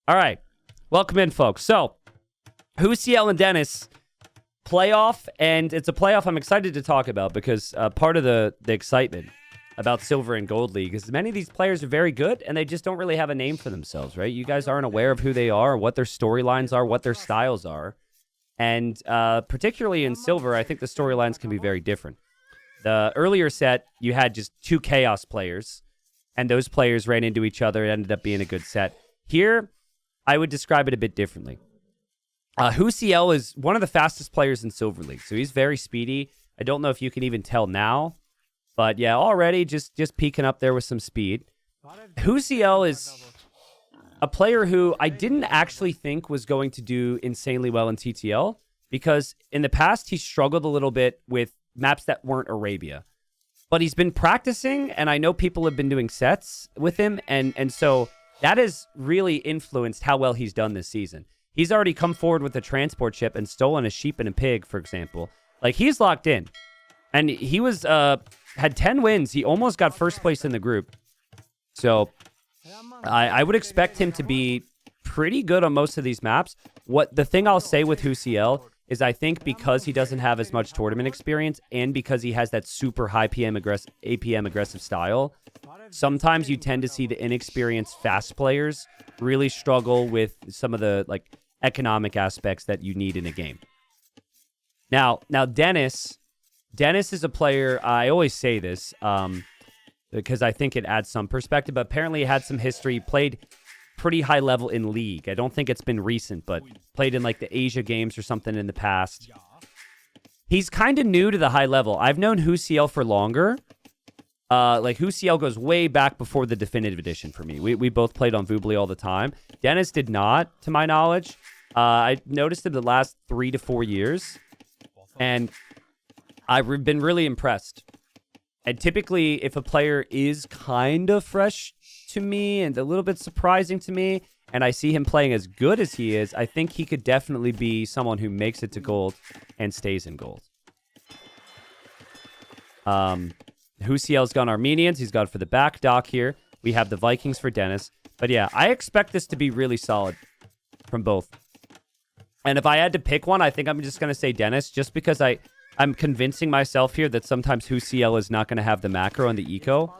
All right. Welcome in, folks. So, Whocl and Dennis playoff, and it's a playoff I'm excited to talk about because part of the excitement about Silver and Gold League is many of these players are very good, and they just don't really have a name for themselves, right? You guys aren't aware of who they are, what their storylines are, what their styles are. And particularly in Silver, I think the storylines can be very different. The earlier set, you had just two Chaos players, and those players ran into each other. It ended up being a good set. Here, I would describe it a bit differently. Whocl is one of the fastest players in Silver League, so he's very speedy. I don't know if you can even tell now, but yeah, already just peeking up there with some speed. Whocl is a player who I didn't actually think was going to do insanely well in TTL because in the past he struggled a little bit with maps that weren't Arabia. But he's been practicing, and I know people have been doing sets with him, and so that has really influenced how well he's done this season. He's already come forward with a transport ship and stolen a sheep and a pig, for example. Like, he's locked in. And he was had 10 wins. He almost got first place in the group. So I would expect him to be pretty good on most of these maps. The thing I'll say with Whocl is I think because he doesn't have as much tournament experience and because he has that super high APM aggressive style, sometimes you tend to see the inexperienced fast players really struggle with some of the economic aspects that you need in a game. Now Dennis is a player, I always say this because I think it adds some perspective, but apparently he had some history, played pretty high level in League. I don't think it's been recent, but played in the Asia games or something in the past. He's kind of new to the high level. I've known Whocl for longer. Whocl goes way back before the definitive edition for me. We both played on Whocl all the time. Dennis did not, to my knowledge. I noticed him the last 3 to 4 years, and I've been really impressed. And typically, if a player is kind of fresh to me and a little bit surprising to me, and I see him playing as good as he is, I think he could definitely be someone who makes it to gold and stays in gold. Whocl's gone Armenians. He's gone for the back dock here. We have the Vikings for Dennis. But yeah, I expect this to be really solid from both. And if I had to pick one, I think I'm just going to say Dennis, just because I'm convincing myself here that sometimes Whocl is not going to have the macro and the eco.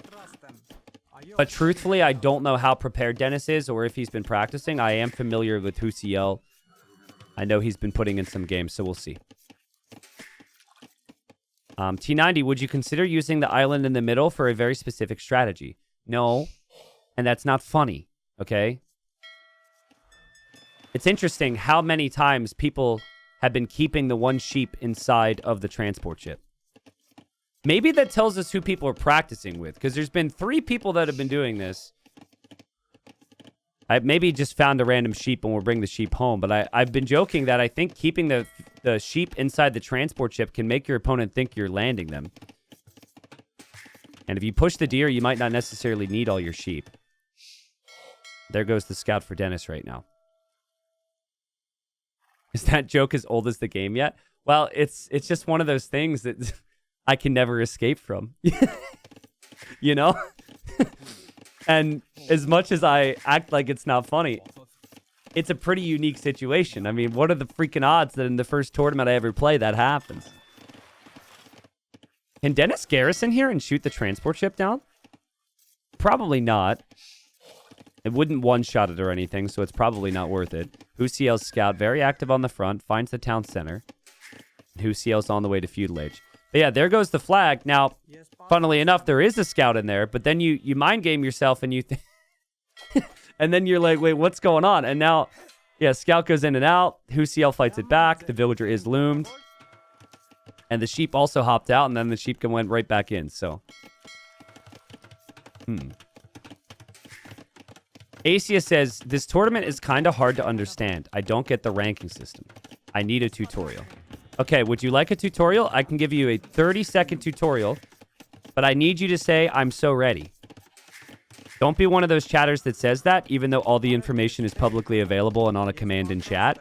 But truthfully, I don't know how prepared Dennis is or if he's been practicing. I am familiar with Whocl. I know he's been putting in some games, so we'll see. T90, would you consider using the island in the middle for a very specific strategy? No, and that's not funny, okay? It's interesting how many times people have been keeping the one sheep inside of the transport ship. Maybe that tells us who people are practicing with, because there's been 3 people that have been doing this. I maybe just found a random sheep and we'll bring the sheep home, but I've been joking that I think keeping the sheep inside the transport ship can make your opponent think you're landing them. And if you push the deer, you might not necessarily need all your sheep. There goes the scout for Dennis right now. Is that joke as old as the game yet? Well, it's just one of those things that I can never escape from. You know? And as much as I act like it's not funny, it's a pretty unique situation. I mean, what are the freaking odds that in the first tournament I ever play that happens? Can Dennis garrison here and shoot the transport ship down? Probably not. It wouldn't one-shot it or anything, so it's probably not worth it. Whocl's scout, very active on the front, finds the town center. Whocl's on the way to feudal age. But yeah, there goes the flag. Now, funnily enough, there is a scout in there, but then you mind game yourself and you and then you're like, wait, what's going on? And now, yeah, scout goes in and out. Whocl fights it back. The villager is loomed. And the sheep also hopped out, and then the sheep went right back in, so. Asia says, this tournament is kind of hard to understand. I don't get the ranking system. I need a tutorial. Okay, would you like a tutorial? I can give you a 30-second tutorial, but I need you to say, I'm so ready. Don't be one of those chatters that says that, even though all the information is publicly available and on a command in chat.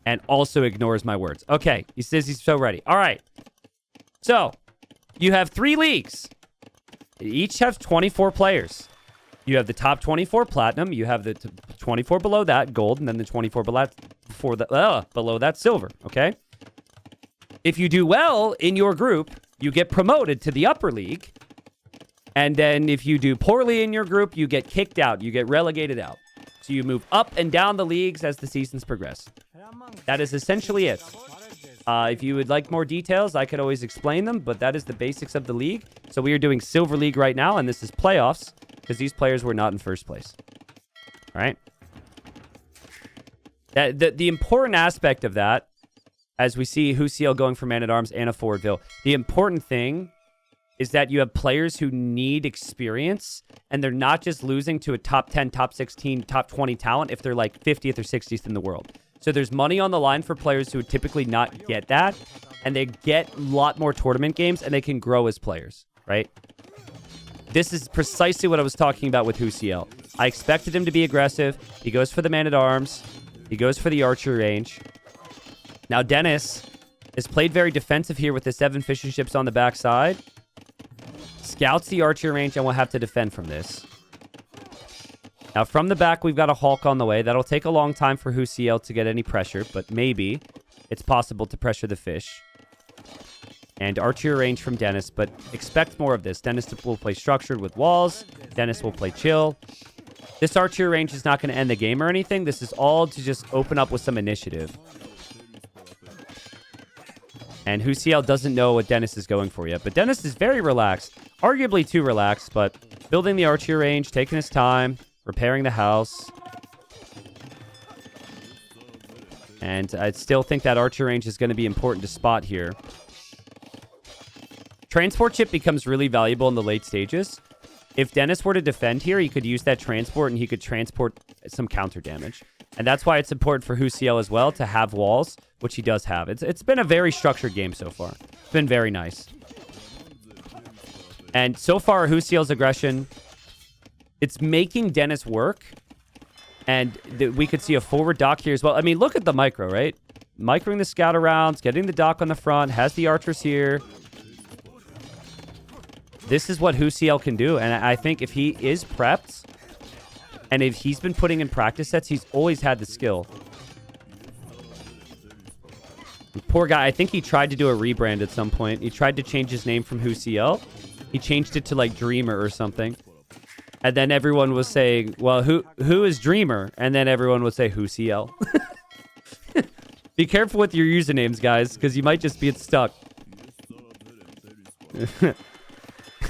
And also ignores my words. Okay, he says he's so ready. All right. So, you have 3 leagues. Each have 24 players. You have the top 24 platinum. You have the 24 below that gold, and then the 24 below that silver. Okay. If you do well in your group, you get promoted to the upper league. And then if you do poorly in your group, you get kicked out. You get relegated out. So you move up and down the leagues as the seasons progress. That is essentially it. If you would like more details, I could always explain them, but that is the basics of the league. So we are doing Silver League right now, and this is playoffs because these players were not in first place. All right? The important aspect of that, as we see Whocl going for Man-at-Arms and a Forwardville, the important thing is that you have players who need experience, and they're not just losing to a top 10, top 16, top 20 talent if they're like 50th or 60th in the world. So there's money on the line for players who would typically not get that, and they get a lot more tournament games, and they can grow as players, right? This is precisely what I was talking about with Whocl. I expected him to be aggressive. He goes for the Man-at-Arms. He goes for the archery range. Now, Dennis is played very defensive here with the 7 fishing ships on the backside. Scouts the archery range and will have to defend from this. Now, from the back, we've got a Whocl on the way. That'll take a long time for Whocl to get any pressure, but maybe it's possible to pressure the fish. And archery range from Dennis, but expect more of this. Dennis will play structured with walls. Dennis will play chill. This archery range is not going to end the game or anything. This is all to just open up with some initiative. And Whocl doesn't know what Dennis is going for yet. But Dennis is very relaxed. Arguably too relaxed, but building the archery range, taking his time, repairing the house. And I still think that archery range is going to be important to spot here. Transport ship becomes really valuable in the late stages. If Dennis were to defend here, he could use that transport and he could transport some counter damage. And that's why it's important for Whocl as well to have walls, which he does have. It's been a very structured game so far. It's been very nice. And so far, Whocl's aggression, it's making Dennis work. And we could see a forward dock here as well. I mean, look at the micro, right? Microing the scout around, getting the dock on the front, has the archers here. This is what Whocl can do. And I think if he is prepped, and if he's been putting in practice sets, he's always had the skill. Poor guy, I think he tried to do a rebrand at some point. He tried to change his name from Whocl. He changed it to like Dreamer or something. And then everyone was saying, well, who is Dreamer? And then everyone would say Whocl. Be careful with your usernames, guys, because you might just get stuck.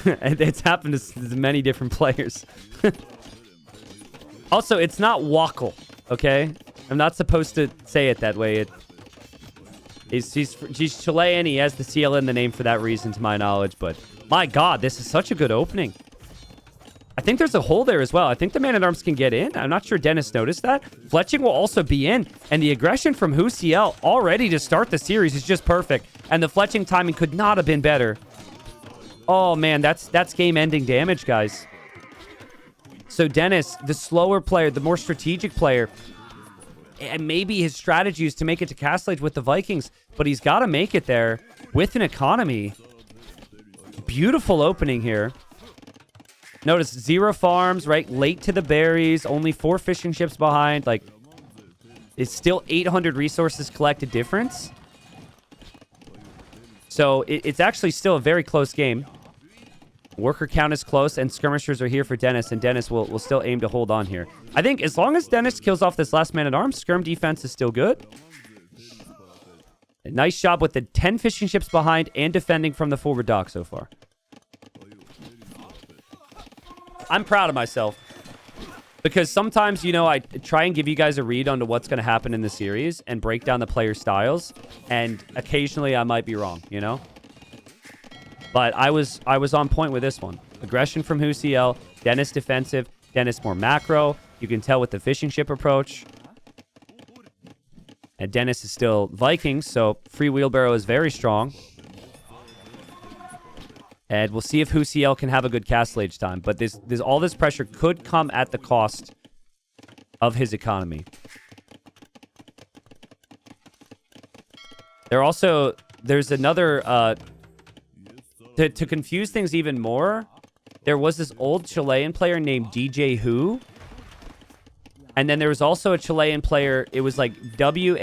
It's happened to many different players. Also, it's not Whocl, okay? I'm not supposed to say it that way. He's Chilean. He has the CL in the name for that reason, to my knowledge. But my God, this is such a good opening. I think there's a hole there as well. I think the Man-at-Arms can get in. I'm not sure Dennis noticed that. Fletching will also be in. And the aggression from Whocl already to start the series is just perfect. And the fletching timing could not have been better. Oh, man, that's game-ending damage, guys. So Dennis, the slower player, the more strategic player, and maybe his strategy is to make it to Castle Age with the Vikings, but he's got to make it there with an economy. Beautiful opening here. Notice 0 farms, right? Late to the berries, only 4 fishing ships behind. Like, it's still 800 resources collected difference. So it's actually still a very close game. Worker count is close, and skirmishers are here for Dennis, and Dennis will still aim to hold on here. I think as long as Dennis kills off this last Man-at-Arms, skirm defense is still good. A nice job with the 10 fishing ships behind and defending from the forward dock so far. I'm proud of myself. Because sometimes, you know, I try and give you guys a read onto what's going to happen in the series and break down the player styles. And occasionally I might be wrong, you know? But I was on point with this one. Aggression from Whocl, Dennis defensive, Dennis more macro. You can tell with the fishing ship approach. And Dennis is still Vikings, so free wheelbarrow is very strong. And we'll see if Whocl can have a good Castle Age time. But all this pressure could come at the cost of his economy. There's another... to confuse things even more, there was this old Chilean player named DJ Who. And then there was also a Chilean player. It was like Wakkal,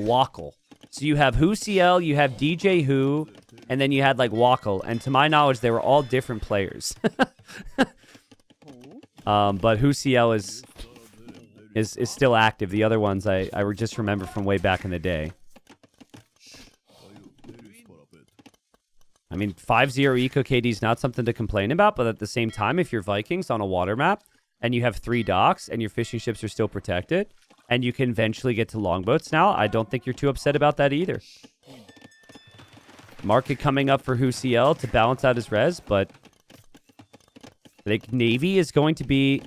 Whocl. So you have Whocl, you have DJ Who, and then you had like Whocl. And to my knowledge, they were all different players. But Whocl is still active. The other ones I just remember from way back in the day. I mean, 5-0 eco KD is not something to complain about, but at the same time, if you're Vikings on a water map and you have 3 docks and your fishing ships are still protected and you can eventually get to longboats now, I don't think you're too upset about that either. Market coming up for Whocl to balance out his res, but I think Navy is going to be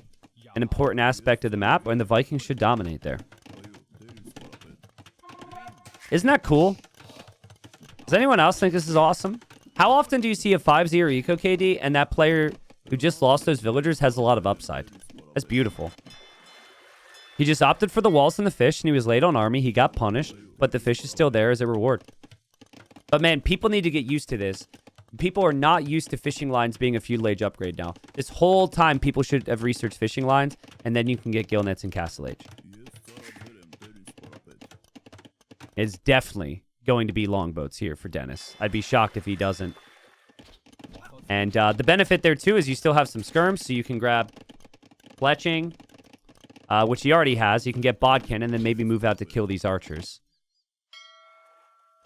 an important aspect of the map, and the Vikings should dominate there. Isn't that cool? Does anyone else think this is awesome? How often do you see a 5-0 eco KD and that player who just lost those villagers has a lot of upside? That's beautiful. He just opted for the walls and the fish, and he was late on army. He got punished, but the fish is still there as a reward. But man, people need to get used to this. People are not used to fishing lines being a feudal age upgrade now. This whole time, people should have researched fishing lines, and then you can get gill nets in Castle Age. It's definitely going to be longboats here for Dennis. I'd be shocked if he doesn't. And the benefit there, too, is you still have some skirms, so you can grab fletching, which he already has. You can get bodkin, and then maybe move out to kill these archers.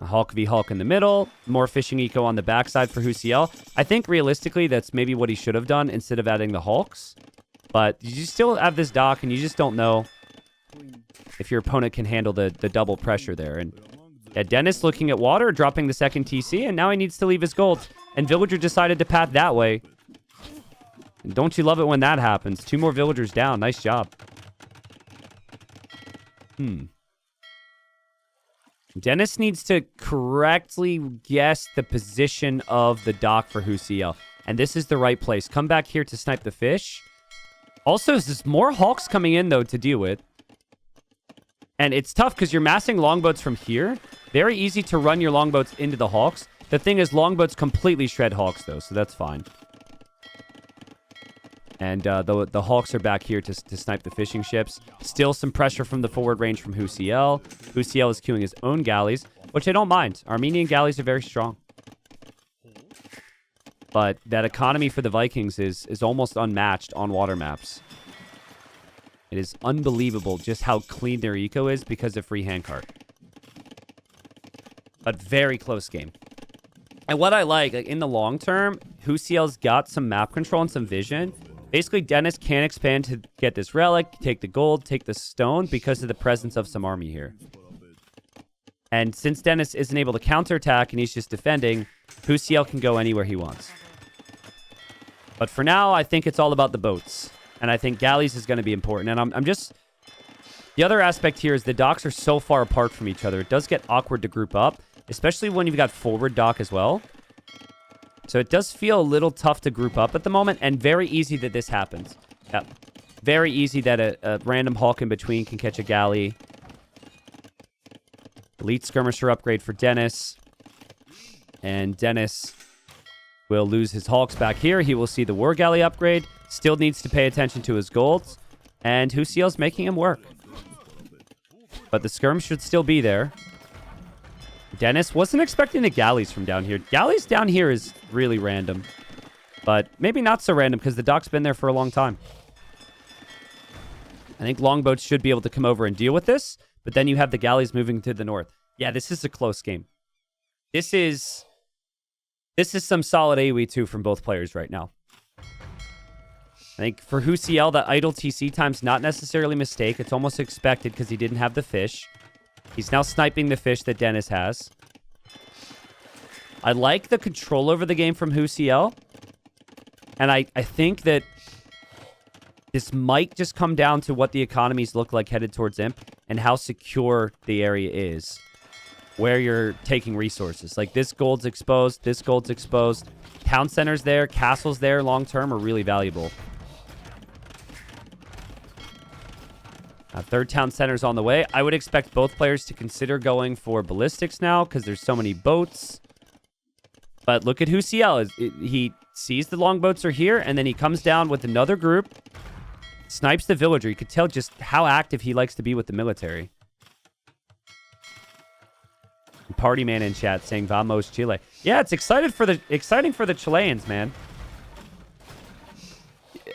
A Hulk v Hulk in the middle. More fishing eco on the backside for Whocl. I think, realistically, that's maybe what he should have done instead of adding the Hulks. But you still have this dock, and you just don't know if your opponent can handle the double pressure there. And yeah, Dennis looking at water, dropping the second TC, and now he needs to leave his gold. And Villager decided to path that way. And don't you love it when that happens? 2 more villagers down. Nice job. Dennis needs to correctly guess the position of the dock for Whocl. And this is the right place. Come back here to snipe the fish. Also, there's more Hawks coming in, though, to deal with. And it's tough because you're massing longboats from here. Very easy to run your longboats into the Hawks. The thing is, longboats completely shred Hawks, though, so that's fine. And the Hawks are back here to snipe the fishing ships. Still some pressure from the forward range from Whocl. Whocl is queuing his own galleys, which I don't mind. Armenian galleys are very strong. But that economy for the Vikings is almost unmatched on water maps. It is unbelievable just how clean their eco is because of free handcart. But very close game. And what I like in the long term, Whocl's got some map control and some vision. Basically, Dennis can expand to get this relic, take the gold, take the stone because of the presence of some army here. And since Dennis isn't able to counterattack and he's just defending, Whocl can go anywhere he wants. But for now, I think it's all about the boats. And I think galleys is going to be important. And I'm just... The other aspect here is the docks are so far apart from each other. It does get awkward to group up, especially when you've got forward dock as well. So it does feel a little tough to group up at the moment, and very easy that this happens. Yep. Very easy that a random Hulk in between can catch a galley. Elite Skirmisher upgrade for Dennis. And Dennis will lose his Hulks back here. He will see the War Galley upgrade. Still needs to pay attention to his golds. And Whocl's making him work. But the skirm should still be there. Dennis wasn't expecting the galleys from down here. Galleys down here is really random. But maybe not so random because the dock's been there for a long time. I think longboats should be able to come over and deal with this. But then you have the galleys moving to the north. Yeah, this is a close game. This is some solid AoE too from both players right now. I think for Whocl, that idle TC time's not necessarily a mistake. It's almost expected because he didn't have the fish. He's now sniping the fish that Dennis has. I like the control over the game from Whocl. And I think that this might just come down to what the economies look like headed towards Imp and how secure the area is. Where you're taking resources. Like this gold's exposed, this gold's exposed. Town centers there, castles there long term are really valuable. Third town center's on the way. I would expect both players to consider going for ballistics now because there's so many boats. But look at Whocl. sees the longboats are here, and then he comes down with another group, snipes the villager. You could tell just how active he likes to be with the military. Party man in chat saying Vamos Chile. Yeah, it's exciting for the Chileans, man.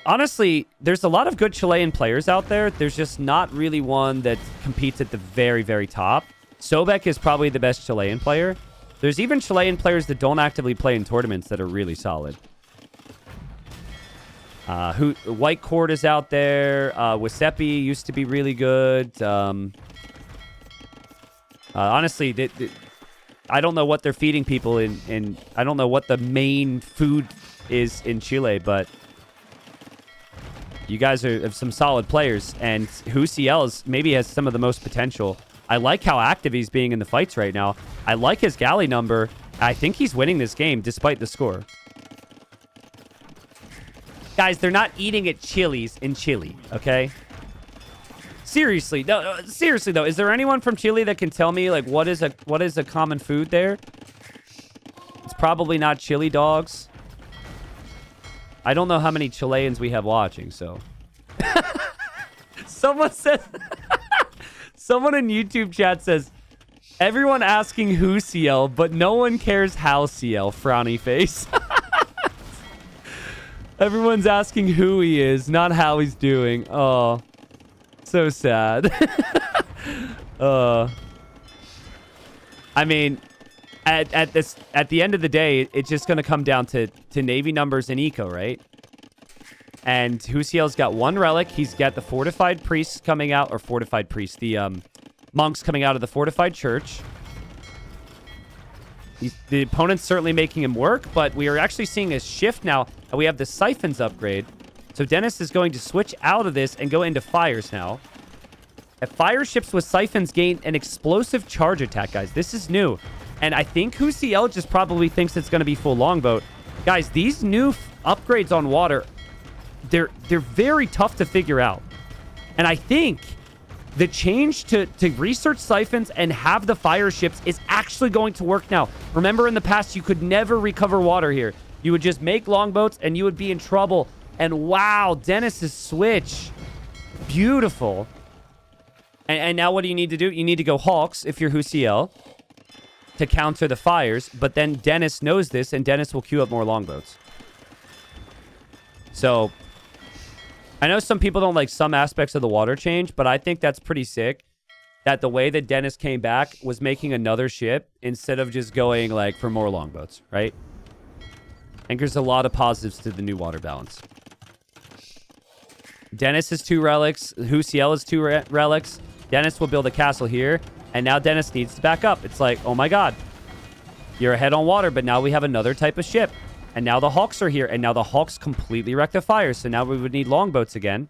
Honestly, there's a lot of good Chilean players out there. There's just not really one that competes at the very, very top. Sobek is probably the best Chilean player. There's even Chilean players that don't actively play in tournaments that are really solid. White Court is out there. Wasepi used to be really good. Honestly, I don't know what they're feeding people in I don't know what the main food is in Chile, but you guys have some solid players, and Whocl maybe has some of the most potential. I like how active he's being in the fights right now. I like his galley number. I think he's winning this game despite the score. Guys, they're not eating at Chili's in Chile, okay? Seriously, no, seriously though, is there anyone from Chile that can tell me like what is a common food there? It's probably not chili dogs. I don't know how many Chileans we have watching, so. Someone says, someone in YouTube chat says, everyone asking Whocl, but no one cares how CL, frowny face. Everyone's asking who he is, not how he's doing. Oh, so sad. I mean, at the end of the day, it's just gonna come down to Navy numbers and eco, right? And Whocl's got one relic. He's got the fortified priests coming out, or fortified priests, the monks coming out of the fortified church. The opponent's certainly making him work, but we are actually seeing a shift now. And we have the siphons upgrade. So Dennis is going to switch out of this and go into fires now. Fire ships with siphons gain an explosive charge attack, guys. This is new. And I think Whocl just probably thinks it's going to be full longboat. Guys, these new upgrades on water, they're very tough to figure out. And I think the change to research siphons and have the fire ships is actually going to work now. Remember, in the past, you could never recover water here. You would just make longboats and you would be in trouble. And wow, Dennis's switch. Beautiful. And now what do you need to do? You need to go Hawks if you're Whocl to counter the fires. But then Dennis knows this, and Dennis will queue up more longboats. So I know some people don't like some aspects of the water change, but I think that's pretty sick. That the way that Dennis came back was making another ship instead of just going like for more longboats, right? I think there's a lot of positives to the new water balance. Dennis has 2 relics. Whocl has 2 relics. Dennis will build a castle here. And now Dennis needs to back up. It's like, oh my god. You're ahead on water, but now we have another type of ship. And now the Hawks are here. And now the Hawks completely wreck the fire. So now we would need longboats again.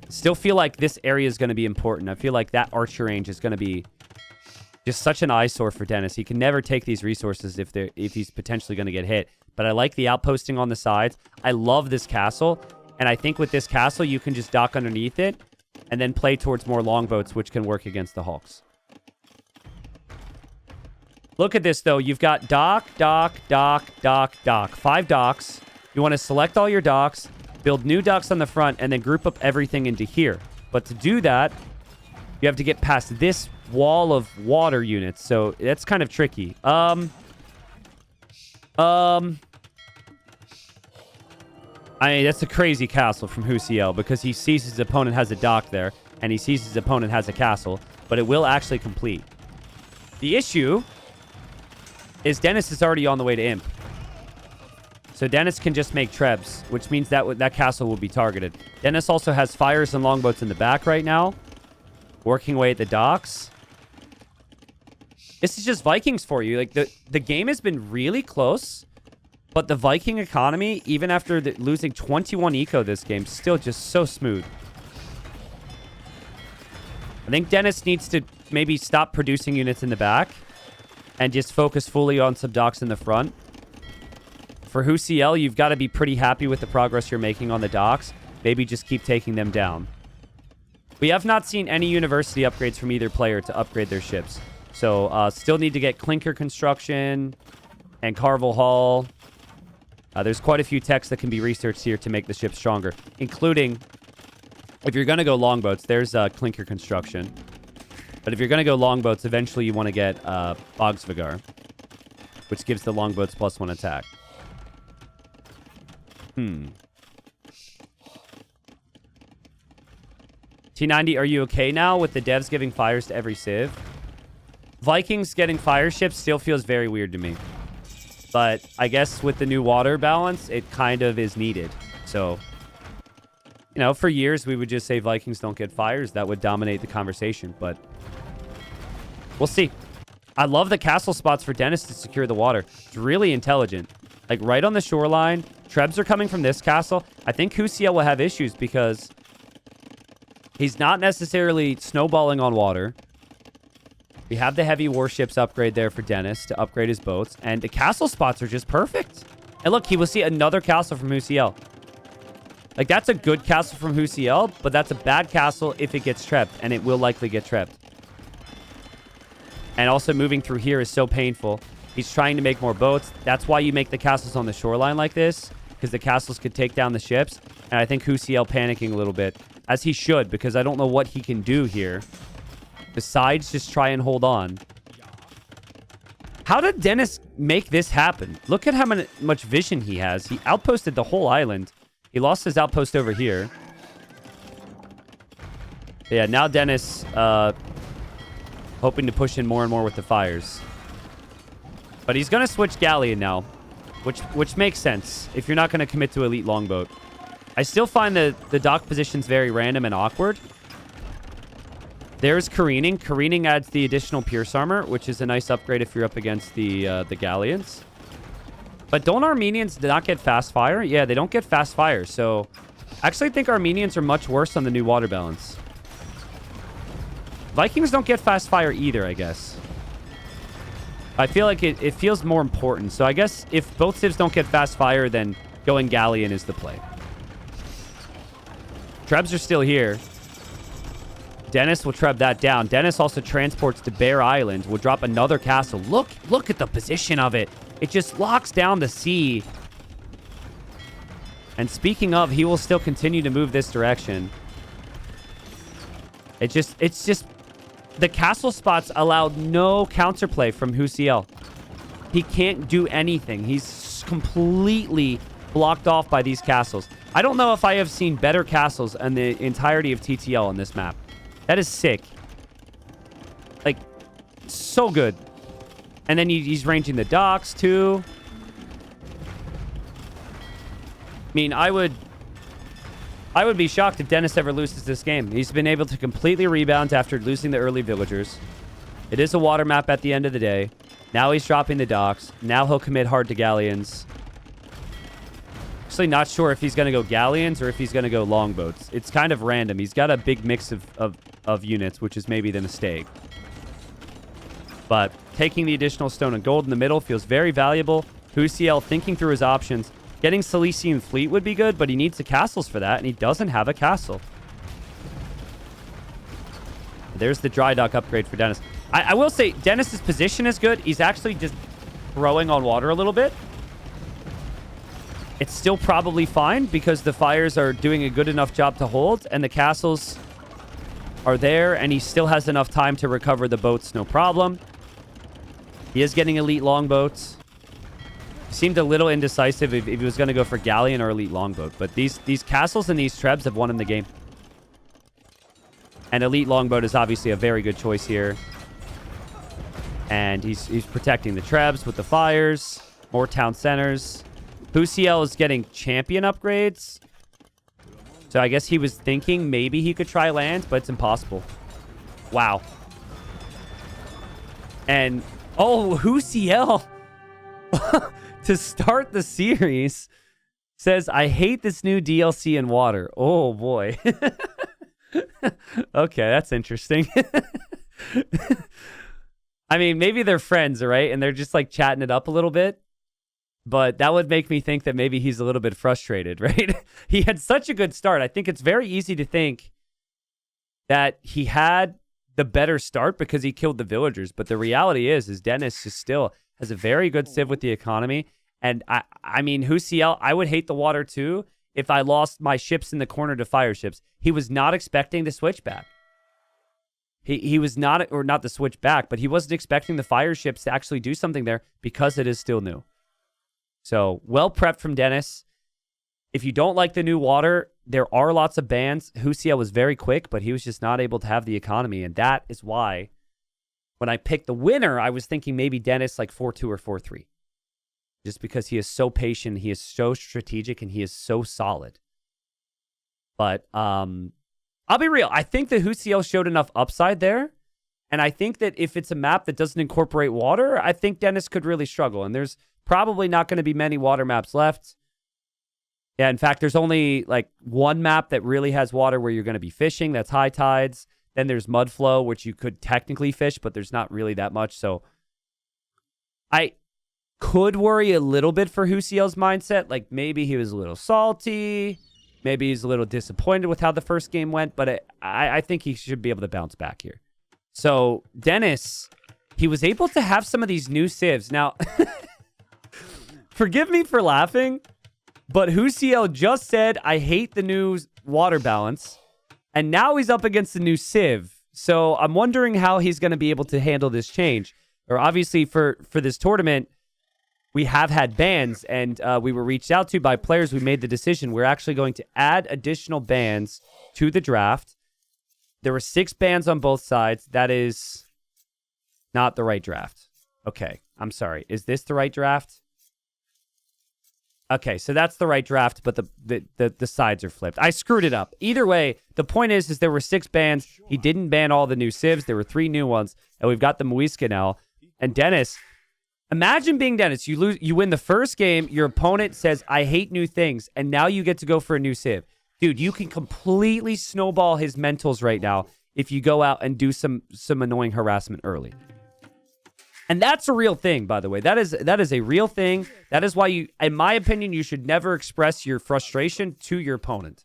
Still feel like this area is going to be important. I feel like that archer range is going to be just such an eyesore for Dennis. He can never take these resources if he's potentially going to get hit. But I like the outposting on the sides. I love this castle. And I think with this castle, you can just dock underneath it and then play towards more longboats, which can work against the Hawks. Look at this, though. You've got dock, dock, dock, dock, dock. 5 docks. You want to select all your docks, build new docks on the front, and then group up everything into here. But to do that, you have to get past this wall of water units. So that's kind of tricky. I mean, that's a crazy castle from Whocl because he sees his opponent has a dock there, and he sees his opponent has a castle, but it will actually complete. The issue is Dennis is already on the way to Imp. So Dennis can just make trebs, which means that that castle will be targeted. Dennis also has fires and longboats in the back right now, working away at the docks. This is just Vikings for you. Like, the game has been really close, but the Viking economy, even after losing 21 eco this game, still just so smooth. I think Dennis needs to maybe stop producing units in the back and just focus fully on some docks in the front. For Whocl, you've got to be pretty happy with the progress you're making on the docks. Maybe just keep taking them down. We have not seen any university upgrades from either player to upgrade their ships. So, still need to get Clinker Construction and Carvel Hall. There's quite a few techs that can be researched here to make the ship stronger, including, if you're going to go longboats, there's clinker construction. But if you're going to go longboats, eventually you want to get Bogsvigar, which gives the longboats +1 attack. T90, are you okay now with the devs giving fires to every civ? Vikings getting fire ships still feels very weird to me. But I guess with the new water balance, it kind of is needed. So, you know, for years we would just say Vikings don't get fires. That would dominate the conversation, but we'll see. I love the castle spots for Dennis to secure the water. It's really intelligent. Like right on the shoreline. Trebs are coming from this castle. I think Whocl will have issues because he's not necessarily snowballing on water. We have the heavy warships upgrade there for Dennis to upgrade his boats. And the castle spots are just perfect. And look, he will see another castle from Whocl. Like, that's a good castle from Whocl, but that's a bad castle if it gets trapped. And it will likely get trapped. And also moving through here is so painful. He's trying to make more boats. That's why you make the castles on the shoreline like this. Because the castles could take down the ships. And I think Whocl panicking a little bit. As he should, because I don't know what he can do here. Besides just try and hold on. How did Dennis make this happen? Look at how much vision he has. He outposted the whole island. He lost his outpost over here. Yeah, now Dennis hoping to push in more and more with the fires. But he's going to switch Galleon now. Which makes sense if you're not going to commit to elite longboat. I still find the dock positions very random and awkward. There's careening. Careening adds the additional Pierce armor, which is a nice upgrade if you're up against the galleons. But don't Armenians not get fast fire? Yeah, they don't get fast fire. So actually I think Armenians are much worse on the new water balance. Vikings don't get fast fire either, I guess. I feel like it feels more important. So I guess if both civs don't get fast fire, then going galleon is the play. Trebs are still here. Dennis will treb that down. Dennis also transports to Bear Island. Will drop another castle. Look at the position of it. It just locks down the sea. And speaking of, he will still continue to move this direction. It's just the castle spots allowed no counterplay from Whocl. He can't do anything. He's completely blocked off by these castles. I don't know if I have seen better castles in the entirety of TTL on this map. That is sick. Like, so good. And then he's ranging the docks, too. I mean, I would be shocked if Dennis ever loses this game. He's been able to completely rebound after losing the early villagers. It is a water map at the end of the day. Now he's dropping the docks. Now he'll commit hard to galleons. Actually not sure if he's going to go galleons or if he's going to go longboats. It's kind of random. He's got a big mix of units, which is maybe the mistake. But taking the additional stone and gold in the middle feels very valuable. Whocl thinking through his options. Getting Cilician Fleet would be good, but he needs the castles for that, and he doesn't have a castle. There's the dry dock upgrade for Dennis. I will say, Dennis's position is good. He's actually just throwing on water a little bit. It's still probably fine because the fires are doing a good enough job to hold, and the castles are there, and he still has enough time to recover the boats, no problem. He is getting elite longboats. Seemed a little indecisive if he was going to go for galleon or elite longboat, but these castles and these trebs have won him the game. And elite longboat is obviously a very good choice here. And he's protecting the trebs with the fires, more town centers. Whocl is getting champion upgrades. So I guess he was thinking maybe he could try land, but it's impossible. Wow. And, oh, Whocl, to start the series, says, I hate this new DLC in water. Oh, boy. Okay, that's interesting. I mean, maybe they're friends, right? And they're just, like, chatting it up a little bit. But that would make me think that maybe he's a little bit frustrated, right? He had such a good start. I think it's very easy to think that he had the better start because he killed the villagers. But the reality is Dennis just still has a very good civ with the economy. And I mean, Whocl, I would hate the water too if I lost my ships in the corner to fire ships. He was not expecting the switchback. He was not, or not the switchback, but he wasn't expecting the fire ships to actually do something there because it is still new. So, well prepped from Dennis. If you don't like the new water, there are lots of bans. Whocl was very quick, but he was just not able to have the economy. And that is why when I picked the winner, I was thinking maybe Dennis like 4-2 or 4-3. Just because he is so patient, he is so strategic, and he is so solid. But I'll be real. I think that Whocl showed enough upside there. And I think that if it's a map that doesn't incorporate water, I think Dennis could really struggle. And there's probably not going to be many water maps left. Yeah, in fact, there's only like one map that really has water where you're going to be fishing. That's high tides. Then there's mud flow, which you could technically fish, but there's not really that much. So I could worry a little bit for Whocl's mindset. Like maybe he was a little salty. Maybe he's a little disappointed with how the first game went. But I think he should be able to bounce back here. So Dennis, he was able to have some of these new civs. Now, forgive me for laughing, but Whocl just said, I hate the new water balance. And now he's up against the new civ. So I'm wondering how he's going to be able to handle this change. Or obviously for this tournament, we have had bans, and we were reached out to by players. We made the decision. We're actually going to add additional bans to the draft. There were 6 bans on both sides. That is not the right draft. Okay, I'm sorry. Is this the right draft? Okay, so that's the right draft, but the sides are flipped. I screwed it up. Either way, the point is there were 6 bans. He didn't ban all the new civs. There were 3 new ones, and we've got the Muisca now. And Dennis, imagine being Dennis. You win the first game. Your opponent says, I hate new things, and now you get to go for a new civ. Dude, you can completely snowball his mentals right now if you go out and do some annoying harassment early. And that's a real thing, by the way. That is a real thing. That is why you, in my opinion, you should never express your frustration to your opponent.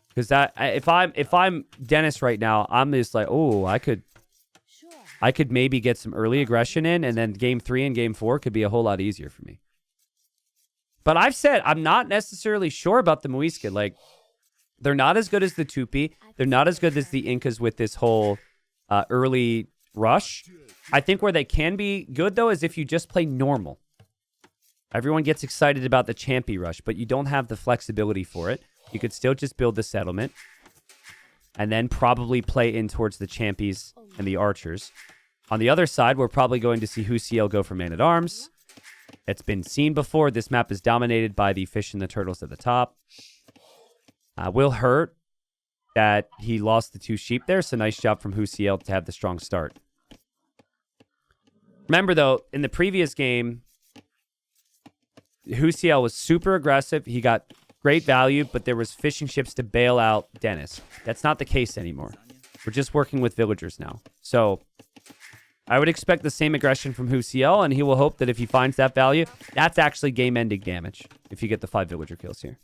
Because if I'm Dennis right now, I'm just like, oh, I could maybe get some early aggression in, and then game 3 and game 4 could be a whole lot easier for me. But I've said I'm not necessarily sure about the Muisca. Like, they're not as good as the Tupi. They're not as good as the Incas with this whole early rush. I think where they can be good, though, is if you just play normal. Everyone gets excited about the Champy rush, but you don't have the flexibility for it. You could still just build the settlement and then probably play in towards the Champies and the Archers. On the other side, we're probably going to see Whocl go for Man-at-Arms. It's been seen before. This map is dominated by the fish and the turtles at the top. Will hurt that he lost the 2 sheep there, so nice job from Whocl to have the strong start. Remember, though, in the previous game, Whocl was super aggressive. He got great value, but there was fishing ships to bail out Dennis. That's not the case anymore. We're just working with villagers now. So I would expect the same aggression from Whocl, and he will hope that if he finds that value, that's actually game-ending damage if you get the 5 villager kills here.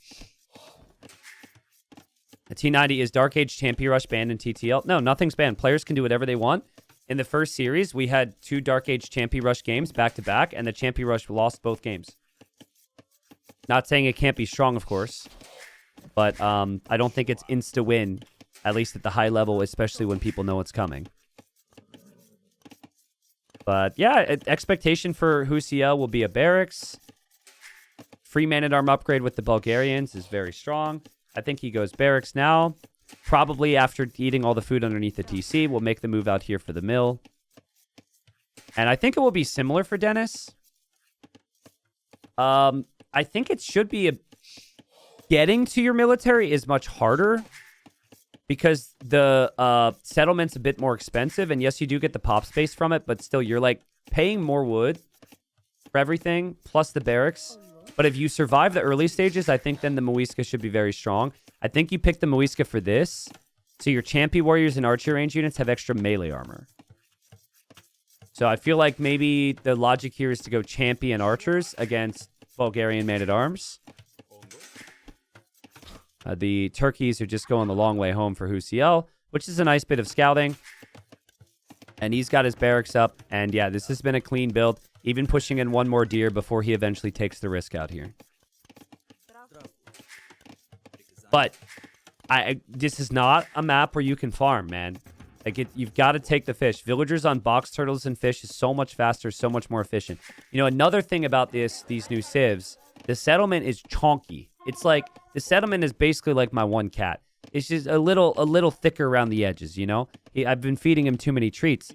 The T90 is Dark Age Champion Rush banned in TTL. No, nothing's banned. Players can do whatever they want. In the first series, we had 2 Dark Age Champion Rush games back-to-back, and the Champion Rush lost both games. Not saying it can't be strong, of course, but I don't think it's insta-win, at least at the high level, especially when people know it's coming. But yeah, expectation for Whocl will be a barracks. Free Man-at-Arm upgrade with the Bulgarians is very strong. I think he goes barracks now. Probably after eating all the food underneath the TC, we'll make the move out here for the mill. And I think it will be similar for Dennis. I think it should be getting to your military is much harder because the settlement's a bit more expensive. And yes, you do get the pop space from it, but still you're like paying more wood for everything plus the barracks. But if you survive the early stages, I think then the Muisca should be very strong. I think you pick the Muisca for this. So your Champy Warriors and Archer range units have extra melee armor. So I feel like maybe the logic here is to go Champy and Archers against Bulgarian Man-at-Arms. The Turkeys are just going the long way home for Whocl, which is a nice bit of scouting. And he's got his barracks up. And yeah, this has been a clean build. even pushing in one more deer before he eventually takes the risk out here. But this is not a map where you can farm, man. Like you've got to take the fish. Villagers on box turtles and fish is so much faster, so much more efficient. You know, another thing about these new civs, the settlement is chonky. It's like the settlement is basically like my one cat. It's just a little thicker around the edges, you know? I've been feeding him too many treats.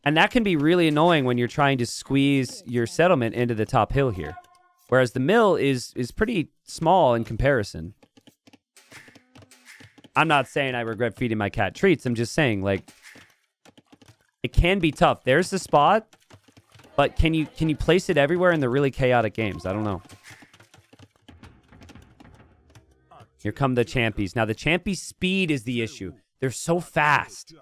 And that can be really annoying when you're trying to squeeze your settlement into the top hill here. Whereas the mill is pretty small in comparison. I'm not saying I regret feeding my cat treats. I'm just saying, like, it can be tough. There's the spot, but can you place it everywhere in the really chaotic games? I don't know. Here come the champies. Now, the champie speed is the issue. They're so fast.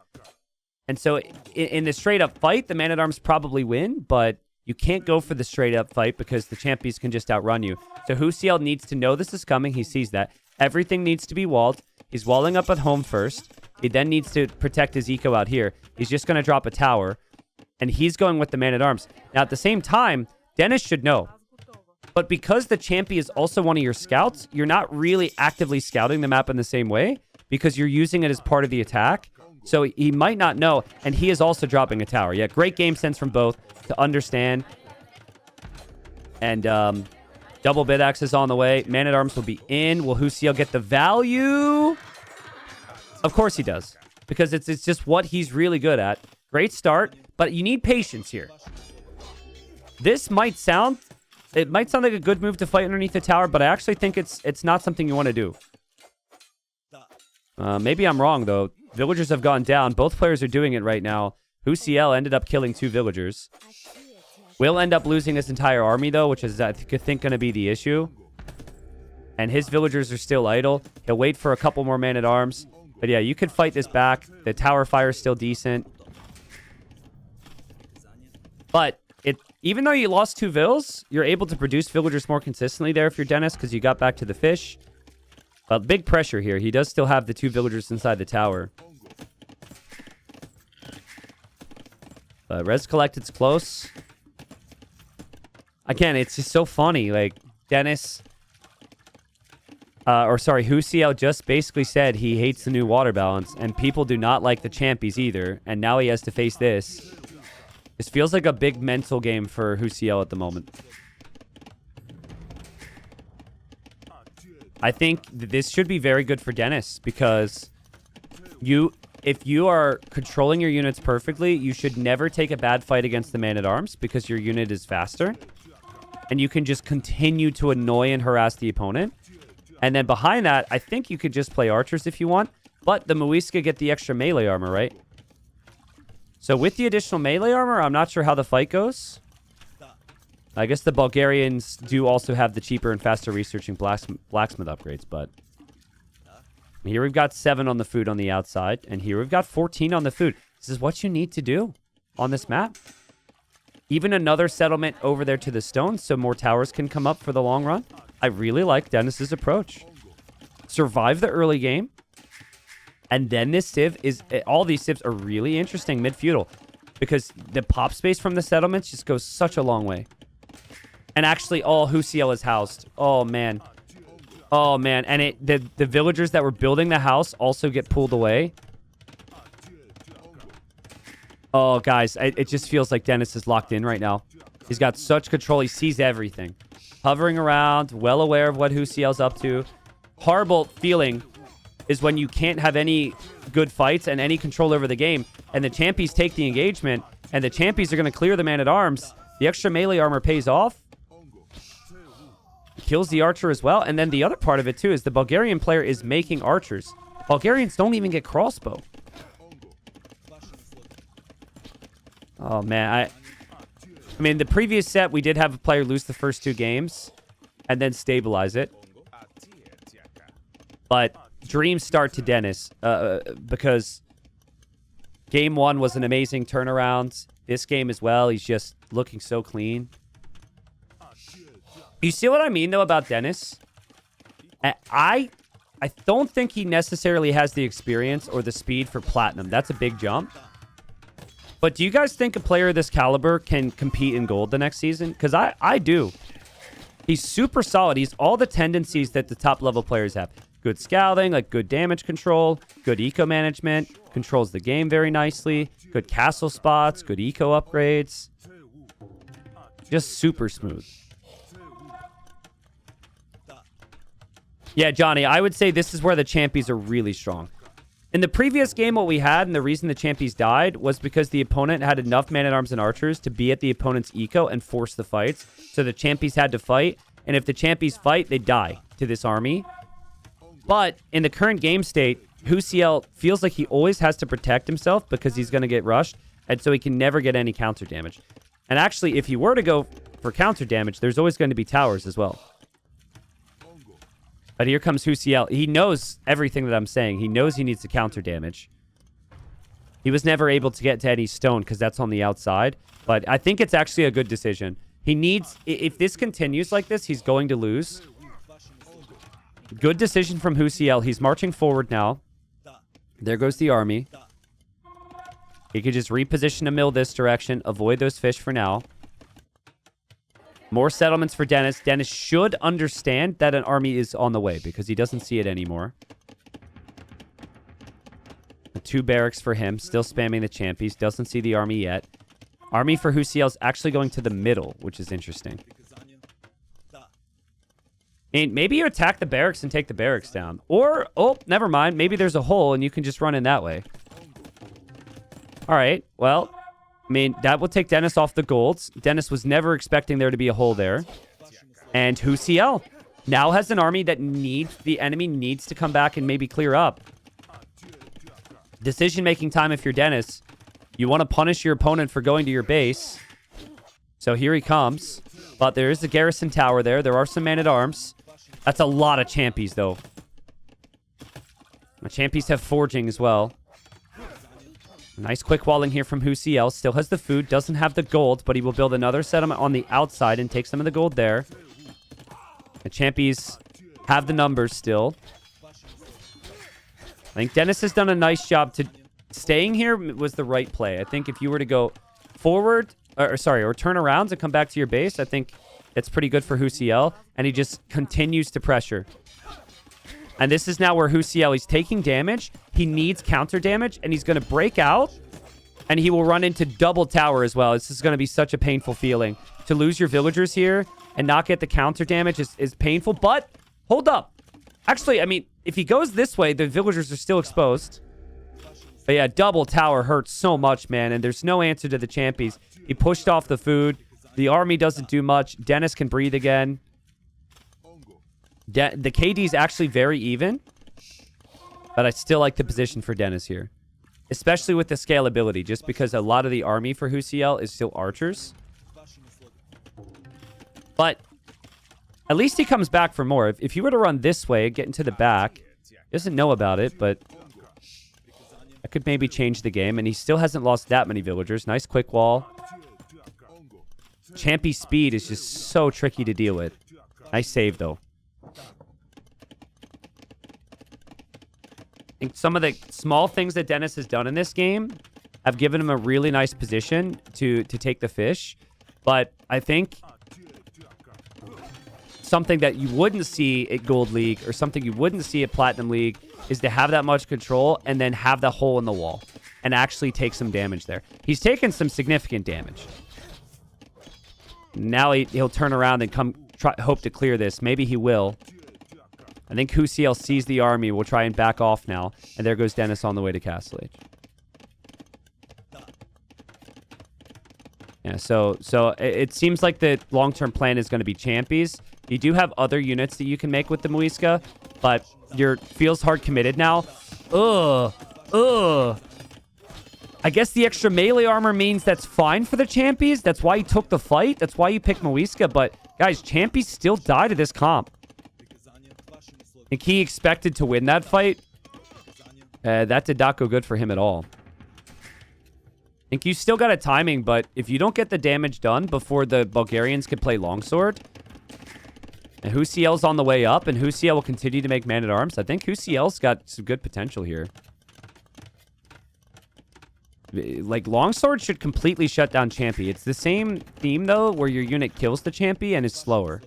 And so in the straight-up fight, the man-at-arms probably win, but you can't go for the straight-up fight because the champies can just outrun you. So Whocl needs to know this is coming. He sees that. Everything needs to be walled. He's walling up at home first. He then needs to protect his eco out here. He's just going to drop a tower, and he's going with the man-at-arms. Now, at the same time, Dennis should know. But because the champie is also one of your scouts, you're not really actively scouting the map in the same way because you're using it as part of the attack. So he might not know, and he is also dropping a tower. Yeah, great game sense from both to understand. And double bid axe is on the way. Man-at-arms will be in. Will Whocl get the value? Of course he does, because it's just what he's really good at. Great start, but you need patience here. This might sound... It might sound like a good move to fight underneath the tower, but I actually think it's not something you want to do. Maybe I'm wrong, though. Villagers have gone down. Both players are doing it right now. Whocl ended up killing 2 villagers. Will end up losing his entire army, though, which is, I think, going to be the issue. And his villagers are still idle. He'll wait for a couple more man-at-arms. But yeah, you could fight this back. The tower fire is still decent. But... even though you lost 2 vills, you're able to produce villagers more consistently there if you're Dennis, because you got back to the fish. But big pressure here. He does still have the 2 villagers inside the tower. But res collected's close. Again, it's just so funny. Like, Dennis... Whocl just basically said he hates the new water balance, and people do not like the champies either, and now he has to face this. This feels like a big mental game for Whocl at the moment. I think this should be very good for Dennis because if you are controlling your units perfectly, you should never take a bad fight against the man-at-arms because your unit is faster. And you can just continue to annoy and harass the opponent. And then behind that, I think you could just play archers if you want. But the Muisca get the extra melee armor, right? So with the additional melee armor, I'm not sure how the fight goes. I guess the Bulgarians do also have the cheaper and faster researching blacksmith upgrades, but... Here we've got 7 on the food on the outside, and here we've got 14 on the food. This is what you need to do on this map. Even another settlement over there to the stones, so more towers can come up for the long run. I really like Dennis's approach. Survive the early game. And then this civ is... all these civs are really interesting mid-feudal. Because the pop space from the settlements just goes such a long way. And actually, Whocl is housed. Oh, man. Oh, man. And the villagers that were building the house also get pulled away. Oh, guys. It just feels like Dennis is locked in right now. He's got such control. He sees everything. Hovering around. Well aware of what Whocl's up to. Horrible feeling... is when you can't have any good fights and any control over the game, and the champies take the engagement, and the champies are going to clear the man-at-arms. The extra melee armor pays off. Kills the archer as well. And then the other part of it, too, is the Bulgarian player is making archers. Bulgarians don't even get crossbow. Oh, man. I mean, the previous set, we did have a player lose the first 2 games and then stabilize it. But... dream start to Dennis because game 1 was an amazing turnaround. This game as well, he's just looking so clean. You see what I mean, though, about Dennis? I don't think he necessarily has the experience or the speed for Platinum. That's a big jump. But do you guys think a player of this caliber can compete in gold the next season? Because I do. He's super solid. He's all the tendencies that the top level players have. Good scouting, like good damage control, good eco management, controls the game very nicely, good castle spots, good eco upgrades. Just super smooth. Yeah, Johnny, I would say this is where the champions are really strong. In the previous game, what we had, and the reason the champions died, was because the opponent had enough man-at-arms and archers to be at the opponent's eco and force the fights. So the champions had to fight, and if the champions fight, they die to this army. But in the current game state, Whocl feels like he always has to protect himself because he's going to get rushed, and so he can never get any counter damage. And actually, if he were to go for counter damage, there's always going to be towers as well. But here comes Whocl. He knows everything that I'm saying. He knows he needs to counter damage. He was never able to get to any stone because that's on the outside. But I think it's actually a good decision. He needs... If this continues like this, he's going to lose. Good decision from Whocl. He's marching forward now. There goes the army. He could just reposition a mill this direction. Avoid those fish for now. More settlements for Dennis. Dennis should understand that an army is on the way because he doesn't see it anymore. 2 barracks for him. Still spamming the champions. Doesn't see the army yet. Army for Whocl is actually going to the middle, which is interesting. And maybe you attack the barracks and take the barracks down. Or, oh, never mind. Maybe there's a hole and you can just run in that way. All right. Well... I mean, that will take Dennis off the golds. Dennis was never expecting there to be a hole there. And Whocl now has an army that the enemy needs to come back and maybe clear up. Decision-making time if you're Dennis. You want to punish your opponent for going to your base. So here he comes. But there is a garrison tower there. There are some man-at-arms. That's a lot of champions, though. The champions have forging as well. Nice quick walling here from Whocl. Still has the food. Doesn't have the gold, but he will build another settlement on the outside and take some of the gold there. The champions have the numbers still. I think Dennis has done a nice job to... Staying here was the right play. I think if you were to go forward... or turn around and come back to your base, I think it's pretty good for Whocl. And he just continues to pressure. And this is now where Whocl, he's taking damage. He needs counter damage, and he's going to break out. And he will run into double tower as well. This is going to be such a painful feeling. To lose your villagers here and not get the counter damage is painful. But, hold up. Actually, I mean, if he goes this way, the villagers are still exposed. But yeah, double tower hurts so much, man. And there's no answer to the champions. He pushed off the food. The army doesn't do much. Dennis can breathe again. The KD is actually very even. But I still like the position for Dennis here. Especially with the scalability. Just because a lot of the army for Whocl is still archers. But at least he comes back for more. If he were to run this way, get into the back. He doesn't know about it, but... I could maybe change the game. And he still hasn't lost that many villagers. Nice quick wall. Champy speed is just so tricky to deal with. Nice save, though. I think some of the small things that Dennis has done in this game have given him a really nice position to take the fish. But I think something that you wouldn't see at Gold League or something you wouldn't see at Platinum League is to have that much control and then have the hole in the wall and actually take some damage there. He's taken some significant damage. Now he'll turn around and hope to clear this. Maybe he will. I think Whocl sees the army. Will try and back off now. And there goes Dennis on the way to Castle Age. Yeah, so it seems like the long-term plan is going to be champions. You do have other units that you can make with the Muisca, but feels hard committed now. Ugh. I guess the extra melee armor means that's fine for the champions. That's why you took the fight. That's why you picked Muisca. But, guys, champions still die to this comp. I think he expected to win that fight. That did not go good for him at all. I think you still got a timing, but if you don't get the damage done before the Bulgarians can play longsword, and Whocl's on the way up, and Whocl will continue to make man-at-arms, I think Whocl's got some good potential here. Like, Longsword should completely shut down Champy. It's the same theme, though, where your unit kills the Champy and is slower.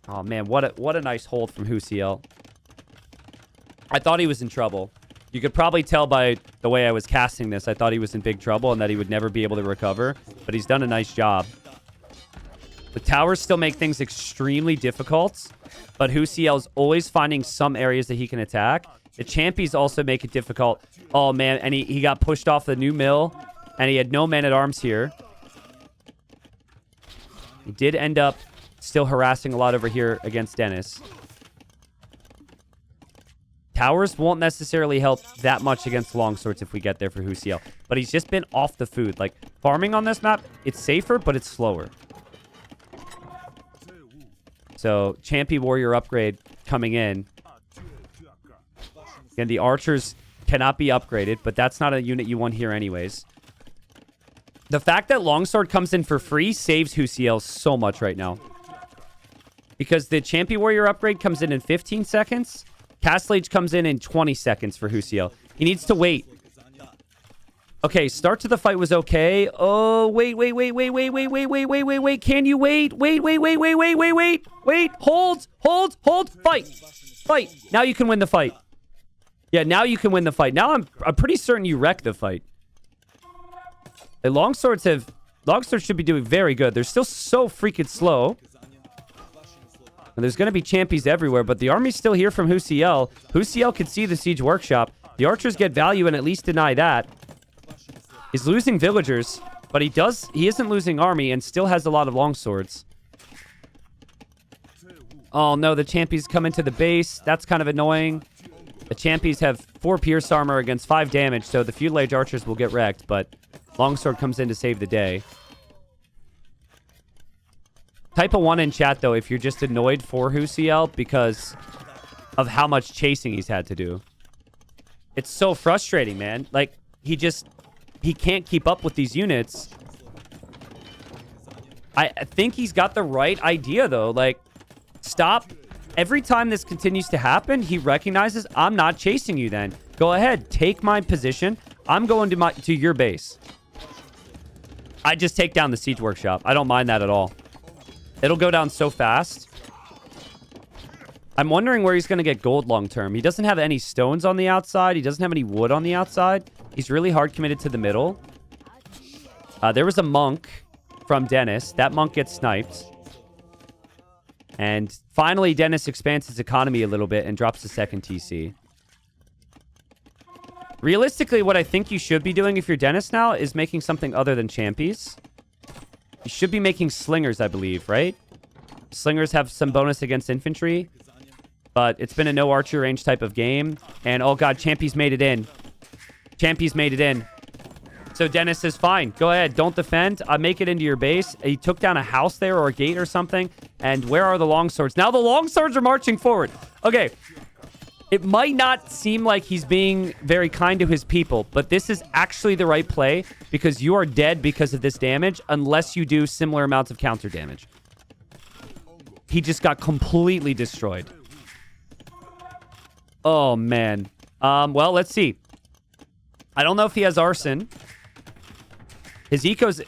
Oh, man, what a nice hold from Whocl. I thought he was in trouble. You could probably tell by the way I was casting this. I thought he was in big trouble and that he would never be able to recover. But he's done a nice job. The towers still make things extremely difficult. But Whocl's always finding some areas that he can attack. The Champies also make it difficult. Oh, man. And he got pushed off the new mill. And he had no man-at-arms here. He did end up still harassing a lot over here against Dennis. Towers won't necessarily help that much against longswords if we get there for Whocl. But he's just been off the food. Like, farming on this map, it's safer, but it's slower. So, Champy Warrior upgrade coming in. And the archers cannot be upgraded, but that's not a unit you want here anyways. The fact that Longsword comes in for free saves Whocl so much right now. Because the Champy Warrior upgrade comes in 15 seconds. Castle Age comes in 20 seconds for Whocl. He needs to wait. Okay, start to the fight was okay. Oh, wait. Can you wait? Wait. Hold. Fight. Now you can win the fight. Yeah, now you can win the fight. Now I'm pretty certain you wreck the fight. The Longswords should be doing very good. They're still so freaking slow. And there's going to be Champies everywhere, but the army's still here from Whocl. Whocl can see the Siege Workshop. The archers get value and at least deny that. He's losing villagers, but he isn't losing army and still has a lot of longswords. Oh no, the Champies come into the base. That's kind of annoying. The Champies have 4 pierce armor against 5 damage, so the feudal age archers will get wrecked, but longsword comes in to save the day. Type a 1 in chat, though, if you're just annoyed for Whocl because of how much chasing he's had to do. It's so frustrating, man. Like, he can't keep up with these units. I think he's got the right idea, though. Like, stop. Every time this continues to happen, he recognizes, I'm not chasing you then. Go ahead. Take my position. I'm going to your base. I just take down the Siege Workshop. I don't mind that at all. It'll go down so fast. I'm wondering where he's going to get gold long term. He doesn't have any stones on the outside. He doesn't have any wood on the outside. He's really hard committed to the middle. There was a monk from Dennis. That monk gets sniped. And finally, Dennis expands his economy a little bit and drops the second TC. Realistically, what I think you should be doing if you're Dennis now is making something other than Champies. You should be making slingers, I believe, right? Slingers have some bonus against infantry. But it's been a no archer range type of game. And, oh god, Champies made it in. Champies made it in. So Dennis is fine. Go ahead. Don't defend. Make it into your base. He took down a house there or a gate or something. And where are the longswords? Now the longswords are marching forward. Okay. It might not seem like he's being very kind to his people, but this is actually the right play because you are dead because of this damage unless you do similar amounts of counter damage. He just got completely destroyed. Oh, man. Well, let's see. I don't know if he has arson. His eco's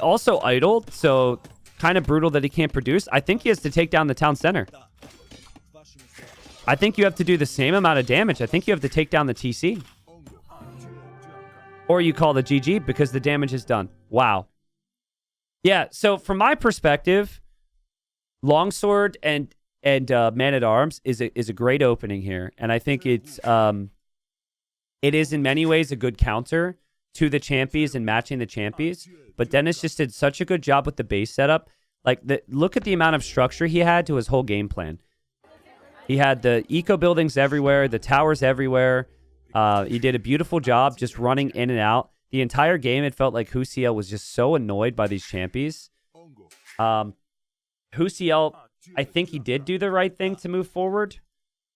also idle, so kind of brutal that he can't produce. I think he has to take down the town center. I think you have to do the same amount of damage. I think you have to take down the TC. Or you call the GG because the damage is done. Wow. Yeah, so from my perspective, longsword and man-at-arms is a great opening here. And I think it is in many ways a good counter to the Champies and matching the Champies. But Dennis just did such a good job with the base setup. Like, look at the amount of structure he had to his whole game plan. He had the eco buildings everywhere, the towers everywhere. He did a beautiful job just running in and out. The entire game, it felt like Whocl was just so annoyed by these Champies. Whocl, I think he did do the right thing to move forward,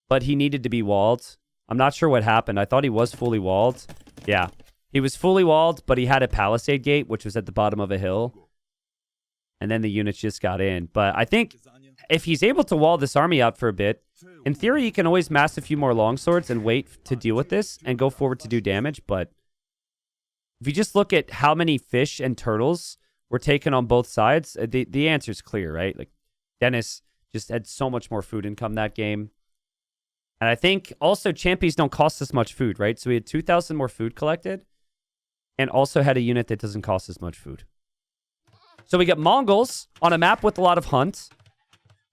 but he needed to be walled. I'm not sure what happened. I thought he was fully walled. Yeah, he was fully walled, but he had a palisade gate, which was at the bottom of a hill. And then the units just got in. But I think if he's able to wall this army out for a bit, in theory, he can always mass a few more longswords and wait to deal with this and go forward to do damage. But if you just look at how many fish and turtles were taken on both sides, the answer's clear, right? Like, Dennis just had so much more food income that game. And I think also champions don't cost as much food, right? So we had 2,000 more food collected and also had a unit that doesn't cost as much food. So we get Mongols on a map with a lot of hunt.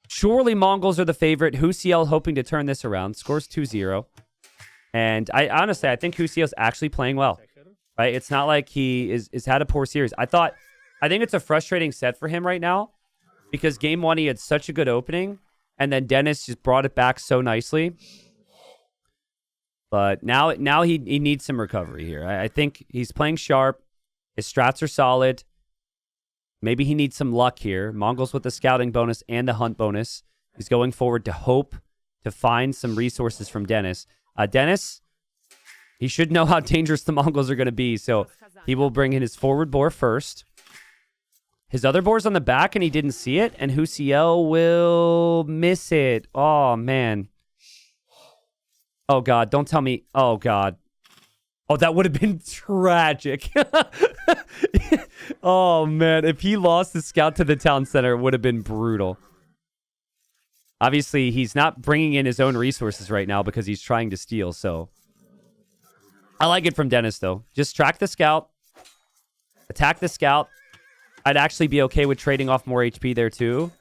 Surely Mongols are the favorite. Whocl hoping to turn this around. Scores 2-0. And I honestly think Whocl's actually playing well. Right? It's not like he is had a poor series. I think it's a frustrating set for him right now because game 1 he had such a good opening and then Dennis just brought it back so nicely. But now he needs some recovery here. I think he's playing sharp. His strats are solid. Maybe he needs some luck here. Mongols with the scouting bonus and the hunt bonus. He's going forward to hope to find some resources from Dennis. Dennis, he should know how dangerous the Mongols are going to be, so he will bring in his forward boar first. His other boar's on the back, and he didn't see it, and Whocl will miss it. Oh, man. Oh, God, don't tell me. Oh, God. Oh, that would have been tragic. Oh, man. If he lost the scout to the town center, it would have been brutal. Obviously, he's not bringing in his own resources right now because he's trying to steal, so... I like it from Dennis, though. Just track the scout. Attack the scout. I'd actually be okay with trading off more HP there, too.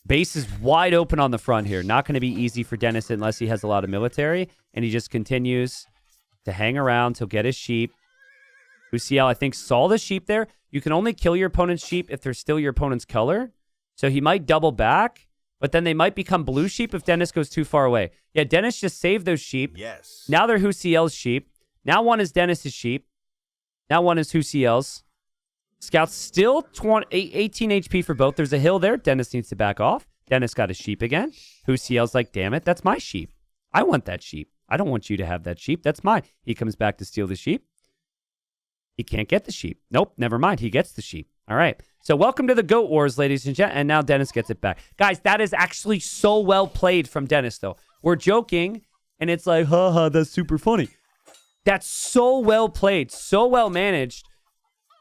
Base is wide open on the front here. Not going to be easy for Dennis unless he has a lot of military. And he just continues to hang around. He'll get his sheep. Whocl, I think, saw the sheep there. You can only kill your opponent's sheep if they're still your opponent's color. So he might double back. But then they might become blue sheep if Dennis goes too far away. Yeah, Dennis just saved those sheep. Yes. Now they're Whocl's sheep. Now one is Dennis's sheep. Now one is Whocl's. Scout's still 18 HP for both. There's a hill there. Dennis needs to back off. Dennis got a sheep again. Whocl's like, damn it, that's my sheep. I want that sheep. I don't want you to have that sheep. That's mine. He comes back to steal the sheep. He can't get the sheep. Nope, never mind. He gets the sheep. All right. So welcome to the Goat Wars, ladies and gentlemen. And now Dennis gets it back. Guys, that is actually so well played from Dennis, though. We're joking, and it's like, haha, that's super funny. That's so well played, so well managed.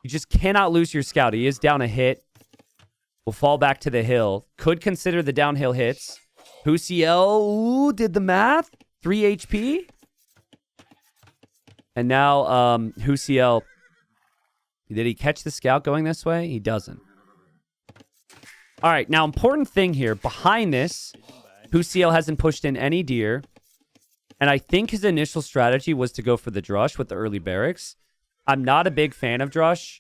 You just cannot lose your scout. He is down a hit. Will fall back to the hill. Could consider the downhill hits. Whocl did the math. 3 HP. And now Whocl... Did he catch the scout going this way? He doesn't. All right, now important thing here. Behind this, Whocl hasn't pushed in any deer. And I think his initial strategy was to go for the drush with the early barracks. I'm not a big fan of drush.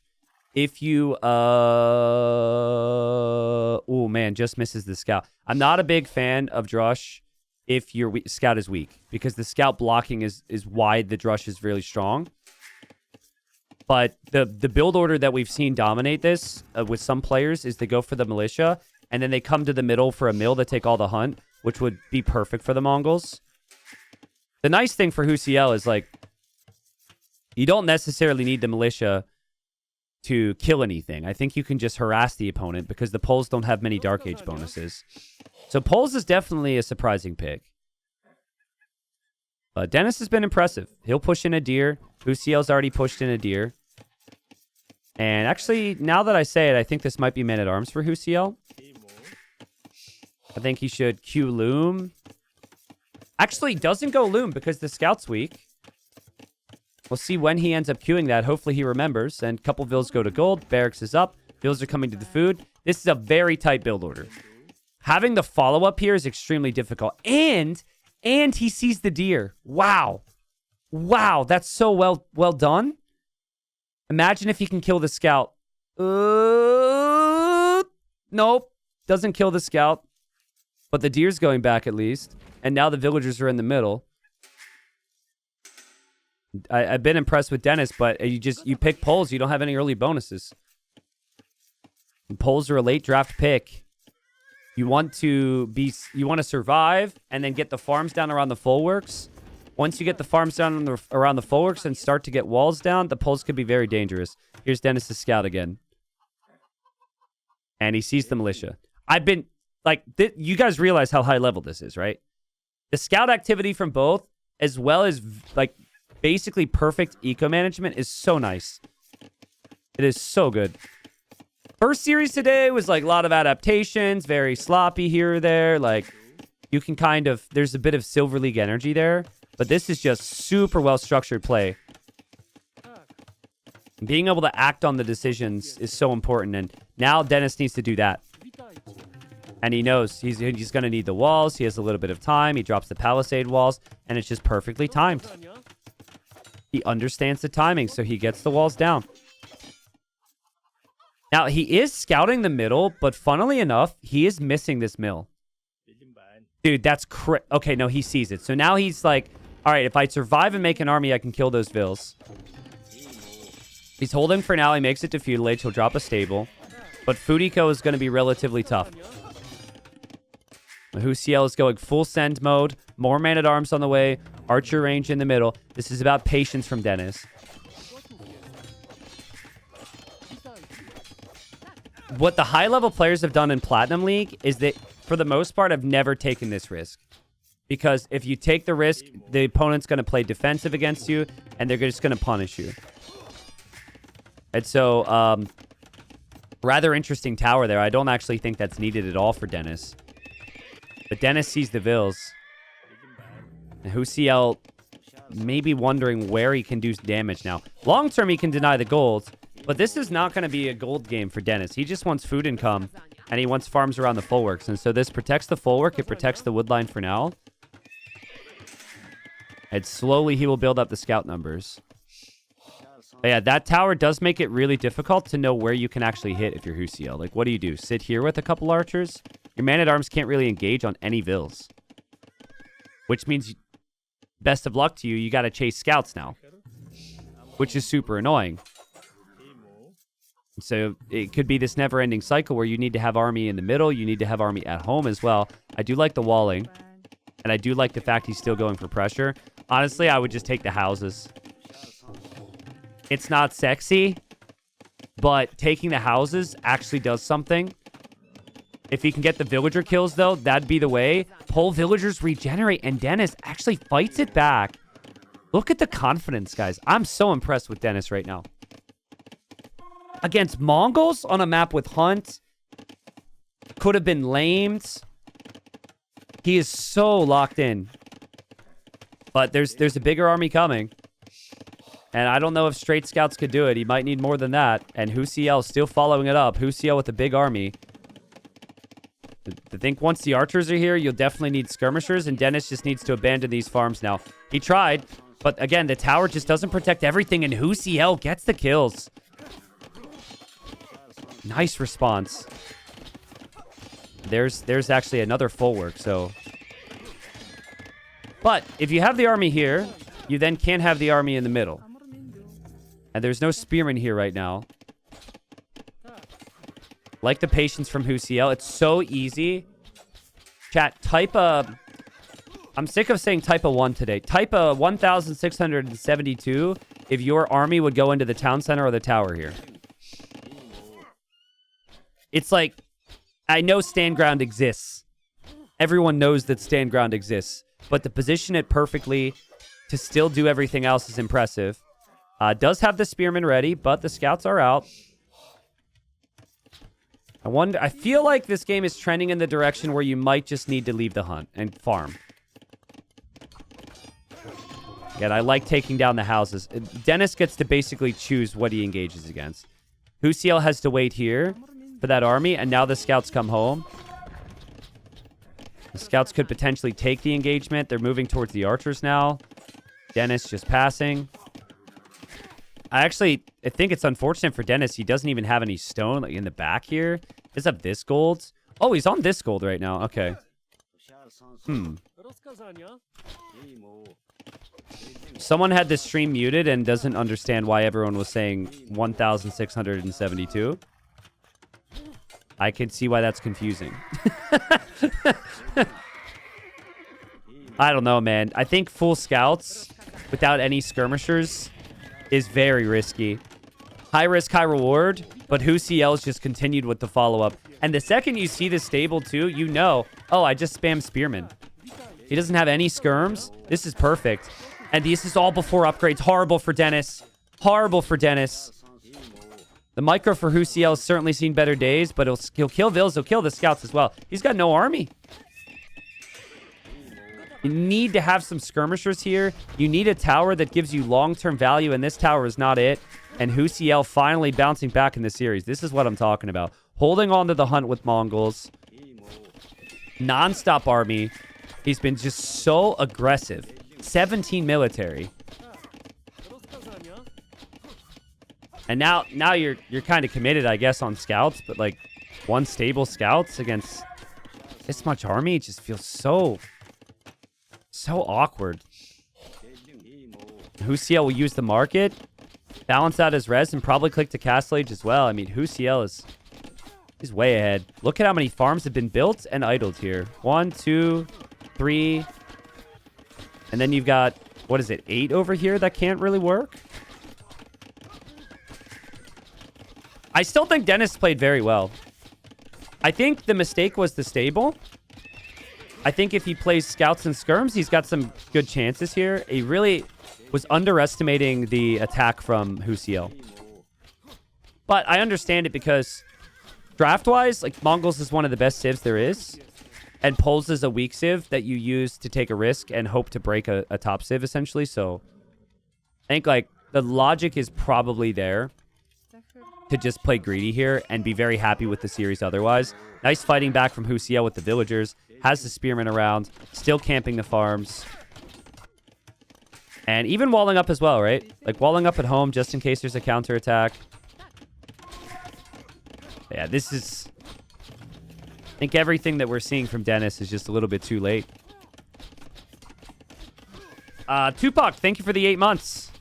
If you... Oh, man, just misses the scout. I'm not a big fan of drush if your scout is weak. Because the scout blocking is why the drush is really strong. But the build order that we've seen dominate this with some players is they go for the militia, and then they come to the middle for a mill to take all the hunt, which would be perfect for the Mongols. The nice thing for Whocl is, like, you don't necessarily need the militia to kill anything. I think you can just harass the opponent because the Poles don't have many Dark Age bonuses. So Poles is definitely a surprising pick. But Dennis has been impressive. He'll push in a deer. Whocl's already pushed in a deer. And actually, now that I say it, I think this might be man-at-arms for Whocl. I think he should queue loom. Actually, doesn't go loom because the scout's weak. We'll see when he ends up queuing that. Hopefully he remembers. And a couple vills go to gold. Barracks is up. Vills are coming to the food. This is a very tight build order. Having the follow-up here is extremely difficult. And he sees the deer. Wow. Wow, that's so well done. Imagine if he can kill the scout. Nope. Doesn't kill the scout. But the deer's going back at least. And now the villagers are in the middle. I've been impressed with Dennis, but you pick Poles. You don't have any early bonuses. And Poles are a late draft pick. You want to survive and then get the farms down around the fullworks. Once you get the farms down around the fullworks and start to get walls down, the Poles could be very dangerous. Here's Dennis's scout again. And he sees the militia. I've been, like, you guys realize how high level this is, right? The scout activity from both, as well as, like, basically perfect eco management is so nice. It is so good. First series today was, like, a lot of adaptations, very sloppy here or there. Like, you can kind of, there's a bit of Silver League energy there. But this is just super well-structured play. Being able to act on the decisions is so important. And now Dennis needs to do that. And he knows he's going to need the walls. He has a little bit of time. He drops the palisade walls. And it's just perfectly timed. He understands the timing, so he gets the walls down. Now, he is scouting the middle, but funnily enough, he is missing this mill. Dude, that's okay, no, he sees it. So now he's like, all right, if I survive and make an army, I can kill those vills. He's holding for now. He makes it to feudal age. He'll drop a stable. But Fudiko is going to be relatively tough. Whocl is going full send mode. More man-at-arms on the way. Archer range in the middle. This is about patience from Dennis. What the high-level players have done in Platinum League is that, for the most part, have never taken this risk. Because if you take the risk, the opponent's going to play defensive against you, and they're just going to punish you. And so, rather interesting tower there. I don't actually think that's needed at all for Dennis. But Dennis sees the vills. And Whocl maybe wondering where he can do damage now. Long term, he can deny the gold. But this is not going to be a gold game for Dennis. He just wants food income. And he wants farms around the fullworks. And so this protects the fullwork. It protects the wood line for now. And slowly he will build up the scout numbers. But yeah, that tower does make it really difficult to know where you can actually hit if you're Whocl. Like, what do you do? Sit here with a couple archers? Your man-at-arms can't really engage on any vills. Which means, best of luck to you, you got to chase scouts now. Which is super annoying. So it could be this never-ending cycle where you need to have army in the middle. You need to have army at home as well. I do like the walling. And I do like the fact he's still going for pressure. Honestly, I would just take the houses. It's not sexy, but taking the houses actually does something. If he can get the villager kills, though, that'd be the way. Pull villagers regenerate, and Dennis actually fights it back. Look at the confidence, guys. I'm so impressed with Dennis right now. Against Mongols on a map with Hunt. Could have been lamed. He is so locked in. But there's a bigger army coming. And I don't know if straight scouts could do it. He might need more than that. And Whocl still following it up. Whocl with a big army. I think once the archers are here, you'll definitely need skirmishers. And Dennis just needs to abandon these farms now. He tried. But again, the tower just doesn't protect everything. And Whocl gets the kills. Nice response. There's actually another full work, so. But if you have the army here, you then can't have the army in the middle. And there's no spearmen here right now. Like the patience from Whocl. It's so easy. Chat, type a... I'm sick of saying type a 1 today. Type a 1,672 if your army would go into the town center or the tower here. It's like, I know stand ground exists. Everyone knows that stand ground exists. But to position it perfectly, to still do everything else is impressive. Does have the spearmen ready, but the scouts are out. I feel like this game is trending in the direction where you might just need to leave the hunt and farm. Yet I like taking down the houses. Dennis gets to basically choose what he engages against. Whocl has to wait here for that army, and now the scouts come home. The scouts could potentially take the engagement. They're moving towards the archers now. Dennis just passing. I think it's unfortunate for Dennis. He doesn't even have any stone like in the back here. Does have this gold? Oh, he's on this gold right now. Okay. Someone had this stream muted and doesn't understand why everyone was saying 1,672. I can see why that's confusing. I don't know, man. I think full scouts without any skirmishers is very risky. High risk, high reward, but Whocl's just continued with the follow-up. And the second you see the stable too, you know, oh, I just spam Spearman. He doesn't have any skirms. This is perfect. And this is all before upgrades. Horrible for Dennis. Horrible for Dennis. The micro for Whocl has certainly seen better days, but he'll kill Vils. He'll kill the scouts as well. He's got no army. You need to have some skirmishers here. You need a tower that gives you long-term value, and this tower is not it. And Whocl finally bouncing back in the series. This is what I'm talking about. Holding on to the hunt with Mongols. Non-stop army. He's been just so aggressive. 17 military. And now you're kind of committed, I guess, on scouts, but like one stable scouts against this much army, it just feels so awkward. Whocl will use the market, balance out his res, and probably click to Castle Age as well. I mean, Whocl is way ahead. Look at how many farms have been built and idled here. 1, 2, 3. And then you've got, what is it, 8 over here that can't really work? I still think Dennis played very well. I think the mistake was the stable. I think if he plays scouts and skirms, he's got some good chances here. He really was underestimating the attack from Whocl. But I understand it because draft-wise, like, Mongols is one of the best civs there is. And Poles is a weak civ that you use to take a risk and hope to break a top civ, essentially. So I think, like, the logic is probably there to just play greedy here and be very happy with the series otherwise. Nice fighting back from Whocl with the villagers. Has the spearmen around. Still camping the farms. And even walling up as well, right? Like, walling up at home just in case there's a counterattack. Yeah, this is... I think everything that we're seeing from Dennis is just a little bit too late. Tupac, thank you for the 8 months.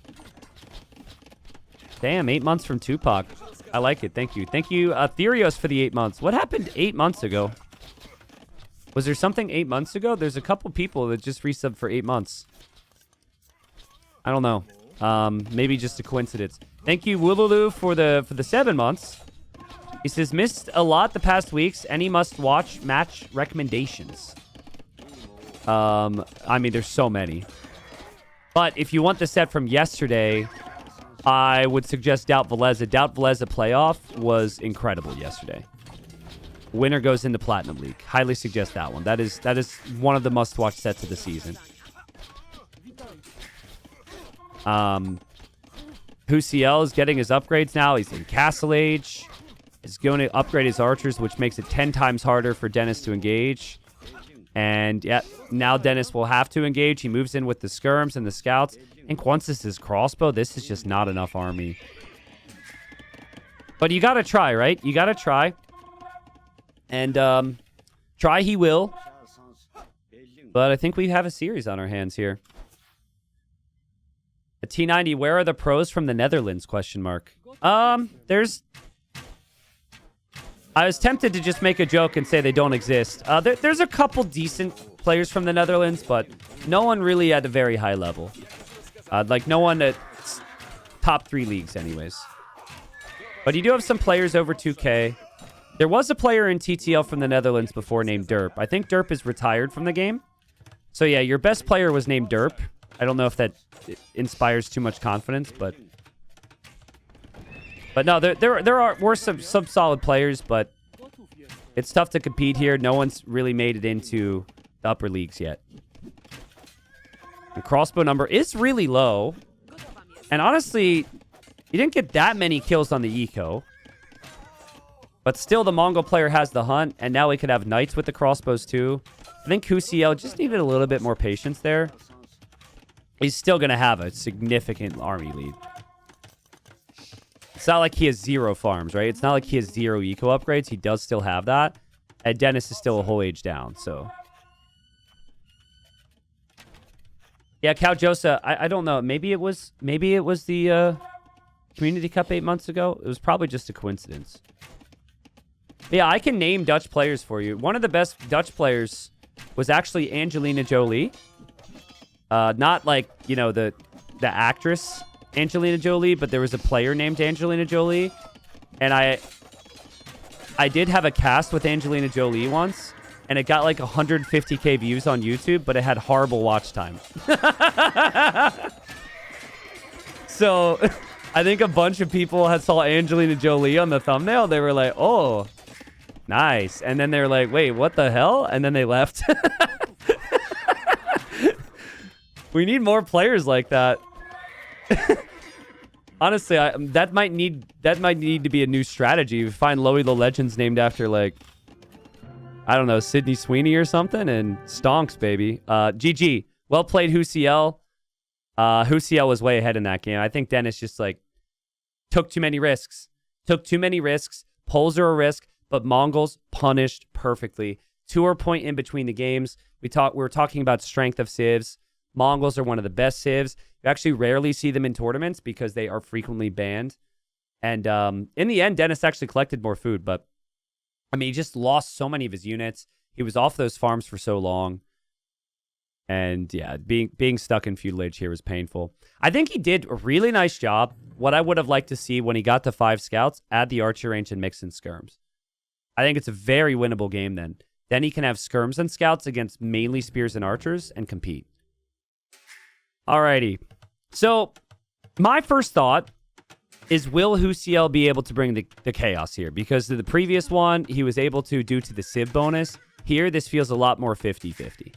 Damn, 8 months from Tupac. I like it. Thank you. Thank you, Therios, for the 8 months. What happened 8 months ago? Was there something 8 months ago? There's a couple people that just resubbed for 8 months. I don't know. Maybe just a coincidence. Thank you, Woolulu, for the 7 months. He says, missed a lot the past weeks. Any must-watch match recommendations? I mean, there's so many. But if you want the set from yesterday, I would suggest Doubt Veleza. Doubt Veleza playoff was incredible yesterday. Winner goes into Platinum League. Highly suggest that one. That is one of the must-watch sets of the season. Whocl is getting his upgrades now. He's in Castle Age. He's going to upgrade his archers, which makes it 10 times harder for Dennis to engage. And yeah, now Dennis will have to engage. He moves in with the skirms and the scouts. I think once this is crossbow, this is just not enough army. But you got to try, right? You got to try. And try he will. But I think we have a series on our hands here. A T90, where are the pros from the Netherlands? Question mark. There's... I was tempted to just make a joke and say they don't exist. There's a couple decent players from the Netherlands, but no one really at a very high level. Like, no one at top 3 leagues anyways. But you do have some players over 2K. There was a player in TTL from the Netherlands before named Derp. I think Derp is retired from the game. So yeah, your best player was named Derp. I don't know if that inspires too much confidence, but no, there were some solid players, but it's tough to compete here. No one's really made it into the upper leagues yet. The crossbow number is really low. And honestly, you didn't get that many kills on the eco. But still, the Mongol player has the hunt, and now we could have knights with the crossbows too. I think Whocl just needed a little bit more patience there. He's still going to have a significant army lead. It's not like he has 0 farms, right? It's not like he has 0 eco upgrades. He does still have that. And Dennis is still a whole age down, so... Yeah, Cal Josa, I don't know. Maybe it was the Community Cup 8 months ago. It was probably just a coincidence. Yeah, I can name Dutch players for you. One of the best Dutch players was actually Angelina Jolie. Not like, you know, the actress Angelina Jolie, but there was a player named Angelina Jolie. And I did have a cast with Angelina Jolie once, and it got like 150K views on YouTube, but it had horrible watch time. So I think a bunch of people had saw Angelina Jolie on the thumbnail. They were like, oh, nice. And then they were like, wait, what the hell? And then they left. We need more players like that. Honestly, that might need to be a new strategy. We find Loey the Legends named after, like, I don't know, Sydney Sweeney or something, and stonks, baby. GG. Well played, Whocl. Whocl was way ahead in that game. I think Dennis just, like, took too many risks. Poles are a risk, but Mongols punished perfectly. 2 point in between the games. We were talking about strength of civs. Mongols are one of the best civs. You actually rarely see them in tournaments because they are frequently banned. And in the end, Dennis actually collected more food, but I mean, he just lost so many of his units. He was off those farms for so long. And yeah, being stuck in feudal age here was painful. I think he did a really nice job. What I would have liked to see when he got to 5 scouts, add the archer range and mix in skirms. I think it's a very winnable game then. Then he can have skirms and scouts against mainly spears and archers and compete. Alrighty. So, my first thought is, will Whocl be able to bring the chaos here? Because the previous one, he was able to due to the civ bonus. Here, this feels a lot more 50-50.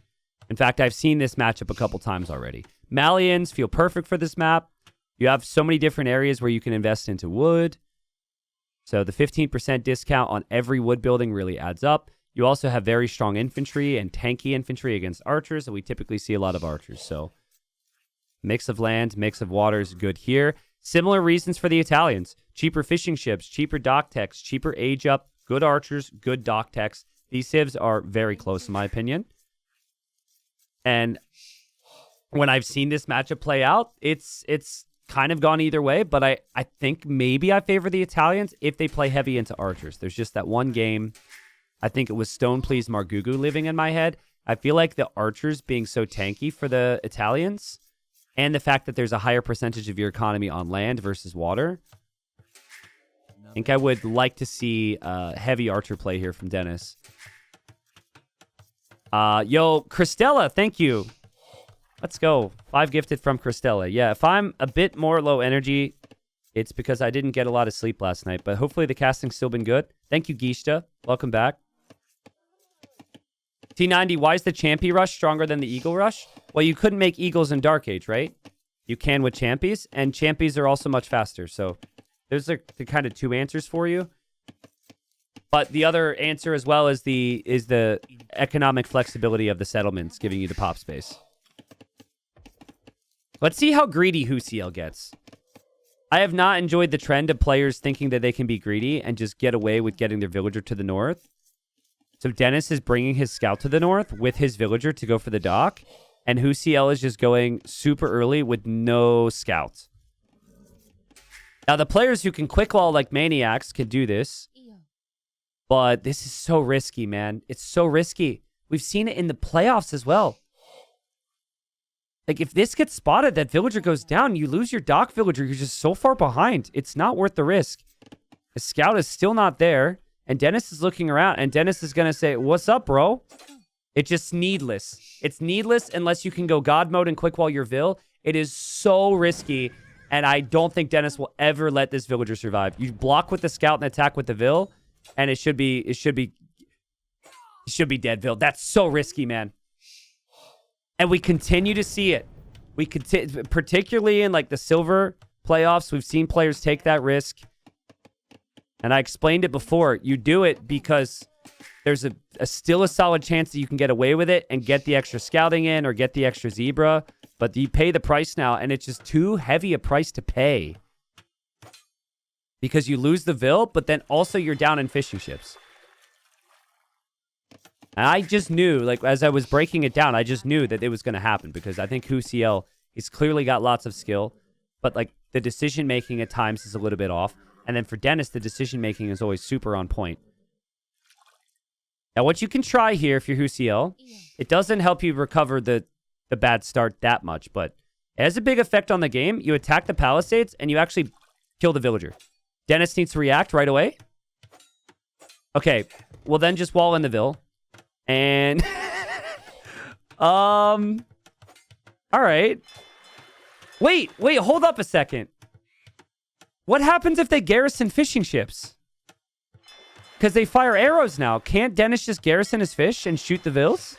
In fact, I've seen this matchup a couple times already. Malians feel perfect for this map. You have so many different areas where you can invest into wood. So the 15% discount on every wood building really adds up. You also have very strong infantry and tanky infantry against archers, and we typically see a lot of archers. So mix of land, mix of water is good here. Similar reasons for the Italians. Cheaper fishing ships, cheaper dock techs, cheaper age up, good archers, good dock techs. These civs are very close in my opinion. And when I've seen this matchup play out, it's kind of gone either way, but I think maybe I favor the Italians if they play heavy into archers. There's just that one game. I think it was Stone Please Margugu living in my head. I feel like the archers being so tanky for the Italians, and the fact that there's a higher percentage of your economy on land versus water, I think I would like to see heavy archer play here from Dennis. Yo, Christella, thank you. Let's go. 5 gifted from Christella. Yeah, if I'm a bit more low energy, it's because I didn't get a lot of sleep last night, but hopefully the casting's still been good. Thank you, Gishta. Welcome back. T90, why is the Champy Rush stronger than the Eagle Rush? Well, you couldn't make Eagles in Dark Age, right? You can with Champies, and Champies are also much faster. So there's the kind of 2 answers for you. But the other answer as well is the economic flexibility of the settlements giving you the pop space. Let's see how greedy Whocl gets. I have not enjoyed the trend of players thinking that they can be greedy and just get away with getting their villager to the north. So Dennis is bringing his scout to the north with his villager to go for the dock. And Whocl is just going super early with no scouts. Now, the players who can quick wall like maniacs can do this. But this is so risky, man. It's so risky. We've seen it in the playoffs as well. Like, if this gets spotted, that villager goes down, you lose your dock villager. You're just so far behind. It's not worth the risk. The scout is still not there. And Dennis is looking around. And Dennis is going to say, what's up, bro? It's just needless. It's needless unless you can go God mode and quick wall your vill. It is so risky. And I don't think Dennis will ever let this villager survive. You block with the scout and attack with the vill. And it should be dead vill. That's so risky, man. And we continue to see it. Particularly in like the silver playoffs, we've seen players take that risk. And I explained it before. You do it because there's still a solid chance that you can get away with it and get the extra scouting in or get the extra zebra. But you pay the price now, and it's just too heavy a price to pay. Because you lose the vill, but then also you're down in fishing ships. And I just knew, like, as I was breaking it down, I just knew that it was going to happen. Because I think Whocl, he's clearly got lots of skill. But, like, the decision-making at times is a little bit off. And then for Dennis, the decision-making is always super on point. Now, what you can try here, if you're Whocl, it doesn't help you recover the bad start that much. But it has a big effect on the game. You attack the palisades, and you actually kill the villager. Dennis needs to react right away. Okay, well then just wall in the Ville. And... all right. Wait, hold up a second. What happens if they garrison fishing ships? Because they fire arrows now. Can't Dennis just garrison his fish and shoot the Villes?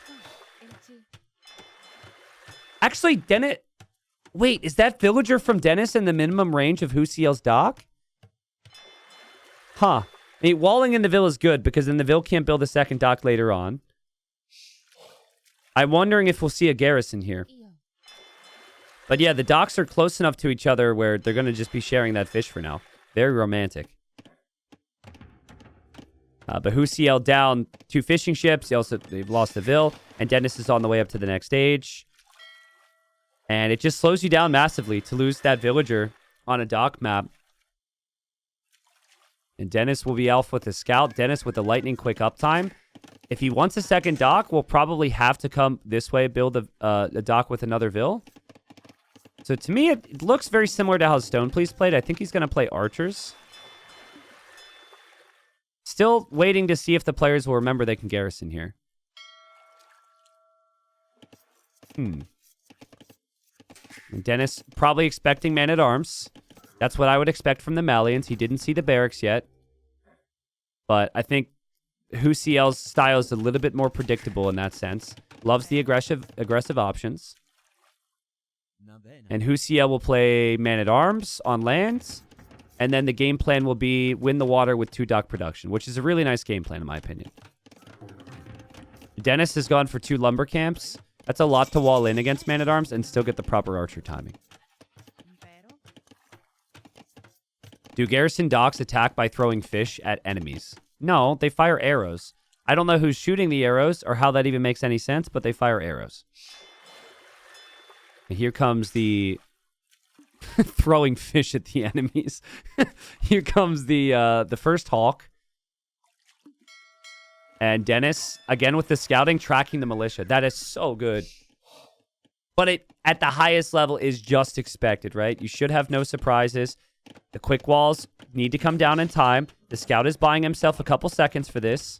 Actually, Dennis... Wait, is that villager from Dennis in the minimum range of Whocl's dock? Huh. I mean, walling in the Ville is good because then the Ville can't build a second dock later on. I'm wondering if we'll see a garrison here. But yeah, the docks are close enough to each other where they're going to just be sharing that fish for now. Very romantic. But Whocl down 2 fishing ships. They've lost the Ville. And Dennis is on the way up to the next stage. And it just slows you down massively to lose that villager on a dock map. And Dennis will be off with the scout. Dennis with the lightning quick uptime. If he wants a second dock, we'll probably have to come this way, build a dock with another Ville. So to me, it looks very similar to how Stoneplease played. I think he's going to play archers. Still waiting to see if the players will remember they can garrison here. And Dennis probably expecting man-at-arms. That's what I would expect from the Malians. He didn't see the barracks yet. But I think Whocl's style is a little bit more predictable in that sense. Loves the aggressive options. And Whocl will play man-at-arms on lands. And then the game plan will be win the water with 2 dock production, which is a really nice game plan in my opinion. Dennis has gone for 2 lumber camps. That's a lot to wall in against man-at-arms and still get the proper archer timing. Do garrison docks attack by throwing fish at enemies? No, they fire arrows. I don't know who's shooting the arrows or how that even makes any sense, but they fire arrows. And here comes the throwing fish at the enemies. Here comes the first hawk. And Dennis, again with the scouting, tracking the militia. That is so good. But it, at the highest level, is just expected, right? You should have no surprises. The quick walls need to come down in time. The scout is buying himself a couple seconds for this.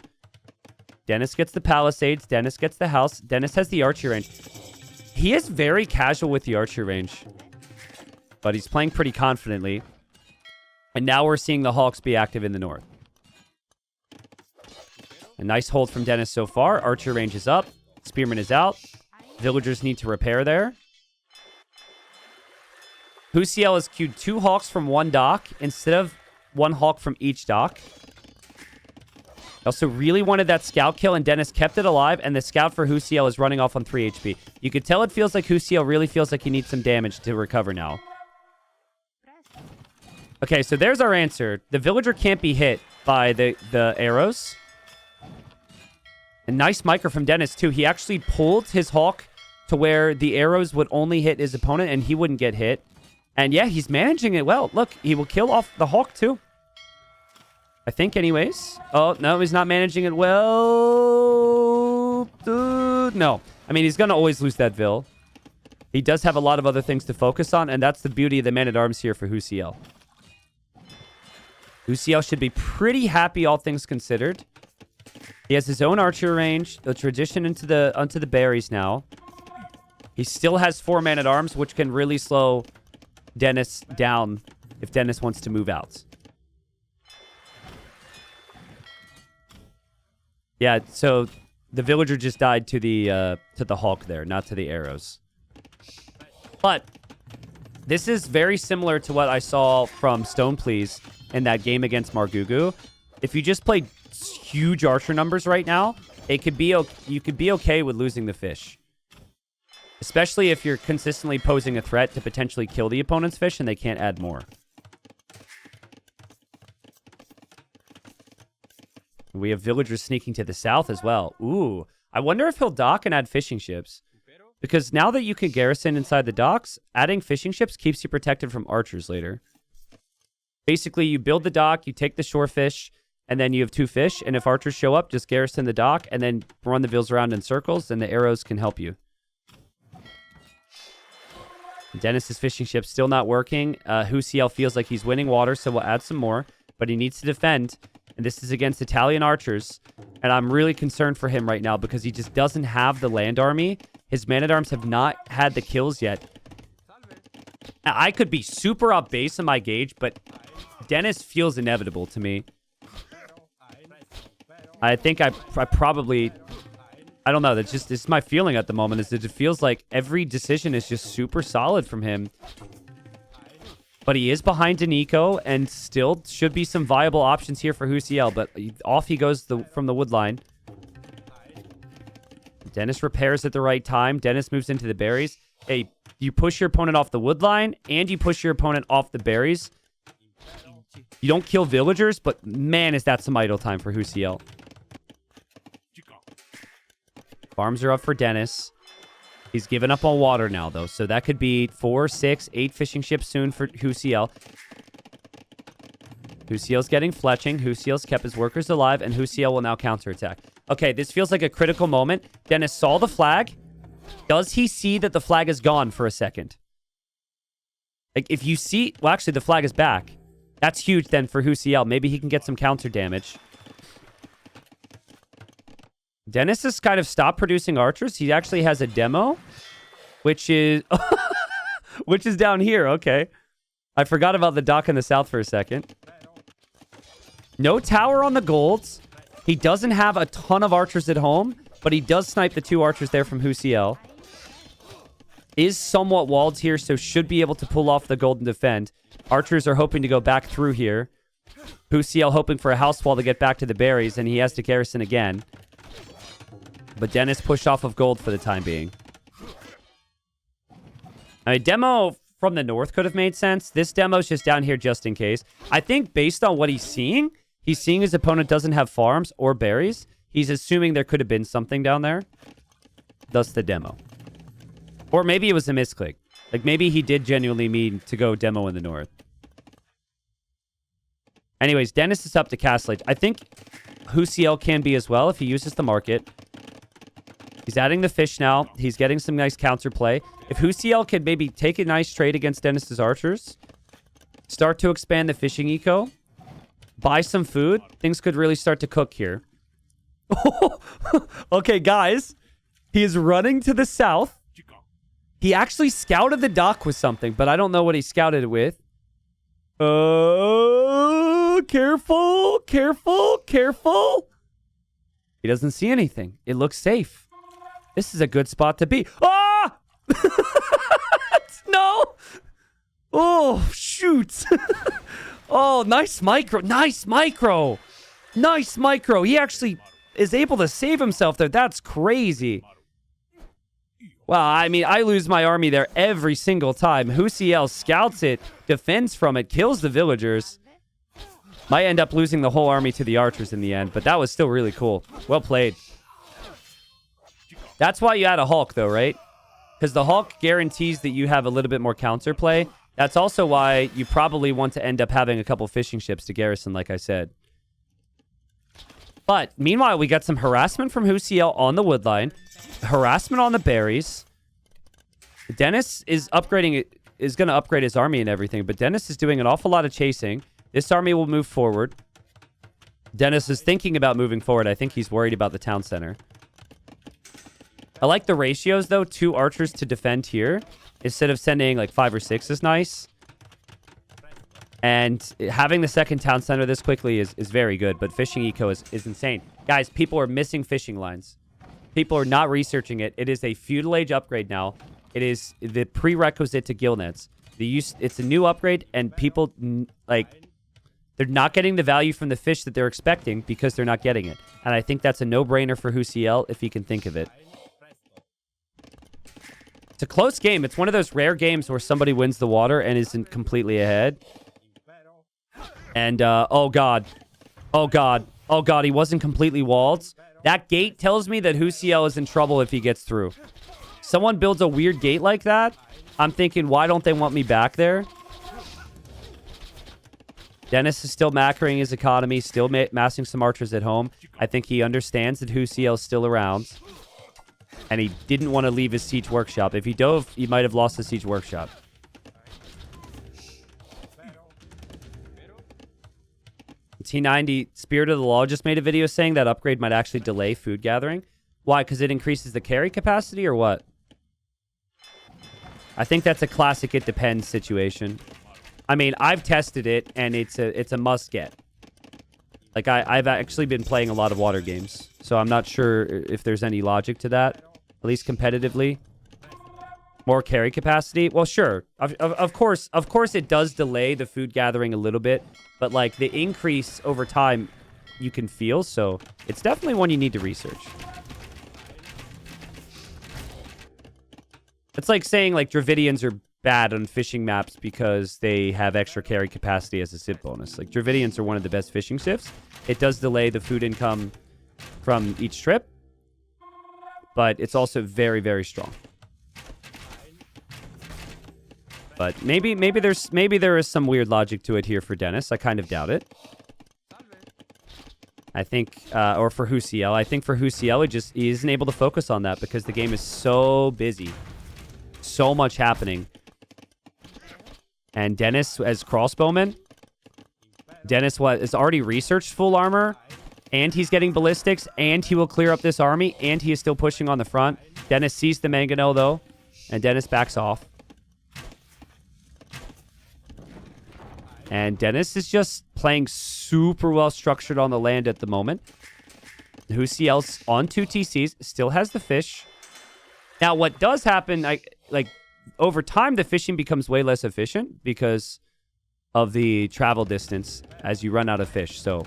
Dennis gets the palisades. Dennis gets the house. Dennis has the archery range. He is very casual with the archery range. But he's playing pretty confidently. And now we're seeing the Hawks be active in the north. A nice hold from Dennis so far. Archer range is up. Spearman is out. Villagers need to repair there. Whocl has queued 2 hawks from 1 dock instead of 1 hawk from each dock. I also really wanted that scout kill, and Dennis kept it alive, and the scout for Whocl is running off on 3 HP. You could tell it feels like Whocl really feels like he needs some damage to recover now. Okay, so there's our answer. The villager can't be hit by the arrows. A nice micro from Dennis, too. He actually pulled his hawk to where the arrows would only hit his opponent, and he wouldn't get hit. And yeah, he's managing it well. Look, he will kill off the hawk, too. I think, anyways. Oh, no, he's not managing it well. No. I mean, he's going to always lose that Ville. He does have a lot of other things to focus on, and that's the beauty of the man-at-arms here for Whocl. Whocl should be pretty happy, all things considered. He has his own archer range. They'll transition onto the berries now. He still has 4 man-at-arms, which can really slow Dennis down if Dennis wants to move out. Yeah, so the villager just died to the hawk there, not to the arrows. But this is very similar to what I saw from Stoneplease in that game against Margugu. If you just play huge archer numbers right now, you could be okay with losing the fish. Especially if you're consistently posing a threat to potentially kill the opponent's fish and they can't add more. We have villagers sneaking to the south as well. Ooh, I wonder if he'll dock and add fishing ships. Because now that you can garrison inside the docks, adding fishing ships keeps you protected from archers later. Basically, you build the dock, you take the shore fish, and then you have 2 fish. And if archers show up, just garrison the dock and then run the vills around in circles, and the arrows can help you. Dennis's fishing ship still not working. Whocl feels like he's winning water, so we'll add some more. But he needs to defend. And this is against Italian archers. And I'm really concerned for him right now because he just doesn't have the land army. His man-at-arms have not had the kills yet. I could be super up base in my gauge, but Dennis feels inevitable to me. I think I probably... I don't know. That's just... This is my feeling at the moment, is that it feels like every decision is just super solid from him. But he is behind Danico, and still should be some viable options here for Whocl. But off he goes from the wood line. Dennis repairs at the right time. Dennis moves into the berries. Hey, you push your opponent off the wood line, and you push your opponent off the berries. You don't kill villagers, but man, is that some idle time for Whocl. Farms are up for Dennis. He's given up on water now, though. So that could be 4, 6, 8 fishing ships soon for Whocl. Whocl's getting fletching. Whocl's kept his workers alive, and Whocl will now counterattack. Okay, this feels like a critical moment. Dennis saw the flag. Does he see that the flag is gone for a second? Like, if you see... Well, actually, the flag is back. That's huge, then, for Whocl. Maybe he can get some counter damage. Dennis has kind of stopped producing archers. He actually has a demo, which is... which is down here. Okay. I forgot about the dock in the south for a second. No tower on the golds. He doesn't have a ton of archers at home, but he does snipe the 2 archers there from Whocl. Is somewhat walled here, so should be able to pull off the golden defend. Archers are hoping to go back through here. Whocl hoping for a house wall to get back to the berries, and he has to garrison again. But Dennis pushed off of gold for the time being. I mean, demo from the north could have made sense. This demo's just down here just in case. I think based on what he's seeing his opponent doesn't have farms or berries. He's assuming there could have been something down there. Thus the demo. Or maybe it was a misclick. Like, maybe he did genuinely mean to go demo in the north. Anyways, Dennis is up to Castle Age. I think Whocl can be as well if he uses the market. He's adding the fish now. He's getting some nice counterplay. If Whocl could maybe take a nice trade against Dennis's archers, start to expand the fishing eco, buy some food, things could really start to cook here. Okay, guys. He is running to the south. He actually scouted the dock with something, but I don't know what he scouted it with. Careful, careful, careful. He doesn't see anything. It looks safe. This is a good spot to be. Ah! No! Oh, shoot. Oh, nice micro. Nice micro. Nice micro. He actually is able to save himself there. That's crazy. Well, I mean, I lose my army there every single time. Whocl scouts it, defends from it, kills the villagers. Might end up losing the whole army to the archers in the end, but that was still really cool. Well played. That's why you add a Hulk, though, right? Because the Hulk guarantees that you have a little bit more counterplay. That's also why you probably want to end up having a couple fishing ships to garrison, like I said. But meanwhile, we got some harassment from Whocl on the wood line. Harassment on the berries. Dennis is going to upgrade his army and everything, but Dennis is doing an awful lot of chasing. This army will move forward. Dennis is thinking about moving forward. I think he's worried about the town center. I like the ratios, though. 2 archers to defend here instead of sending like 5 or 6 is nice. And having the second town center this quickly is very good, but fishing eco is insane. Guys, people are missing fishing lines. People are not researching it. It is a feudal age upgrade now. It is the prerequisite to gill nets. It's a new upgrade, and people, like, they're not getting the value from the fish that they're expecting because they're not getting it. And I think that's a no-brainer for Whocl if he can think of it. It's a close game. It's one of those rare games where somebody wins the water and isn't completely ahead. And, oh, God. Oh, God. Oh, God. He wasn't completely walled. That gate tells me that Whocl is in trouble if he gets through. Someone builds a weird gate like that. I'm thinking, why don't they want me back there? Dennis is still macroing his economy, still massing some archers at home. I think he understands that Whocl is still around. And he didn't want to leave his siege workshop. If he dove, he might have lost the siege workshop. T90 Spirit of the Law just made a video saying that upgrade might actually delay food gathering. Why? Because it increases the carry capacity or what? I think that's a classic it depends situation. I mean, I've tested it, and it's a must-get. Like, I've actually been playing a lot of water games, so I'm not sure if there's any logic to that, at least competitively. More carry capacity? Well, sure. Of course it does delay the food gathering a little bit, but, like, the increase over time you can feel, so it's definitely one you need to research. It's like saying, like, Dravidians are bad on fishing maps because they have extra carry capacity as a civ bonus. Like, Dravidians are one of the best fishing civs. It does delay the food income from each trip, but it's also very, very strong. But maybe there is some weird logic to it here for Dennis. I kind of doubt it. I think, or for Whocl. I think for Whocl, he isn't able to focus on that because the game is so busy. So much happening. And Dennis, as crossbowman, Dennis has already researched full armor, and he's getting ballistics, and he will clear up this army, and he is still pushing on the front. Dennis sees the mangonel, though, and Dennis backs off. And Dennis is just playing super well structured on the land at the moment. Whocl's on 2 TCs, still has the fish. Now, what does happen, like over time, the fishing becomes way less efficient because of the travel distance as you run out of fish. So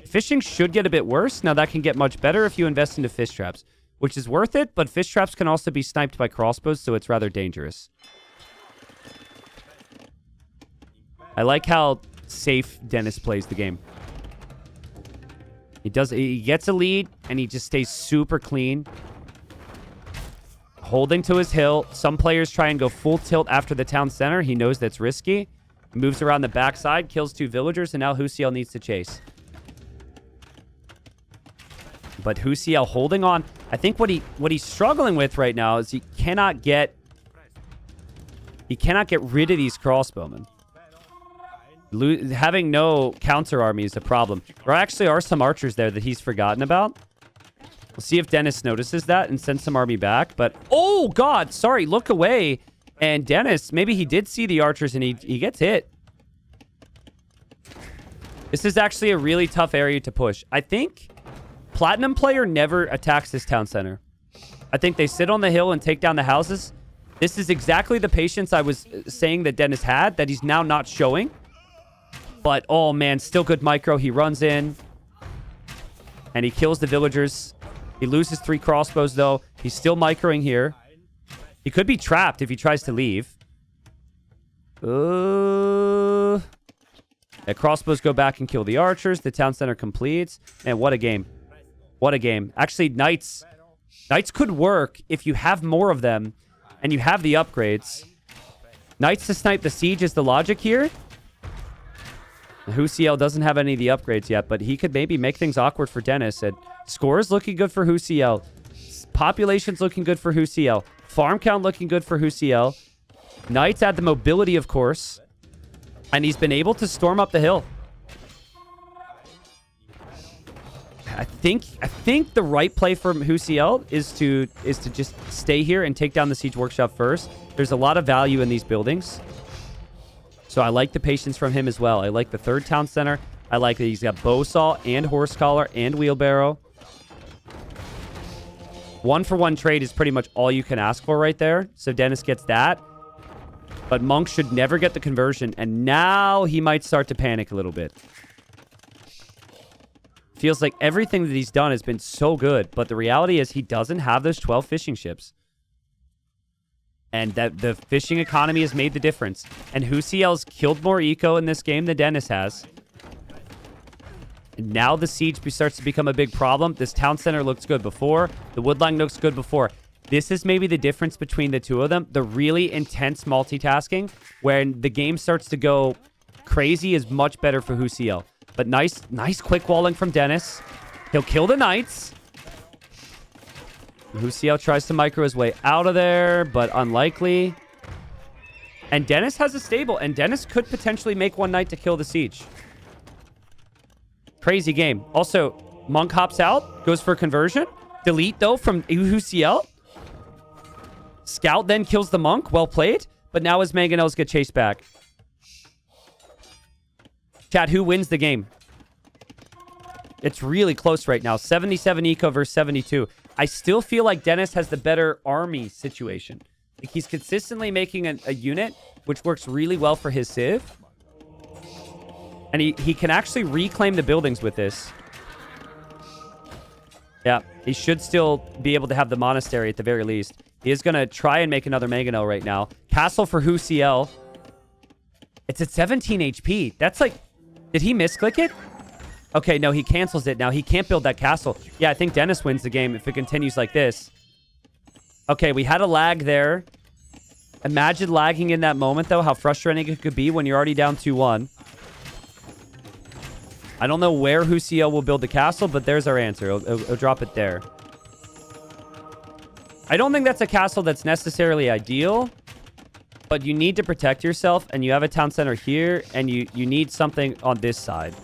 fishing should get a bit worse. Now, that can get much better if you invest into fish traps, which is worth it, but fish traps can also be sniped by crossbows, so it's rather dangerous. I like how safe Dennis plays the game. He gets a lead, and he just stays super clean. Holding to his hill. Some players try and go full tilt after the town center. He knows that's risky. Moves around the backside, kills 2 villagers, and now Whocl needs to chase. But Whocl holding on. I think what he's struggling with right now is he cannot get rid of these crossbowmen. Having no counter army is a problem. There actually are some archers there that he's forgotten about. We'll see if Dennis notices that and sends some army back. But, oh, God, sorry, look away. And Dennis, maybe he did see the archers and he gets hit. This is actually a really tough area to push. I think Platinum player never attacks this town center. I think they sit on the hill and take down the houses. This is exactly the patience I was saying that Dennis had, that he's now not showing. But, oh, man, still good micro. He runs in. And he kills the villagers. He loses 3 crossbows, though. He's still microing here. He could be trapped if he tries to leave. The crossbows go back and kill the archers. The town center completes. And what a game. What a game. Actually, knights could work if you have more of them and you have the upgrades. Knights to snipe the siege is the logic here. Whocl doesn't have any of the upgrades yet, but he could maybe make things awkward for Dennis. And score is looking good for Whocl. Population's looking good for Whocl. Farm count looking good for Whocl. Knights add the mobility, of course. And he's been able to storm up the hill. I think the right play for Whocl is to just stay here and take down the siege workshop first. There's a lot of value in these buildings. So I like the patience from him as well. I like the 3rd town center. I like that he's got bowsaw and horse collar and wheelbarrow. 1-for-1 trade is pretty much all you can ask for right there. So Dennis gets that. But Monk should never get the conversion. And now he might start to panic a little bit. Feels like everything that he's done has been so good. But the reality is he doesn't have those 12 fishing ships. And that the fishing economy has made the difference. And Whocl's killed more eco in this game than Dennis has. And now the siege starts to become a big problem. This town center looks good before. The woodline looks good before. This is maybe the difference between the two of them. The really intense multitasking, when the game starts to go crazy, is much better for Whocl. But nice quick walling from Dennis. He'll kill the knights. Whocl tries to micro his way out of there, but unlikely. And Dennis has a stable, and Dennis could potentially make one knight to kill the siege. Crazy game. Also, Monk hops out, goes for conversion. Delete, though, from Whocl. Scout then kills the Monk. Well played. But now his Mangonels get chased back. Chat, who wins the game? It's really close right now. 77 eco versus 72. I still feel like Dennis has the better army situation. Like he's consistently making a unit, which works really well for his Civ. And he can actually reclaim the buildings with this. Yeah, he should still be able to have the monastery at the very least. He is going to try and make another Mangonel right now. Castle for Whocl. It's at 17 HP. That's like... Did he misclick it? Okay, no, he cancels it now. He can't build that castle. Yeah, I think Dennis wins the game if it continues like this. Okay, we had a lag there. Imagine lagging in that moment, though, how frustrating it could be when you're already down 2-1. I don't know where Whocl will build the castle, but there's our answer. He'll drop it there. I don't think that's a castle that's necessarily ideal, but you need to protect yourself, and you have a town center here, and you need something on this side.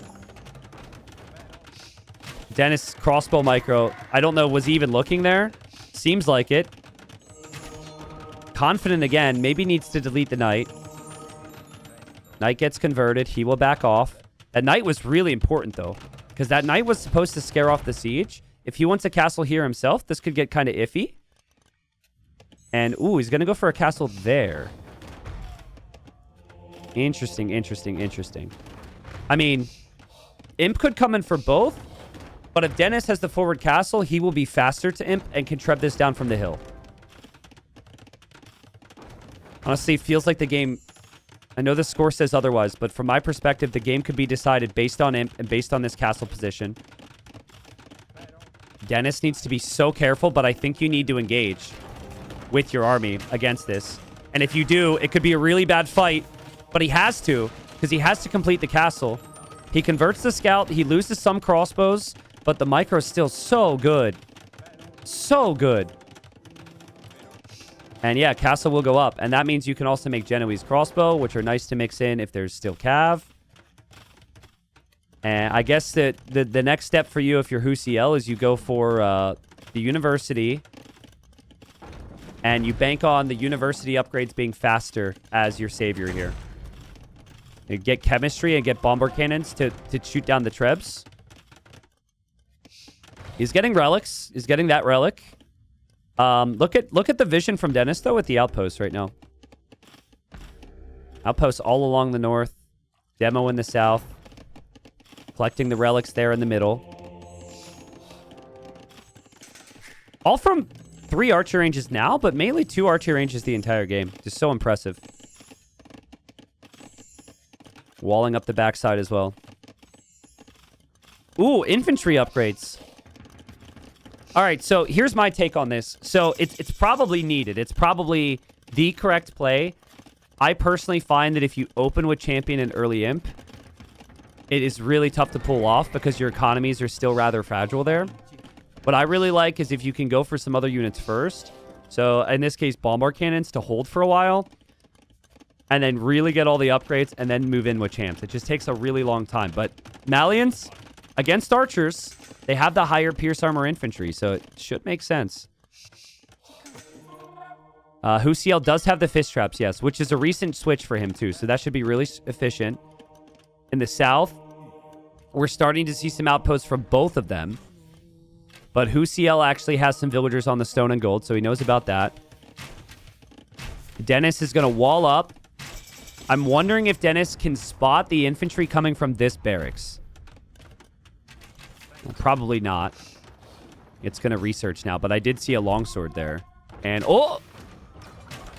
Dennis crossbow micro. I don't know. Was he even looking there? Seems like it. Confident again. Maybe needs to delete the knight. Knight gets converted. He will back off. That knight was really important, though, because that knight was supposed to scare off the siege. If he wants a castle here himself, this could get kind of iffy. And, ooh, he's going to go for a castle there. Interesting, interesting, interesting. I mean, Imp could come in for both. But if Dennis has the forward castle, he will be faster to Imp and can treb this down from the hill. Honestly, it feels like the game... I know the score says otherwise, but from my perspective, the game could be decided based on Imp and based on this castle position. Dennis needs to be so careful, but I think you need to engage with your army against this. And if you do, it could be a really bad fight, but he has to, because he has to complete the castle. He converts the scout, he loses some crossbows, but the micro is still so good. So good. And yeah, castle will go up. And that means you can also make Genoese crossbow, which are nice to mix in if there's still cav. And I guess that the next step for you if you're Whocl is you go for the university. And you bank on the university upgrades being faster as your savior here. You get chemistry and get bomber cannons to shoot down the trebs. He's getting relics. He's getting that relic. Look at the vision from Dennis, though, with the outposts right now. Outposts all along the north. Demo in the south. Collecting the relics there in the middle. All from 3 archer ranges now, but mainly 2 archer ranges the entire game. Just so impressive. Walling up the backside as well. Ooh, infantry upgrades. All right, so here's my take on this. So it's probably needed. It's probably the correct play. I personally find that if you open with champion and early imp, it is really tough to pull off because your economies are still rather fragile there. What I really like is if you can go for some other units first. So in this case, bombard cannons to hold for a while. And then really get all the upgrades and then move in with champs. It just takes a really long time. But Malians, against archers, they have the higher pierce armor infantry, so it should make sense. Whocl does have the fist traps, yes, which is a recent switch for him, too. So that should be really efficient. In the south, we're starting to see some outposts from both of them. But Whocl actually has some villagers on the stone and gold, so he knows about that. Dennis is going to wall up. I'm wondering if Dennis can spot the infantry coming from this barracks. Well, probably not. It's going to research now, but I did see a longsword there. And, oh!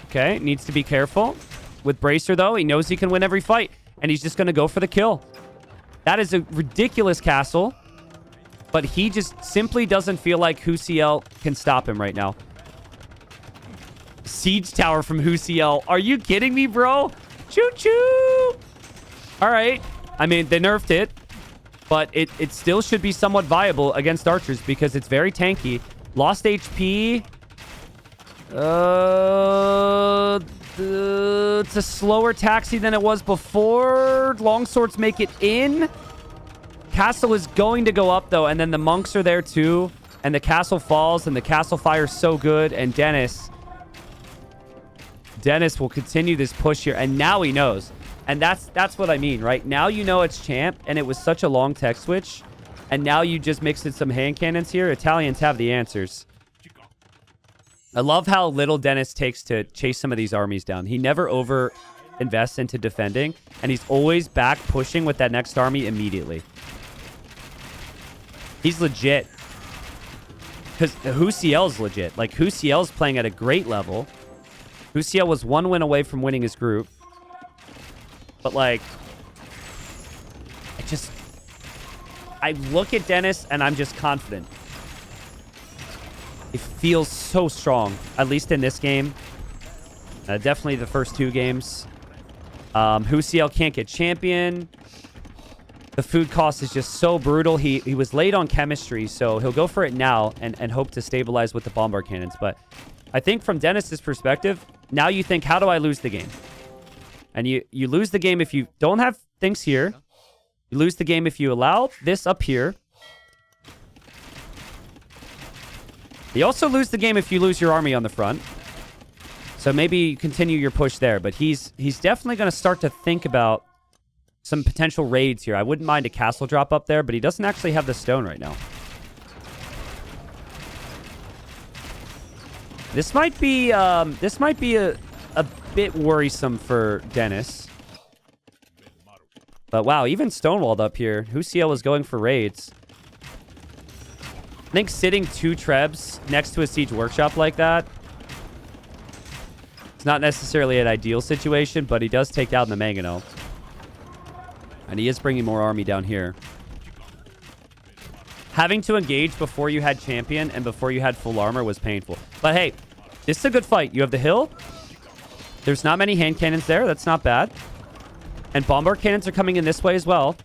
Okay, needs to be careful. With Bracer, though, he knows he can win every fight. And he's just going to go for the kill. That is a ridiculous castle. But he just simply doesn't feel like Whocl can stop him right now. Siege tower from Whocl. Are you kidding me, bro? Choo-choo! All right. I mean, they nerfed it. But it still should be somewhat viable against archers because it's very tanky. Lost HP. It's a slower taxi than it was before. Longswords make it in. Castle is going to go up, though, and then the monks are there, too. And the castle falls, and the castle fire's so good. And Dennis will continue this push here, and now he knows. And that's what I mean, right? Now you know it's champ, and it was such a long tech switch. And now you just mixed in some hand cannons here. Italians have the answers. I love how little Dennis takes to chase some of these armies down. He never over invests into defending, and he's always back pushing with that next army immediately. He's legit. Because Whocl's legit. Like, Whocl's playing at a great level. Whocl was 1 win away from winning his group. But, like, I look at Dennis, and I'm just confident. It feels so strong, at least in this game. Definitely the first 2 games. Whocl can't get champion. The food cost is just so brutal. He was late on chemistry, so he'll go for it now and hope to stabilize with the bombard cannons. But I think from Dennis's perspective, now you think, how do I lose the game? And you lose the game if you don't have things here. You lose the game if you allow this up here. You also lose the game if you lose your army on the front. So maybe you continue your push there. But he's definitely going to start to think about some potential raids here. I wouldn't mind a castle drop up there, but he doesn't actually have the stone right now. This might be a bit worrisome for Dennis. But wow, even stonewalled up here. Whocl is going for raids. I think sitting 2 trebs next to a siege workshop like that, it's not necessarily an ideal situation, but he does take down the Mangano. And he is bringing more army down here. Having to engage before you had champion and before you had full armor was painful. But hey, this is a good fight. You have the hill. There's not many hand cannons there. That's not bad. And bombard cannons are coming in this way as well.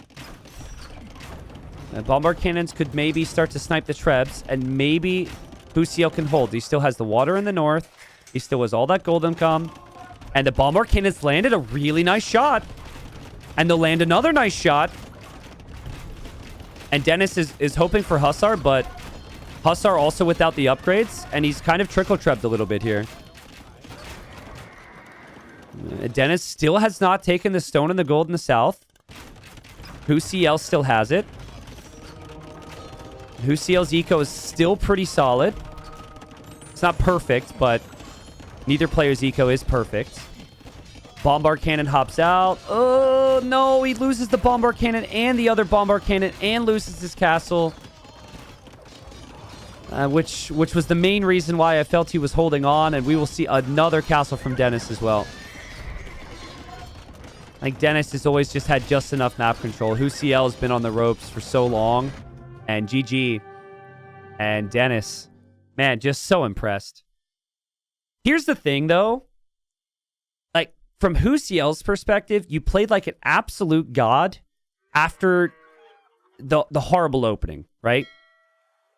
And bombard cannons could maybe start to snipe the trebs. And maybe Whocl can hold. He still has the water in the north. He still has all that gold income. And the bombard cannons landed a really nice shot. And they'll land another nice shot. And Dennis is hoping for Hussar, but Hussar also without the upgrades. And he's kind of trickle-trebbed a little bit here. Dennis still has not taken the stone and the gold in the south. Whocl still has it. Whocl's eco is still pretty solid. It's not perfect, but neither player's eco is perfect. Bombard cannon hops out. Oh, no. He loses the bombard cannon and the other bombard cannon and loses his castle. Which was the main reason why I felt he was holding on. And we will see another castle from Dennis as well. I think Dennis has always just had just enough map control. Whocl has been on the ropes for so long. And GG. And Dennis. Man, just so impressed. Here's the thing, though. Like, from Whocl's perspective, you played like an absolute god after the horrible opening, right?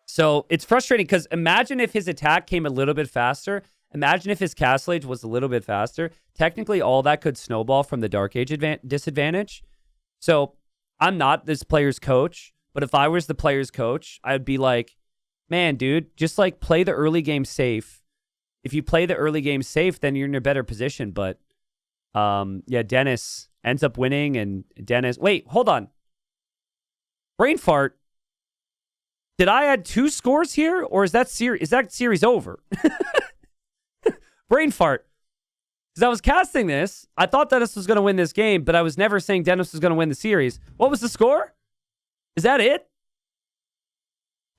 So it's frustrating because imagine if his attack came a little bit faster. Imagine if his castle age was a little bit faster. Technically, all that could snowball from the Dark Age disadvantage. So I'm not this player's coach, but if I was the player's coach, I'd be like, man, dude, just like play the early game safe. If you play the early game safe, then you're in a better position. But yeah, Dennis ends up winning, and Dennis... Wait, hold on. Brain fart. Did I add 2 scores here, or is that series over? Brain fart. Because I was casting this, I thought Dennis was going to win this game, but I was never saying Dennis was going to win the series. What was the score? Is that it?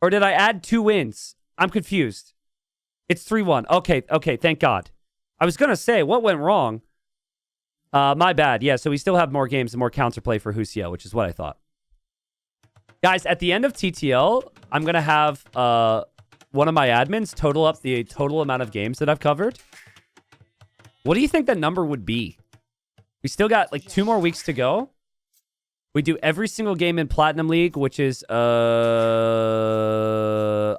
Or did I add 2 wins? I'm confused. It's 3-1. Okay, thank God. I was going to say, what went wrong? My bad. Yeah, so we still have more games and more counterplay for Whocl, which is what I thought. Guys, at the end of TTL, I'm going to have one of my admins total up the total amount of games that I've covered. What do you think that number would be? We still got like 2 more weeks to go. We do every single game in Platinum League, which is, I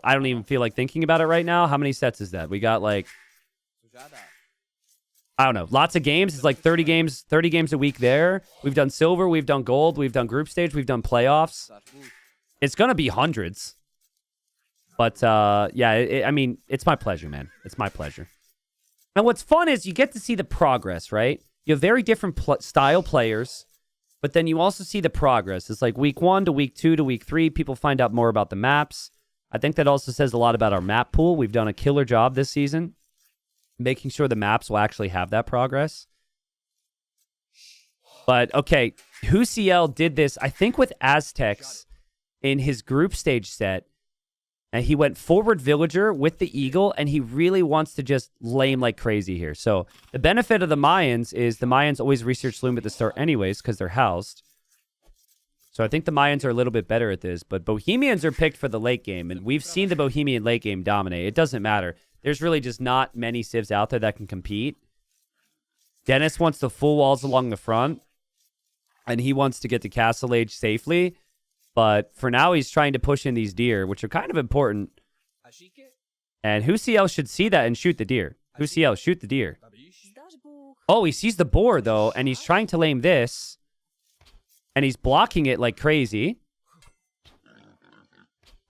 don't even feel like thinking about it right now. How many sets is that? We got like I don't know, lots of games. It's like 30 games a week there. We've done silver, we've done gold, we've done group stage, we've done playoffs. It's going to be hundreds. But, yeah, I mean, it's my pleasure, man. It's my pleasure. And what's fun is you get to see the progress, right? You have very different style players, but then you also see the progress. It's like week 1 to week 2 to week 3. People find out more about the maps. I think that also says a lot about our map pool. We've done a killer job this season, making sure the maps will actually have that progress. But, okay, Whocl did this, I think, with Aztecs in his group stage set. And he went forward villager with the eagle, and he really wants to just lame like crazy here. So the benefit of the Mayans is the Mayans always research loom at the start anyways because they're housed. So I think the Mayans are a little bit better at this. But Bohemians are picked for the late game, and we've seen the Bohemian late game dominate. It doesn't matter. There's really just not many civs out there that can compete. Dennis wants the full walls along the front, and he wants to get to Castle Age safely. But for now, he's trying to push in these deer, which are kind of important. And Whocl should see that and shoot the deer. Whocl, shoot the deer. Oh, he sees the boar, though, and he's trying to lame this. And he's blocking it like crazy.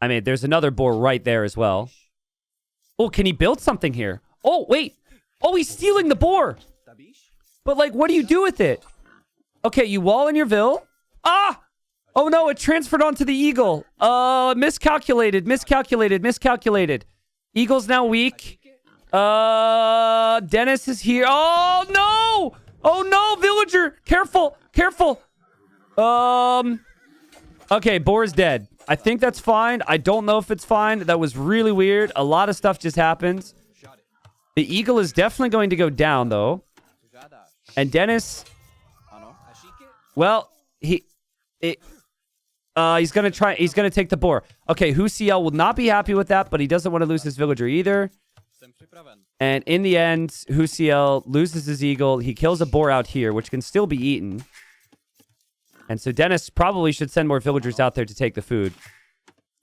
I mean, there's another boar right there as well. Oh, can he build something here? Oh, wait. Oh, he's stealing the boar. But, like, what do you do with it? Okay, you wall in your vill. Ah! Oh, no, it transferred onto the eagle. Miscalculated. Eagle's now weak. Dennis is here. Oh, no! Oh, no, villager! Careful! Okay, boar is dead. I think that's fine. I don't know if it's fine. That was really weird. A lot of stuff just happened. The eagle is definitely going to go down, though. And Dennis... Well, he's going to take the boar. Okay, Whocl will not be happy with that, but he doesn't want to lose his villager either. And in the end, Whocl loses his eagle. He kills a boar out here, which can still be eaten. And so Dennis probably should send more villagers out there to take the food.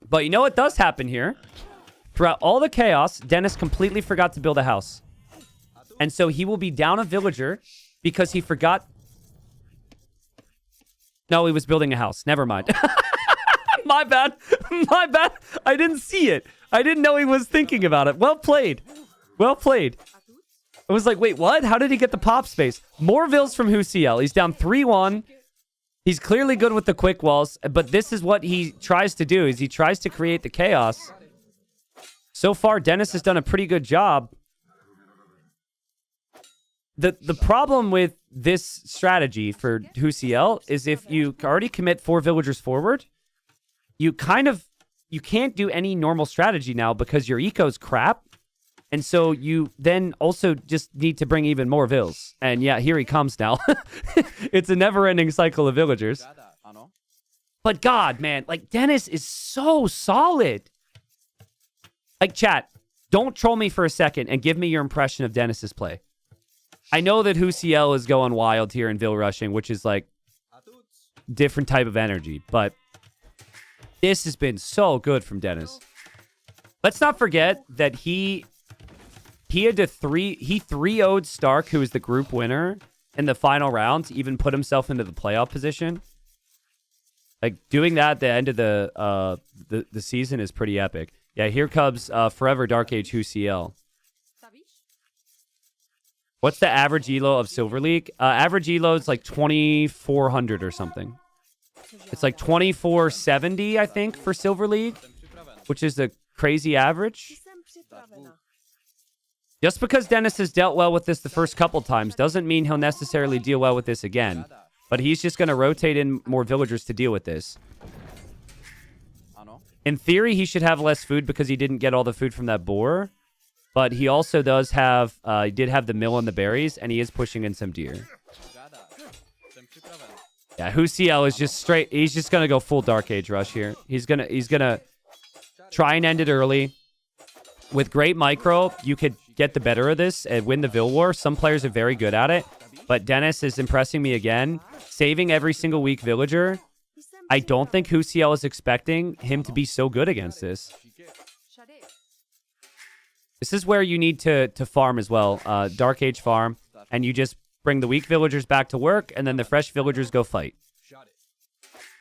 But you know what does happen here? Throughout all the chaos, Dennis completely forgot to build a house. And so he will be down a villager because he forgot... No, he was building a house. Never mind. My bad. I didn't see it. I didn't know he was thinking about it. Well played. I was like, wait, what? How did he get the pop space? More vills from Whocl. He's down 3-1. He's clearly good with the quick walls, but this is what he tries to do, is he tries to create the chaos. So far, Dennis has done a pretty good job. The problem with this strategy for Whocl is if you already commit 4 villagers forward, you can't do any normal strategy now because your eco's crap. And so you then also just need to bring even more vills. And yeah, here he comes now. It's a never-ending cycle of villagers. But God, man, like Dennis is so solid. Like chat, don't troll me for a second and give me your impression of Dennis's play. I know that Whocl is going wild here in Vill rushing, which is like different type of energy, but this has been so good from Dennis. Let's not forget that he had to 3-0'd Stark, who was the group winner in the final round, to even put himself into the playoff position. Like doing that at the end of the season is pretty epic. Yeah, here comes Forever Dark Age Whocl. What's the average elo of Silver League? Average elo is like 2,400 or something. It's like 2,470, I think, for Silver League, which is a crazy average. Just because Dennis has dealt well with this the first couple times doesn't mean he'll necessarily deal well with this again. But he's just going to rotate in more villagers to deal with this. In theory, he should have less food because he didn't get all the food from that boar. But he also does have, he did have the mill and the berries, and he is pushing in some deer. Yeah, Whocl is just straight, he's just going to go full Dark Age rush here. He's gonna try and end it early. With great micro, you could get the better of this and win the Vill War. Some players are very good at it, but Dennis is impressing me again. Saving every single weak villager. I don't think Whocl is expecting him to be so good against this. This is where you need to farm as well. Dark Age farm. And you just bring the weak villagers back to work, and then the fresh villagers go fight.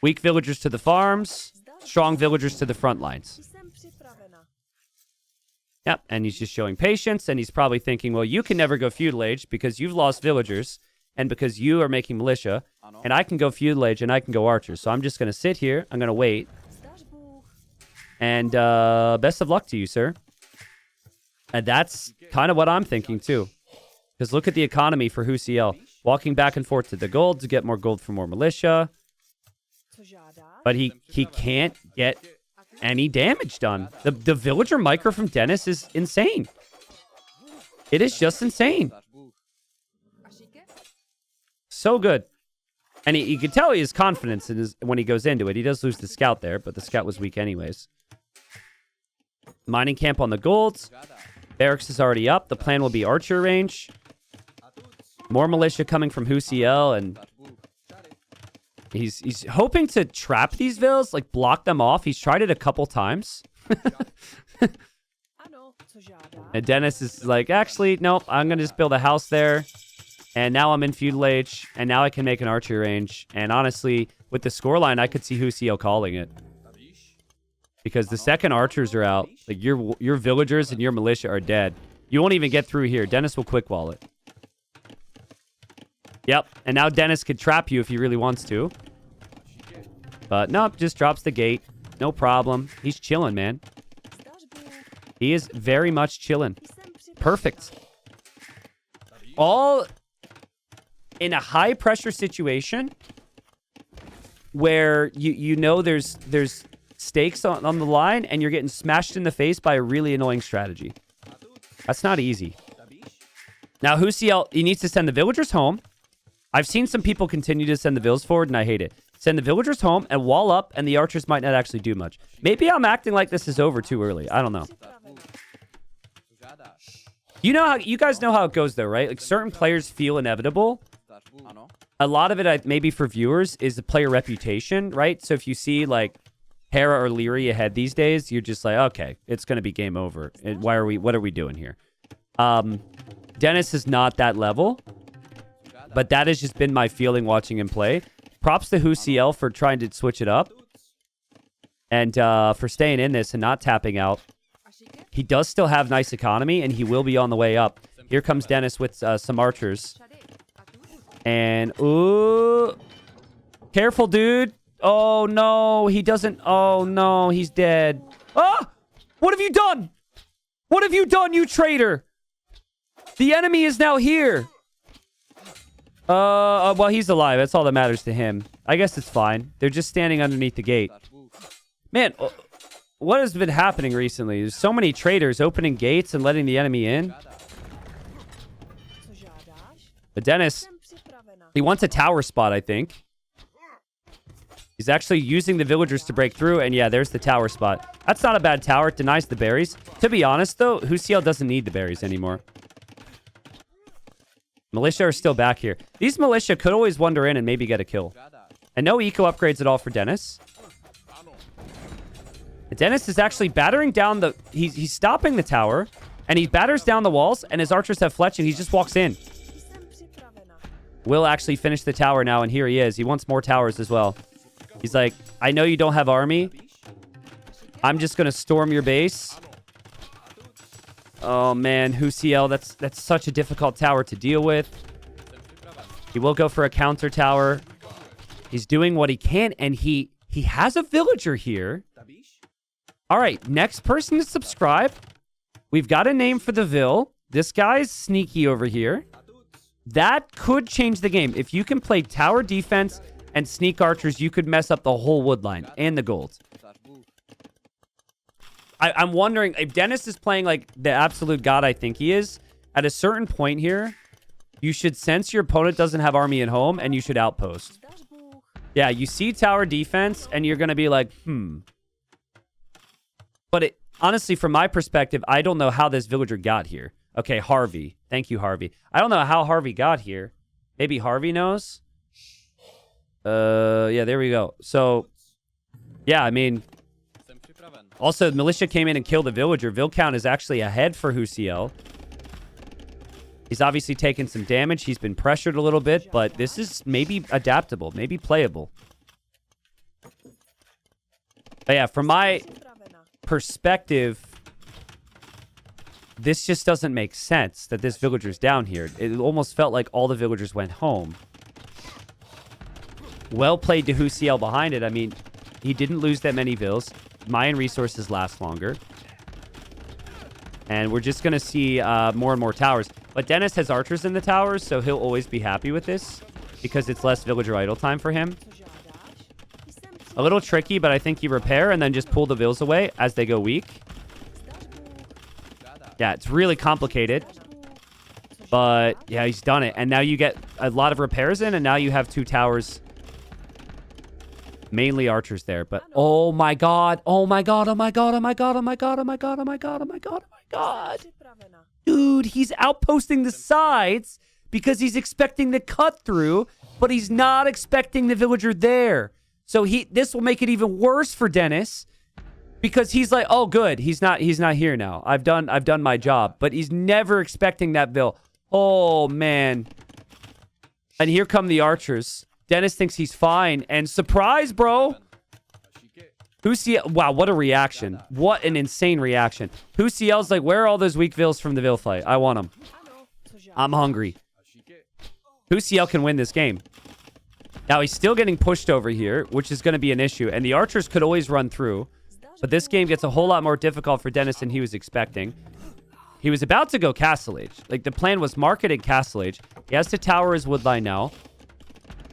Weak villagers to the farms, strong villagers to the front lines. Yep, and he's just showing patience, and he's probably thinking, well, you can never go feudal age because you've lost villagers, and because you are making militia, and I can go feudal age, and I can go archers. So I'm just going to sit here. I'm going to wait. And best of luck to you, sir. And that's kind of what I'm thinking, too. Because look at the economy for Whocl. Walking back and forth to the gold to get more gold for more militia. But he can't get any damage done. The villager micro from Dennis is insane. It is just insane. So good. And you can tell he has confidence in when he goes into it. He does lose the scout there, but the scout was weak anyways. Mining camp on the golds. Barracks is already up. The plan will be archer range. More militia coming from Whocl, and he's hoping to trap these vills, like block them off. He's tried it a couple times. And Dennis is like, actually, nope, I'm going to just build a house there. And now I'm in feudal age, and now I can make an archery range. And honestly, with the scoreline, I could see Whocl calling it. Because the second archers are out, like your villagers and your militia are dead. You won't even get through here. Dennis will quick wall it. Yep, and now Dennis could trap you if he really wants to. But nope, just drops the gate. No problem. He's chilling, man. He is very much chilling. Perfect. All in a high pressure situation where you know there's stakes on the line and you're getting smashed in the face by a really annoying strategy. That's not easy. Now Whocl, he needs to send the villagers home. I've seen some people continue to send the vills forward, and I hate it. Send the villagers home and wall up, and the archers might not actually do much. Maybe I'm acting like this is over too early. I don't know. You guys know how it goes, though, right? Like, certain players feel inevitable. A lot of it, maybe for viewers, is the player reputation, right? So if you see, like, Hera or Leary ahead these days, you're just like, okay, it's going to be game over. And what are we doing here? Dennis is not that level. But that has just been my feeling watching him play. Props to Whocl for trying to switch it up. And for staying in this and not tapping out. He does still have nice economy, and he will be on the way up. Here comes Dennis with some archers. And, ooh. Careful, dude. Oh, no. He doesn't. Oh, no. He's dead. Ah! What have you done? What have you done, you traitor? The enemy is now here. Well, he's alive. That's all that matters to him. I guess it's fine. They're just standing underneath the gate. Man, what has been happening recently? There's so many traitors opening gates and letting the enemy in. But Dennis, he wants a tower spot, I think. He's actually using the villagers to break through, and yeah, there's the tower spot. That's not a bad tower. It denies the berries. To be honest, though, Whocl doesn't need the berries anymore. Militia are still back here. These militia could always wander in and maybe get a kill. And no eco upgrades at all for Dennis. Dennis is actually battering down the... He's stopping the tower. And he batters down the walls. And his archers have fletch. And he just walks in. Will actually finish the tower now. And here he is. He wants more towers as well. He's like, I know you don't have army. I'm just going to storm your base. Oh, man. Whocl, that's such a difficult tower to deal with. He will go for a counter tower. He's doing what he can, and he has a villager here. All right, next person to subscribe. We've got a name for the Vill. This guy's sneaky over here. That could change the game. If you can play tower defense and sneak archers, you could mess up the whole wood line and the gold. I'm wondering if Dennis is playing like the absolute god I think he is. At a certain point here, you should sense your opponent doesn't have army at home, and you should outpost. Yeah, you see tower defense, and you're going to be like, But honestly, from my perspective, I don't know how this villager got here. Okay, Harvey. Thank you, Harvey. I don't know how Harvey got here. Maybe Harvey knows? Yeah, there we go. So, yeah, I mean... Also, militia came in and killed the villager. Vill count is actually ahead for Whocl. He's obviously taken some damage. He's been pressured a little bit, but this is maybe adaptable, maybe playable. But yeah, from my perspective, this just doesn't make sense that this villager's down here. It almost felt like all the villagers went home. Well played to Whocl behind it. I mean, he didn't lose that many vills. Mayan resources last longer. And we're just going to see more and more towers. But Dennis has archers in the towers, so he'll always be happy with this because it's less villager idle time for him. A little tricky, but I think you repair and then just pull the vills away as they go weak. Yeah, it's really complicated. But yeah, he's done it. And now you get a lot of repairs in, and now you have 2 towers. Mainly archers there, but oh my god, oh my god, oh my god, oh my god, oh my god, oh my god, oh my god, oh my god, oh my god. Dude, he's outposting the sides because he's expecting the cut through, but he's not expecting the villager there. So this will make it even worse for Dennis because he's like, oh good, he's not here now. I've done my job, but he's never expecting that vill. Oh man. And here come the archers. Dennis thinks he's fine. And surprise, bro. Whocl, wow, what a reaction. What an insane reaction. Whocl's like, where are all those weak vills from the vill fight? I want them. I'm hungry. Whocl can win this game. Now, he's still getting pushed over here, which is going to be an issue. And the archers could always run through. But this game gets a whole lot more difficult for Dennis than he was expecting. He was about to go Castle Age. Like, the plan was marketed Castle Age. He has to tower his woodline now.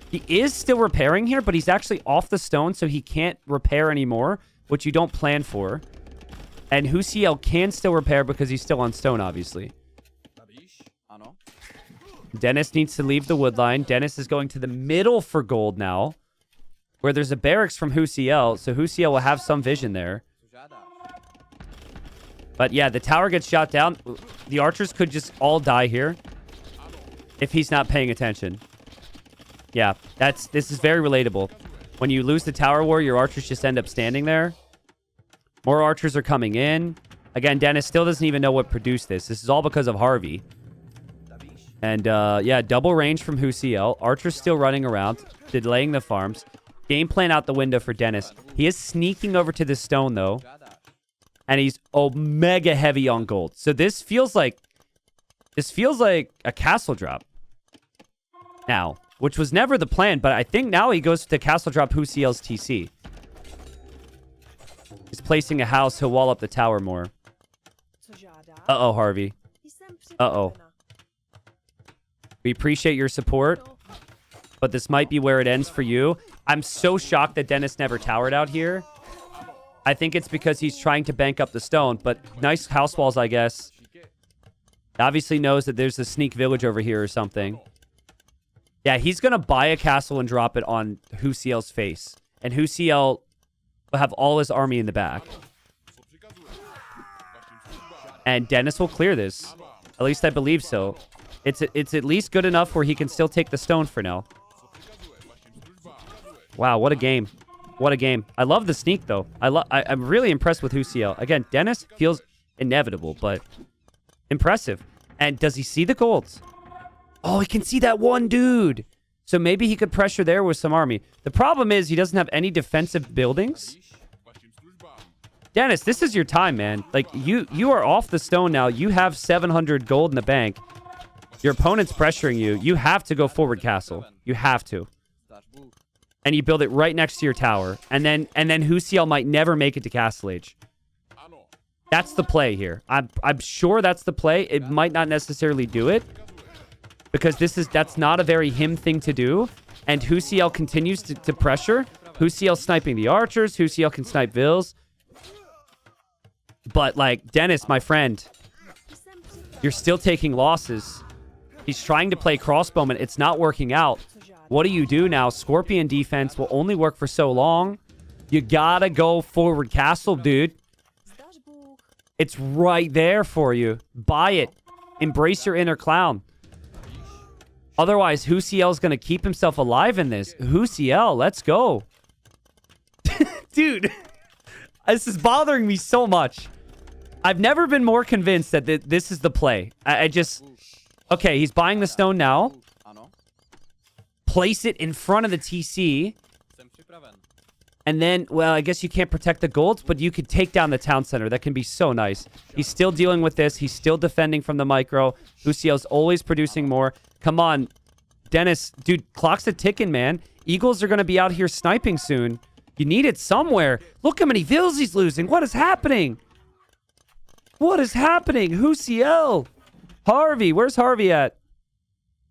He is still repairing here, but he's actually off the stone, so he can't repair anymore, which you don't plan for. And Whocl can still repair because he's still on stone, obviously. Dennis needs to leave the woodline. Dennis is going to the middle for gold now, where there's a barracks from Whocl, so Whocl will have some vision there. But yeah, the tower gets shot down. The archers could just all die here if he's not paying attention. Yeah, this is very relatable. When you lose the tower war, your archers just end up standing there. More archers are coming in. Again, Dennis still doesn't even know what produced this. This is all because of Harvey. And yeah, double range from Whocl. Archers still running around, delaying the farms. Game plan out the window for Dennis. He is sneaking over to the stone, though. And he's mega heavy on gold. So this feels like a castle drop. Now, which was never the plan, but I think now he goes to castle drop Whocl's TC. He's placing a house. He'll wall up the tower more. Uh-oh, Harvey. Uh-oh. We appreciate your support, but this might be where it ends for you. I'm so shocked that Dennis never towered out here. I think it's because he's trying to bank up the stone, but nice house walls, I guess. Obviously knows that there's a sneak village over here or something. Yeah, he's going to buy a castle and drop it on Whocl's face. And Whocl will have all his army in the back. And Dennis will clear this. At least I believe so. It's at least good enough where he can still take the stone for now. Wow, what a game. What a game. I love the sneak, though. I'm really impressed with Whocl. Again, Dennis feels inevitable, but impressive. And does he see the golds? Oh, he can see that one dude. So maybe he could pressure there with some army. The problem is he doesn't have any defensive buildings. Dennis, this is your time, man. Like, you are off the stone now. You have 700 gold in the bank. Your opponent's pressuring you. You have to go forward castle. You have to. And you build it right next to your tower. And then Whocl might never make it to Castle Age. That's the play here. I'm sure that's the play. It might not necessarily do it. Because that's not a very him thing to do. And Whocl continues to pressure. Whocl sniping the archers. Whocl can snipe vills. But, like, Dennis, my friend, you're still taking losses. He's trying to play crossbowman. It's not working out. What do you do now? Scorpion defense will only work for so long. You gotta go forward castle, dude. It's right there for you. Buy it. Embrace your inner clown. Otherwise, Whocl's going to keep himself alive in this. Whocl, let's go. Dude, this is bothering me so much. I've never been more convinced that this is the play. Okay, he's buying the stone now. Place it in front of the TC. And then, well, I guess you can't protect the golds, but you could take down the town center. That can be so nice. He's still dealing with this. He's still defending from the micro. Whocl's always producing more. Come on, Dennis. Dude, clock's a ticking, man. Eagles are going to be out here sniping soon. You need it somewhere. Look how many vills he's losing. What is happening? What is happening? Whocl. Harvey. Where's Harvey at?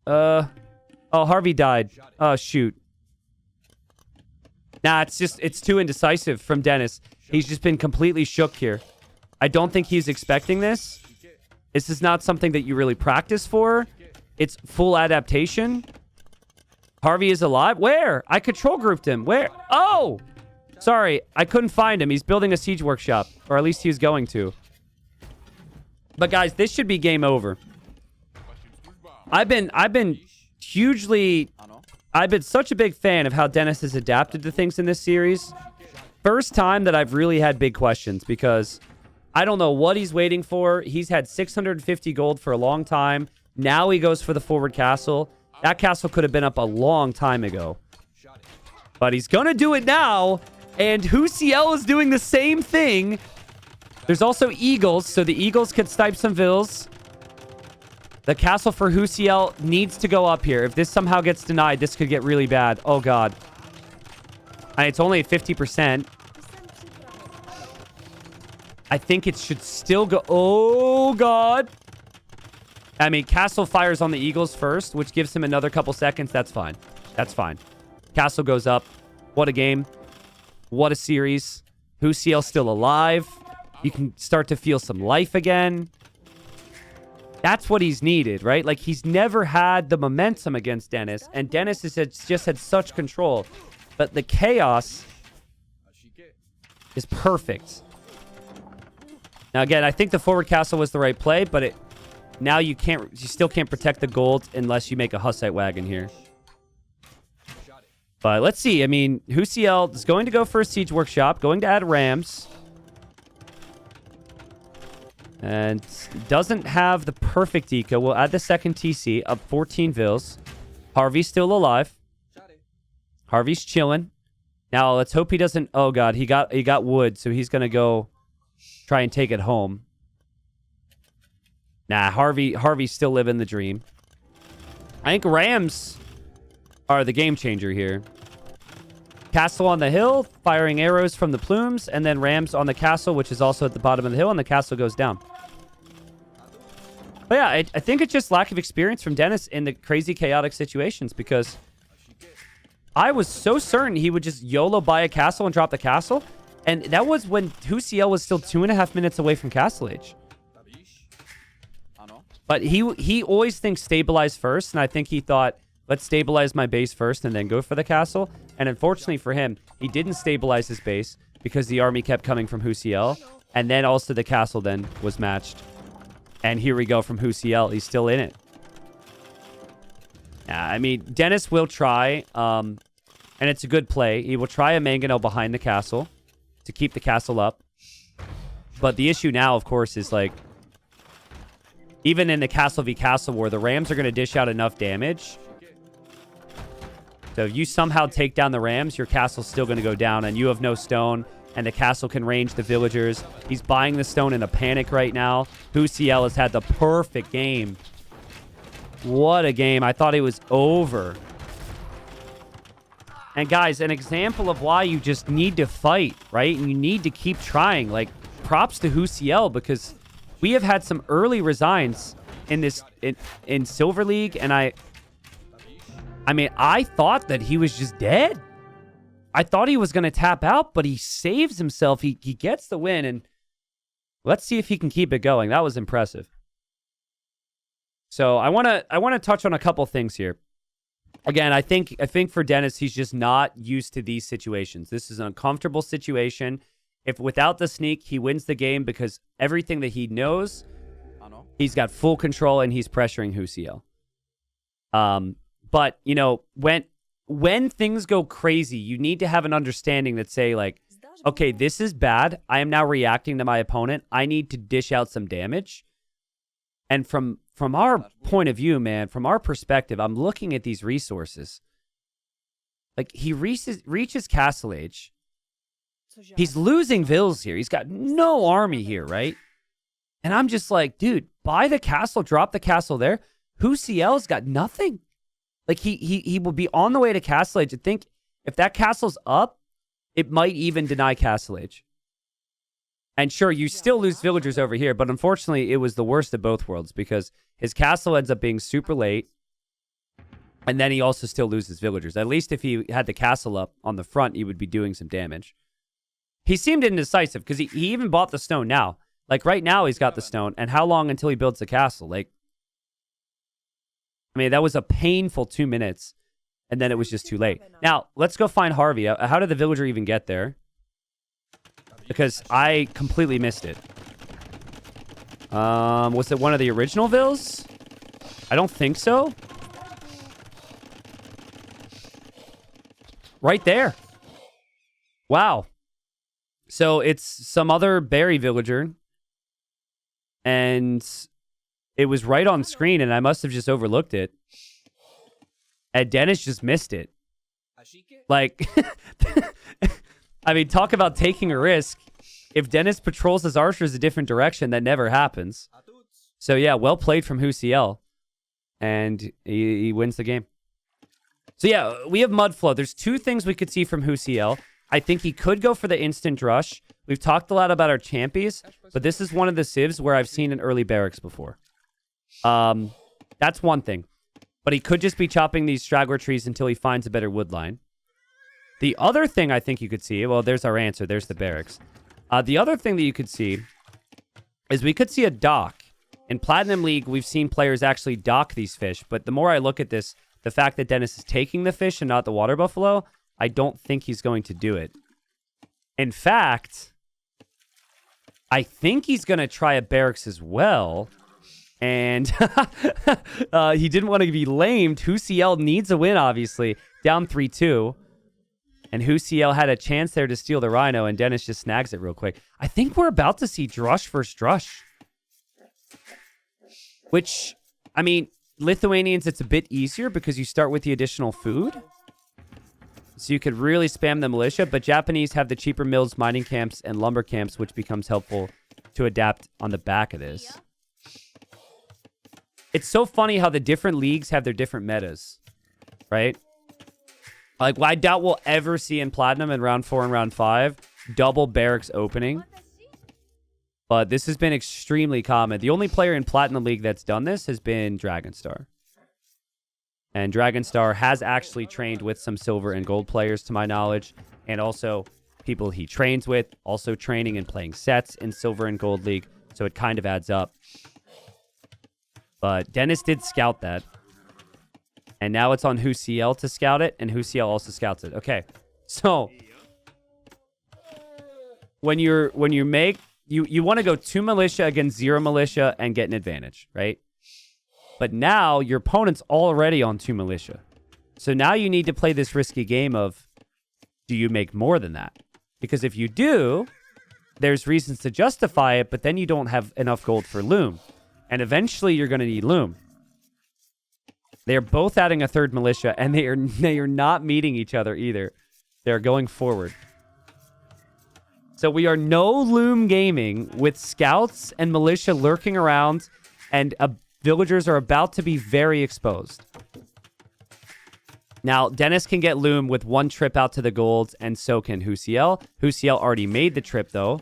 Oh, Harvey died. Oh, shoot. Nah, it's too indecisive from Dennis. He's just been completely shook here. I don't think he's expecting this. This is not something that you really practice for. It's full adaptation. Harvey is alive. Where? I control grouped him. Where? Oh! Sorry, I couldn't find him. He's building a siege workshop. Or at least he's going to. But guys, this should be game over. I've been such a big fan of how Dennis has adapted to things in this series. First time that I've really had big questions because I don't know what he's waiting for. He's had 650 gold for a long time. Now he goes for the forward castle. That castle could have been up a long time ago. But he's going to do it now. And Whocl is doing the same thing. There's also eagles, so the eagles could snipe some vills. The castle for Whocl needs to go up here. If this somehow gets denied, this could get really bad. Oh, God. And it's only at 50%. I think it should still go... Oh, God. I mean, castle fires on the eagles first, which gives him another couple seconds. That's fine. That's fine. Castle goes up. What a game. What a series. Whocl still alive. You can start to feel some life again. That's what he's needed, right? Like, he's never had the momentum against Dennis, and Dennis has just had such control. But the chaos is perfect. Now, again, I think the forward castle was the right play, but now you still can't protect the gold unless you make a Hussite wagon here. But let's see. I mean, Whocl is going to go for a siege workshop, going to add rams. And doesn't have the perfect eco. We'll add the second TC, up 14 vills. Harvey's still alive. Harvey's chilling. Now, let's hope he doesn't... Oh, God, he got wood, so he's going to go try and take it home. Nah, Harvey's still living the dream. I think rams are the game changer here. Castle on the hill, firing arrows from the plumes, and then rams on the castle, which is also at the bottom of the hill, and the castle goes down. But yeah, I think it's just lack of experience from Dennis in the crazy, chaotic situations, because I was so certain he would just YOLO buy a castle and drop the castle, and that was when Whocl was still 2.5 minutes away from Castle Age. But he always thinks stabilize first, and I think he thought, let's stabilize my base first and then go for the castle. And unfortunately for him, he didn't stabilize his base because the army kept coming from Whocl. And then also the castle then was matched. And here we go from Whocl. He's still in it. Yeah, I mean, Dennis will try, and it's a good play. He will try a mangonel behind the castle to keep the castle up. But the issue now, of course, is like, even in the castle v castle war, the rams are going to dish out enough damage. So if you somehow take down the rams, your castle's still going to go down, and you have no stone, and the castle can range the villagers. He's buying the stone in a panic right now. Whocl has had the perfect game. What a game. I thought it was over. And guys, an example of why you just need to fight, right? And you need to keep trying. Like, props to Whocl, because we have had some early resigns in this in Silver League, and I mean, I thought that he was just dead. I thought he was going to tap out, but he saves himself. He gets the win, and let's see if he can keep it going. That was impressive. So I want to touch on a couple things here. Again, I think for Dennis, he's just not used to these situations. This is an uncomfortable situation. If without the sneak, he wins the game because everything that he knows, he's got full control and he's pressuring Whocl. But, you know, when things go crazy, you need to have an understanding that say, like, okay, this is bad. I am now reacting to my opponent. I need to dish out some damage. And from from our point of view, man, from our perspective, I'm looking at these resources. Like, he reaches Castle Age. He's losing vills here. He's got no army here, right? And I'm just like, dude, buy the castle, drop the castle there. Whocl's got nothing. Like, he will be on the way to Castle Age. I think if that castle's up, it might even deny Castle Age. And sure, you still lose villagers over here, but unfortunately, it was the worst of both worlds because his castle ends up being super late, and then he also still loses villagers. At least if he had the castle up on the front, he would be doing some damage. He seemed indecisive because he even bought the stone now. Like, right now, he's got the stone, and how long until he builds the castle? Like, I mean, that was a painful 2 minutes, and then it was just too late. Now, let's go find Harvey. How did the villager even get there? Because I completely missed it. Was it one of the original vills? I don't think so. Right there. Wow. So it's some other berry villager. And it was right on screen, and I must have just overlooked it. And Dennis just missed it. Like, I mean, talk about taking a risk. If Dennis patrols his archers a different direction, that never happens. So, yeah, well played from Whocl. And he wins the game. So, yeah, we have Mudflow. There's two things we could see from Whocl. I think he could go for the instant rush. We've talked a lot about our champions, but this is one of the civs where I've seen an early barracks before. That's one thing. But he could just be chopping these straggler trees until he finds a better wood line. The other thing I think you could see, well, there's our answer. There's the barracks. The other thing that you could see is we could see a dock. In Platinum League, we've seen players actually dock these fish, but the more I look at this, the fact that Dennis is taking the fish and not the water buffalo, I don't think he's going to do it. In fact, I think he's going to try a barracks as well. And he didn't want to be lamed. Whocl needs a win, obviously. Down 3-2. And Whocl had a chance there to steal the rhino, and Dennis just snags it real quick. I think we're about to see Drush versus Drush. Which, I mean, Lithuanians, it's a bit easier because you start with the additional food. So you could really spam the militia, but Japanese have the cheaper mills, mining camps, and lumber camps, which becomes helpful to adapt on the back of this. It's so funny how the different leagues have their different metas, right? Like, I doubt we'll ever see in Platinum in round 4 and round 5 double barracks opening. But this has been extremely common. The only player in Platinum League that's done this has been Dragonstar. And Dragonstar has actually trained with some silver and gold players, to my knowledge. And also people he trains with, also training and playing sets in silver and gold league. So it kind of adds up. But Dennis did scout that. And now it's on Whocl to scout it, and Whocl also scouts it. Okay, so when you want to go 2 militia against 0 militia and get an advantage, right? But now your opponent's already on 2 militia. So now you need to play this risky game of, do you make more than that? Because if you do, there's reasons to justify it, but then you don't have enough gold for loom. And eventually you're going to need loom. They're both adding a 3rd militia, and they are not meeting each other either. They're going forward. So we are no loom gaming with scouts and militia lurking around, and villagers are about to be very exposed. Now, Dennis can get loom with 1 trip out to the golds, and so can Whocl. Whocl already made the trip, though.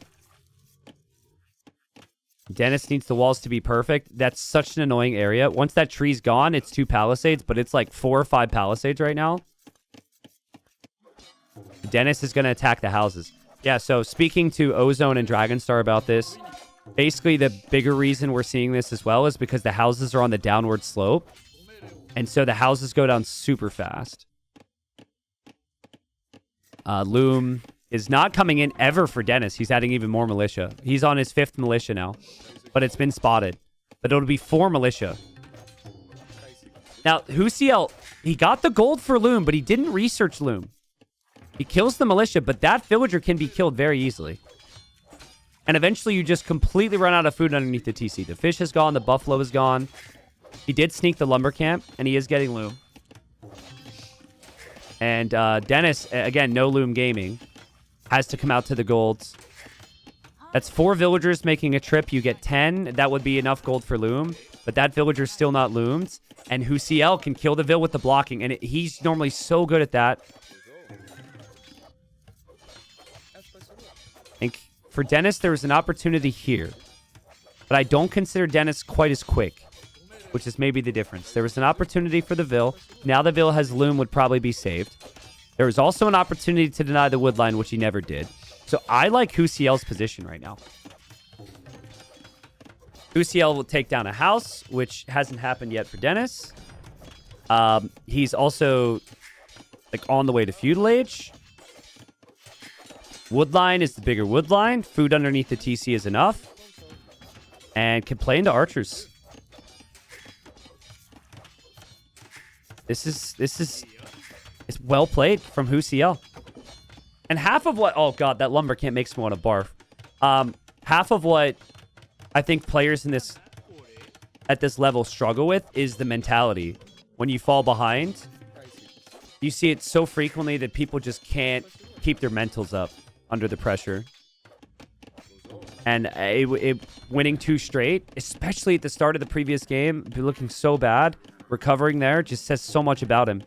Dennis needs the walls to be perfect. That's such an annoying area. Once that tree's gone, it's 2 palisades, but it's like 4 or 5 palisades right now. Dennis is going to attack the houses. Yeah, so speaking to Ozone and Dragonstar about this, basically the bigger reason we're seeing this as well is because the houses are on the downward slope. And so the houses go down super fast. Loom is not coming in ever for Dennis. He's adding even more militia. He's on his 5th militia now, but it's been spotted. But it'll be 4 militia. Now, Whocl, he got the gold for loom, but he didn't research loom. He kills the militia, but that villager can be killed very easily. And eventually you just completely run out of food underneath the TC. The fish is gone. The buffalo is gone. He did sneak the lumber camp, and he is getting loom. And Dennis, again, no loom gaming, has to come out to the golds. That's 4 villagers making a trip. You get 10. That would be enough gold for loom. But that villager's still not loomed. And Whocl can kill the vill with the blocking. And he's normally so good at that. And for Dennis, there was an opportunity here. But I don't consider Dennis quite as quick. Which is maybe the difference. There was an opportunity for the vill. Now the vill has loom, would probably be saved. There was also an opportunity to deny the woodline, which he never did. So I like Whocl's position right now. Whocl will take down a house, which hasn't happened yet for Dennis. He's also like on the way to feudal age. Woodline is the bigger woodline. Food underneath the TC is enough. And can play into archers. This is it's well played from Whocl. And half of what... Oh, God, that lumber camp makes me want to barf. Half of what I think players in this... at this level struggle with is the mentality. When you fall behind, you see it so frequently that people just can't keep their mentals up under the pressure. And winning 2 straight, especially at the start of the previous game, looking so bad, recovering there just says so much about him.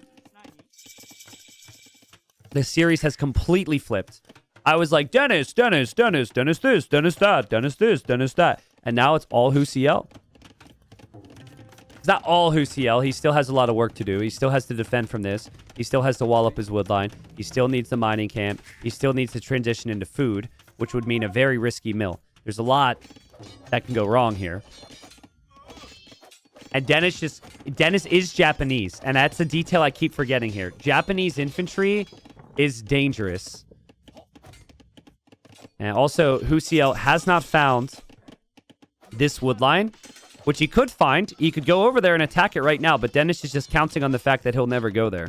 The series has completely flipped. I was like, Dennis this, Dennis that, Dennis this, Dennis that. And now it's all Whocl. It's not all Whocl. He still has a lot of work to do. He still has to defend from this. He still has to wall up his woodline. He still needs the mining camp. He still needs to transition into food, which would mean a very risky mill. There's a lot that can go wrong here. And Dennis is Japanese. And that's a detail I keep forgetting here. Japanese infantry is dangerous. And also, Whocl has not found this woodline, which he could find. He could go over there and attack it right now, but Dennis is just counting on the fact that he'll never go there.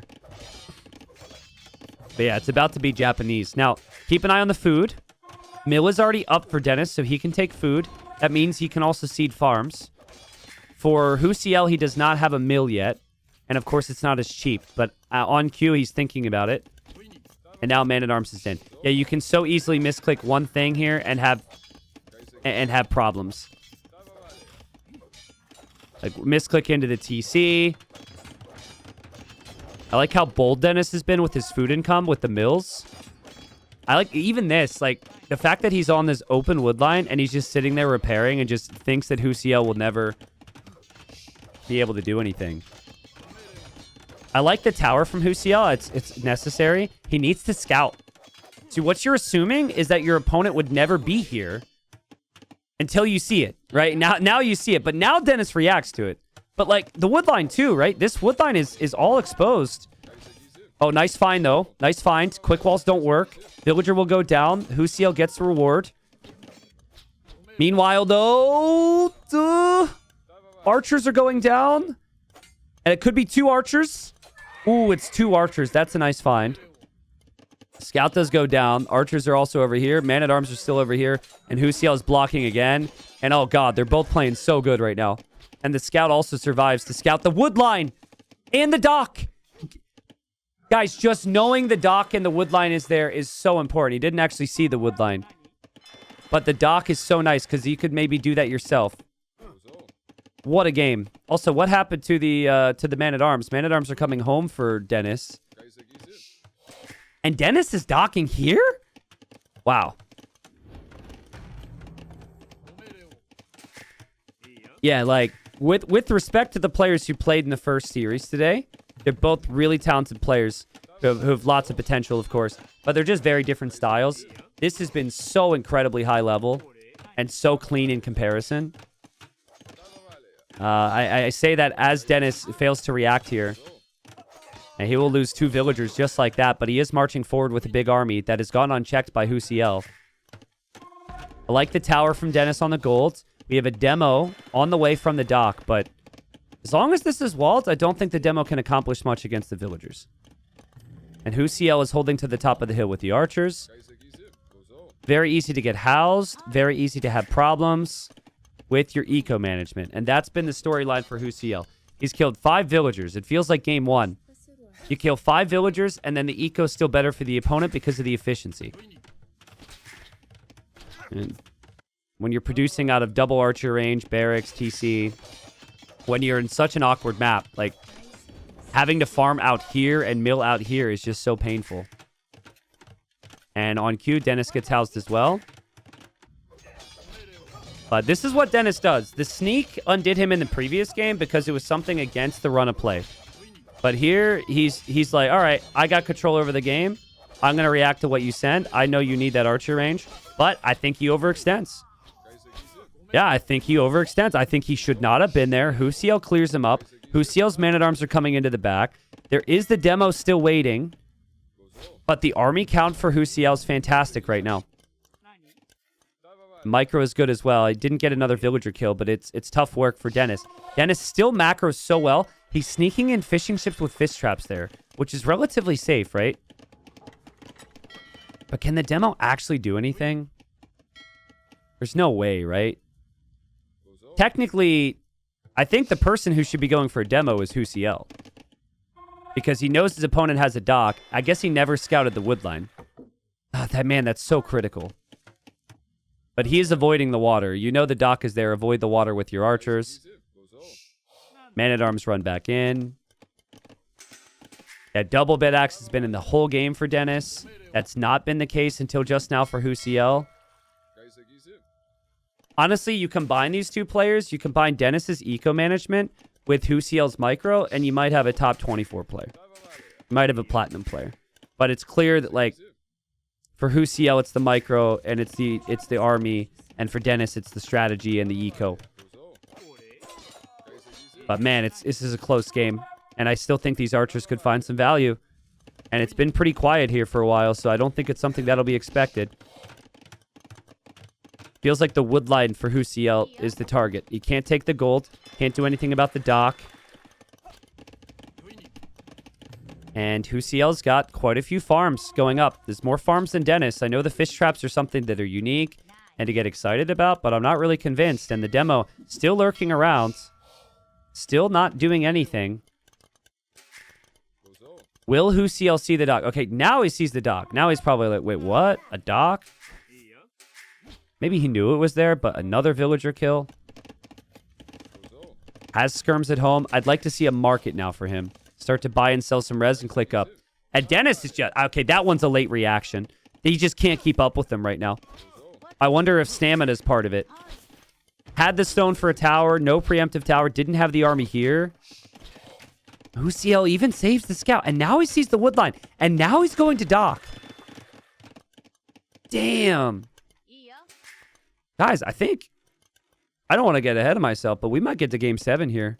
But yeah, it's about to be Japanese. Now, keep an eye on the food. Mill is already up for Dennis, so he can take food. That means he can also seed farms. For Whocl, he does not have a mill yet. And of course, it's not as cheap. But on cue, he's thinking about it. And now Man-at-Arms is in. Yeah, you can so easily misclick one thing here and have problems. Like, misclick into the TC. I like how bold Dennis has been with his food income with the mills. I like even this, like, the fact that he's on this open woodline and he's just sitting there repairing and just thinks that Whocl will never be able to do anything. I like the tower from Whocl. It's necessary. He needs to scout. See, what you're assuming is that your opponent would never be here until you see it, right? Now you see it, but now Dennis reacts to it. But, like, the woodline too, right? This woodline is all exposed. Oh, nice find, though. Nice find. Quick walls don't work. Villager will go down. Whocl gets the reward. Meanwhile, though, archers are going down. And it could be 2 archers. Ooh, it's 2 archers. That's a nice find. Scout does go down. Archers are also over here. Man-at-Arms are still over here. And Whocl is blocking again. And oh, God, they're both playing so good right now. And the scout also survives to scout the wood line and the dock. Guys, just knowing the dock and the wood line is there is so important. He didn't actually see the wood line. But the dock is so nice because you could maybe do that yourself. What a game. Also, what happened to the Man-at-Arms? Man-at-Arms are coming home for Dennis. And Dennis is docking here? Wow. Yeah, like, with respect to the players who played in the first series today, they're both really talented players who have lots of potential, of course. But they're just very different styles. This has been so incredibly high level and so clean in comparison. I say that as Dennis fails to react here. And he will lose 2 villagers just like that. But he is marching forward with a big army that has gone unchecked by Whocl. I like the tower from Dennis on the gold. We have a demo on the way from the dock. But as long as this is walled, I don't think the demo can accomplish much against the villagers. And Whocl is holding to the top of the hill with the archers. Very easy to get housed. Very easy to have problems. with your eco management. And that's been the storyline for Whocl. He's killed 5 villagers. It feels like game 1. You kill 5 villagers, and then the eco's still better for the opponent because of the efficiency. And when you're producing out of double archer range, barracks, TC, when you're in such an awkward map, like having to farm out here and mill out here is just so painful. And on cue, Dennis gets housed as well. But this is what Dennis does. The sneak undid him in the previous game because it was something against the run of play. But here, he's like, all right, I got control over the game. I'm going to react to what you send. I know you need that archer range, but I think he overextends. Yeah, I think he overextends. I think he should not have been there. Whocl clears him up. Whocl's man-at-arms are coming into the back. There is the demo still waiting, but the army count for Whocl is fantastic right now. Micro is good as well. I didn't get another villager kill, but it's tough work for Dennis. Dennis still macros so well. He's sneaking in fishing ships with fish traps there, which is relatively safe, right? But can the demo actually do anything? There's no way, right? Technically, I think the person who should be going for a demo is Whocl. Because he knows his opponent has a dock. I guess he never scouted the wood line. Oh, that's so critical. But he is avoiding the water. You know the dock is there. Avoid the water with your archers. Man-at-arms run back in. Yeah, double bed axe has been in the whole game for Dennis. That's not been the case until just now for Whocl. Honestly, you combine these two players, you combine Dennis's eco management with Whocl's micro, and you might have a top 24 player. You might have a platinum player. But it's clear that, like, for Whocl, it's the micro, and it's the army, and for Dennis, it's the strategy and the eco. But man, this is a close game, and I still think these archers could find some value. And it's been pretty quiet here for a while, so I don't think it's something that'll be expected. Feels like the wood line for Whocl is the target. He can't take the gold, can't do anything about the dock. And Whocl's got quite a few farms going up. There's more farms than Dennis. I know the fish traps are something that are unique and to get excited about, but I'm not really convinced. And the demo still lurking around. Still not doing anything. Will Whocl see the dock? Okay, now he sees the dock. Now he's probably like, wait, what? A dock? Maybe he knew it was there, but another villager kill. Has skirms at home. I'd like to see a market now for him. Start to buy and sell some res and click up. And Dennis is just... Okay, that one's a late reaction. He just can't keep up with them right now. I wonder if stamina is part of it. Had the stone for a tower. No preemptive tower. Didn't have the army here. Whocl even saves the scout. And now he sees the wood line. And now he's going to dock. Damn. Guys, I think... I don't want to get ahead of myself, but we might get to game 7 here.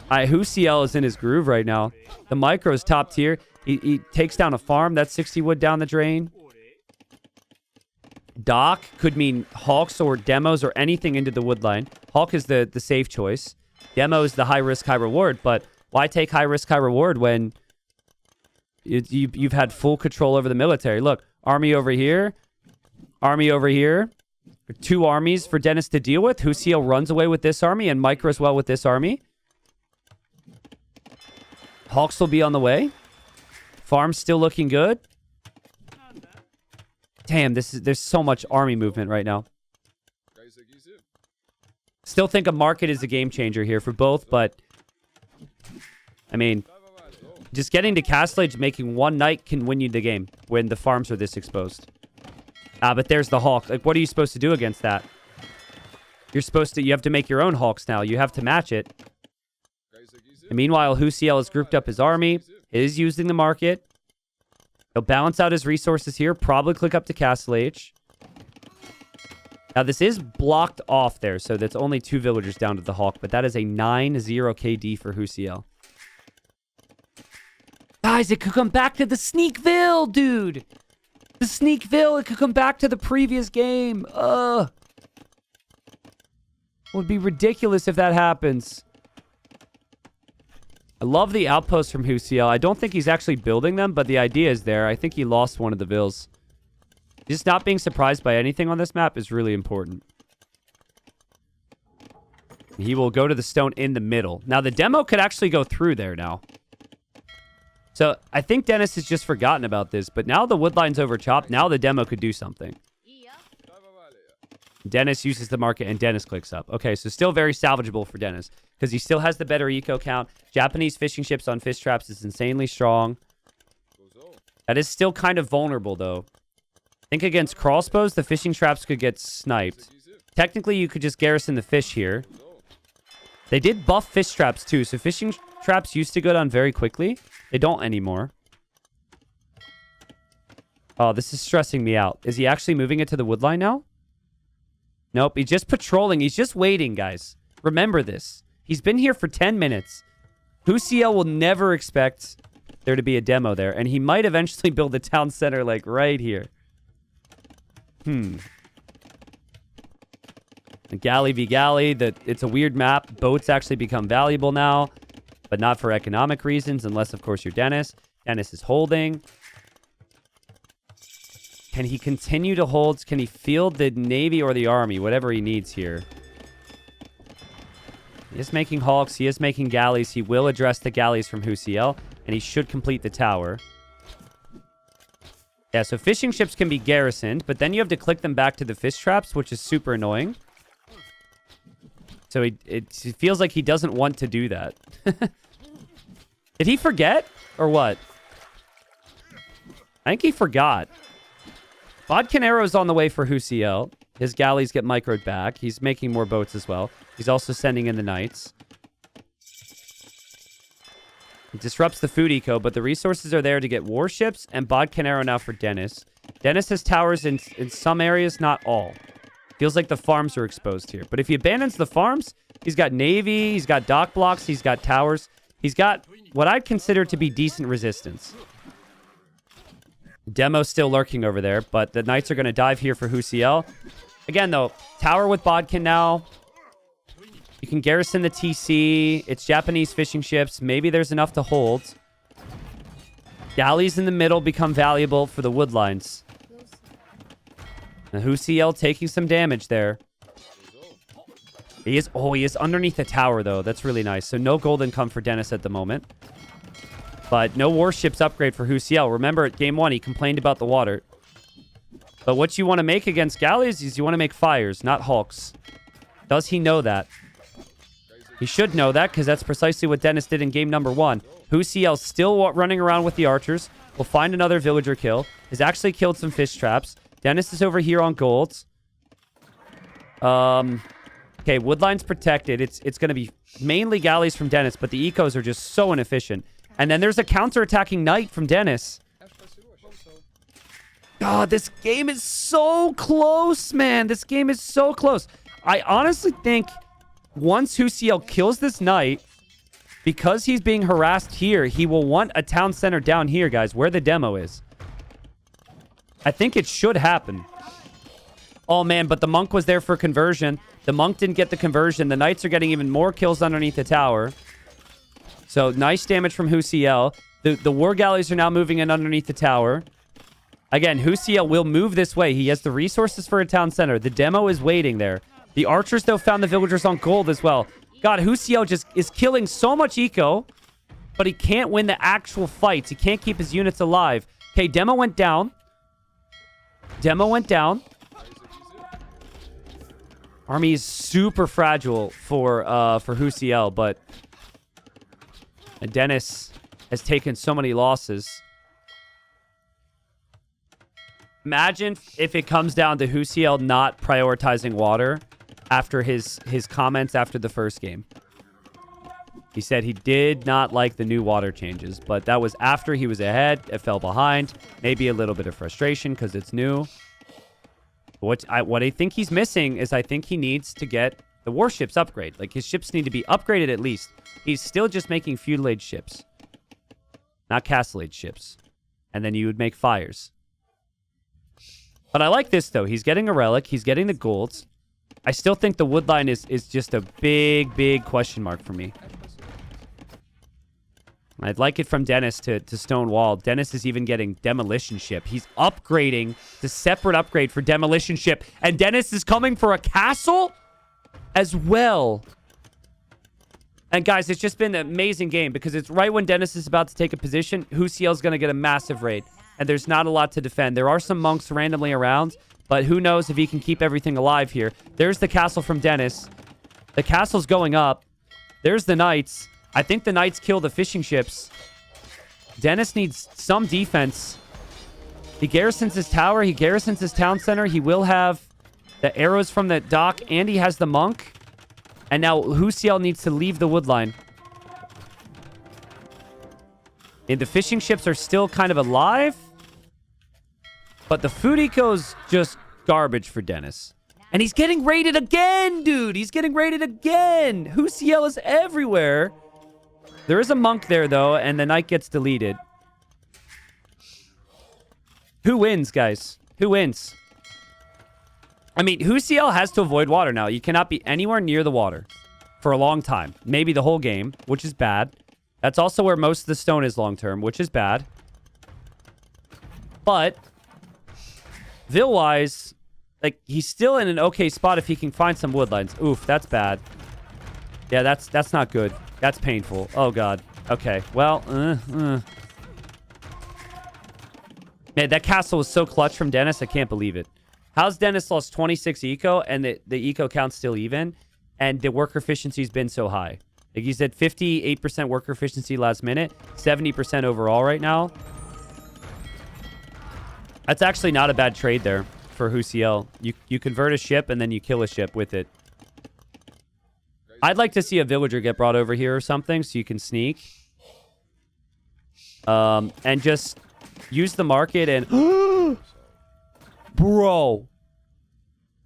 Whocl is in his groove right now. The micro is top tier. He takes down a farm. That's 60 wood down the drain. Dock could mean Hawks or demos or anything into the wood line. Hawk is the safe choice. Demo is the high risk, high reward. But why take high risk, high reward when you've had full control over the military? Look, army over here. Army over here. 2 armies for Dennis to deal with. Whocl runs away with this army and micro as well with this army. Hawks will be on the way. Farm's still looking good. Damn, there's so much army movement right now. Still think a market is a game changer here for both, but I mean, just getting to Castle Age, making one knight can win you the game when the farms are this exposed. But there's the Hawk. Like, what are you supposed to do against that? You have to make your own Hawks now. You have to match it. And meanwhile, Whocl has grouped up his army, is using the market. He'll balance out his resources here, probably click up to Castle Age. Now, this is blocked off there, so that's only 2 villagers down to the Hawk, but that is a 9-0 KD for Whocl. Guys, it could come back to the Sneakville, dude! The Sneakville, it could come back to the previous game. It would be ridiculous if that happens. I love the outposts from Whocl. I don't think he's actually building them, but the idea is there. I think he lost one of the vills. Just not being surprised by anything on this map is really important. He will go to the stone in the middle. Now, the demo could actually go through there now. So, I think Dennis has just forgotten about this, but now the wood line's overchopped. Now the demo could do something. Dennis uses the market, and Dennis clicks up. Okay, so still very salvageable for Dennis, because he still has the better eco count. Japanese fishing ships on fish traps is insanely strong. That is still kind of vulnerable, though. I think against crossbows, the fishing traps could get sniped. Technically, you could just garrison the fish here. They did buff fish traps, too, so fishing traps used to go down very quickly. They don't anymore. Oh, this is stressing me out. Is he actually moving it to the wood line now? Nope, he's just patrolling. He's just waiting, guys. Remember this. He's been here for 10 minutes. Whocl will never expect there to be a demo there, and he might eventually build a town center, like, right here. Galley v. galley. It's a weird map. Boats actually become valuable now, but not for economic reasons, unless, of course, you're Dennis. Dennis is holding. Can he continue to hold? Can he field the Navy or the Army? Whatever he needs here. He is making Hawks. He is making galleys. He will address the galleys from Whocl, and he should complete the tower. Yeah, so fishing ships can be garrisoned, but then you have to click them back to the fish traps, which is super annoying. So it feels like he doesn't want to do that. Did he forget? Or what? I think he forgot. Bodkin Arrow's on the way for Whocl. His galleys get microed back. He's making more boats as well. He's also sending in the knights. It disrupts the food eco, but the resources are there to get warships, and Bodkin Arrow now for Dennis. Dennis has towers in some areas, not all. Feels like the farms are exposed here. But if he abandons the farms, he's got navy, he's got dock blocks, he's got towers. He's got what I'd consider to be decent resistance. Demo's still lurking over there, but the knights are going to dive here for Whocl. Again, though, tower with Bodkin now. You can garrison the TC. It's Japanese fishing ships. Maybe there's enough to hold. Galleys in the middle become valuable for the wood lines. Now, Whocl taking some damage there. He is underneath the tower, though. That's really nice. So no gold income for Dennis at the moment. But no warships upgrade for Whocl. Remember, at game 1, he complained about the water. But what you want to make against galleys is you want to make fires, not hulks. Does he know that? He should know that, because that's precisely what Dennis did in game number 1. Whocl still running around with the archers. Will find another villager kill. Has actually killed some fish traps. Dennis is over here on golds. Okay, woodline's protected. It's going to be mainly galleys from Dennis, but the ecos are just so inefficient. And then there's a counter-attacking knight from Dennis. God, this game is so close, man. This game is so close. I honestly think once Whocl kills this knight, because he's being harassed here, he will want a town center down here, guys, where the demo is. I think it should happen. Oh, man, but the monk was there for conversion. The monk didn't get the conversion. The knights are getting even more kills underneath the tower. So, nice damage from Whocl. The war galleys are now moving in underneath the tower. Again, Whocl will move this way. He has the resources for a town center. The demo is waiting there. The archers, though, found the villagers on gold as well. God, Whocl just is killing so much eco, but he can't win the actual fights. He can't keep his units alive. Okay, demo went down. Demo went down. Army is super fragile for Whocl, but Dennis has taken so many losses. Imagine if it comes down to Whocl not prioritizing water after his comments after the first game. He said he did not like the new water changes, but that was after he was ahead. It fell behind. Maybe a little bit of frustration because it's new. What I think he's missing is I think he needs to get the warships upgrade. Like, his ships need to be upgraded at least. He's still just making feudal age ships. Not castle age ships. And then you would make fires. But I like this, though. He's getting a relic. He's getting the golds. I still think the woodline is just a big, big question mark for me. I'd like it from Dennis to Stonewall. Dennis is even getting demolition ship. He's upgrading the separate upgrade for demolition ship. And Dennis is coming for a castle as well. And guys, it's just been an amazing game because it's right when Dennis is about to take a position, Whocl's going to get a massive raid. And there's not a lot to defend. There are some monks randomly around, but who knows if he can keep everything alive here. There's the castle from Dennis. The castle's going up. There's the knights. I think the knights kill the fishing ships. Dennis needs some defense. He garrisons his tower. He garrisons his town center. He will have the arrows from the dock, and he has the monk. And now Whocl needs to leave the wood line. And the fishing ships are still kind of alive. But the food eco's just garbage for Dennis. And he's getting raided again, dude. He's getting raided again. Whocl is everywhere. There is a monk there, though, and the knight gets deleted. Who wins, guys? Who wins? I mean, Whocl has to avoid water now. You cannot be anywhere near the water for a long time. Maybe the whole game, which is bad. That's also where most of the stone is long-term, which is bad. But Vil-wise, like, he's still in an okay spot if he can find some woodlines. Oof, that's bad. Yeah, that's not good. That's painful. Oh, God. Okay, well, Man, that castle was so clutch from Dennis, I can't believe it. How's Dennis lost 26 eco, and the eco count's still even, and the worker efficiency's been so high? Like, he's at 58% worker efficiency last minute, 70% overall right now. That's actually not a bad trade there for Whocl. You convert a ship, and then you kill a ship with it. I'd like to see a villager get brought over here or something, so you can sneak. And just use the market and... Bro.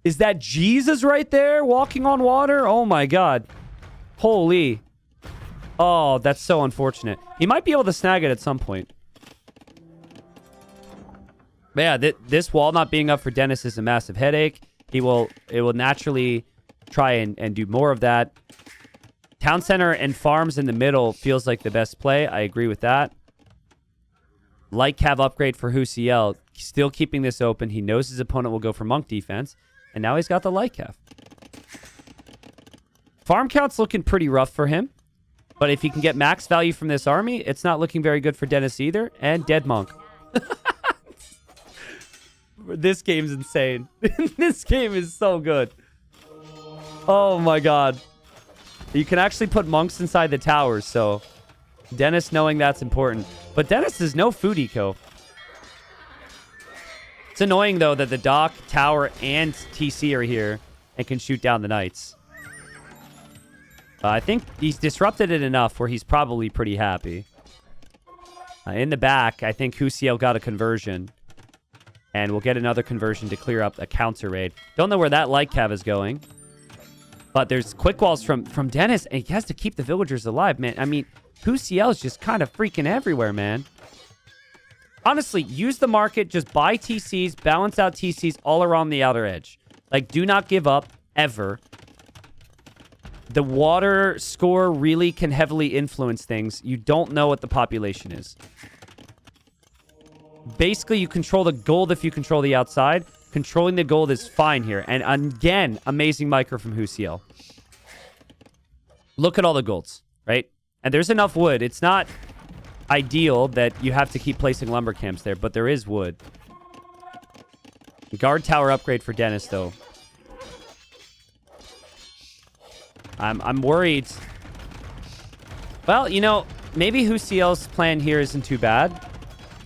Is that Jesus right there walking on water? Oh, my God. Holy. Oh, that's so unfortunate. He might be able to snag it at some point. But yeah, this wall not being up for Dennis is a massive headache. It will naturally try and do more of that. Town center and farms in the middle feels like the best play. I agree with that. Light cav upgrade for Whocl. Still keeping this open. He knows his opponent will go for monk defense. And now he's got the light cav. Farm count's looking pretty rough for him. But if he can get max value from this army, it's not looking very good for Dennis either. And dead monk. This game's insane. This game is so good. Oh my God. You can actually put monks inside the towers, so Dennis knowing that's important. But Dennis has no food eco. It's annoying, though, that the dock, tower, and TC are here and can shoot down the knights. I think he's disrupted it enough where he's probably pretty happy. In the back, I think Whocl got a conversion. And we'll get another conversion to clear up a counter raid. Don't know where that light cav is going. But there's quick walls from Dennis, and he has to keep the villagers alive, man. I mean, Whocl is just kind of freaking everywhere, man. Honestly, use the market. Just buy TCs, balance out TCs all around the outer edge. Like, do not give up, ever. The water score really can heavily influence things. You don't know what the population is. Basically, you control the gold if you control the outside. Controlling the gold is fine here. And again, amazing micro from Whocl. Look at all the golds, right? And there's enough wood. It's not ideal that you have to keep placing lumber camps there, but there is wood. Guard tower upgrade for Dennis, though. I'm worried. Well, you know, maybe Whocl's plan here isn't too bad.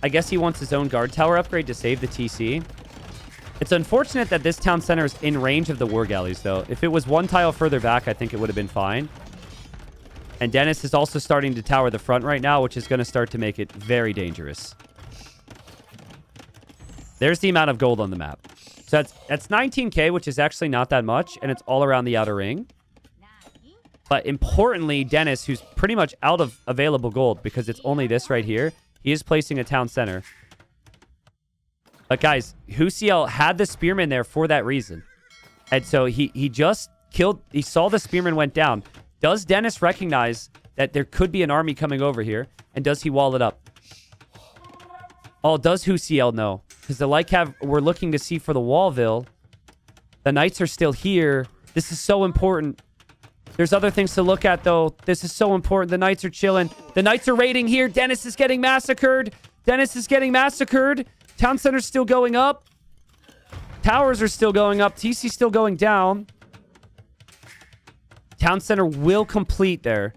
I guess he wants his own guard tower upgrade to save the TC. It's unfortunate that this town center is in range of the war galleys, though. If it was one tile further back, I think it would have been fine. And Dennis is also starting to tower the front right now, which is going to start to make it very dangerous. There's the amount of gold on the map. So that's 19k, which is actually not that much, and it's all around the outer ring. But importantly, Dennis, who's pretty much out of available gold because it's only this right here, he is placing a town center. But guys, Whocl had the spearman there for that reason. And so he just killed... He saw the spearman went down. Does Dennis recognize that there could be an army coming over here? And does he wall it up? Oh, does Whocl know? Because the light cav we're looking to see for the Wallville. The knights are still here. This is so important. There's other things to look at, though. This is so important. The Knights are chilling. The Knights are raiding here. Dennis is getting massacred. Dennis is getting massacred. Town Center's still going up. Towers are still going up. TC's still going down. Town Center will complete there.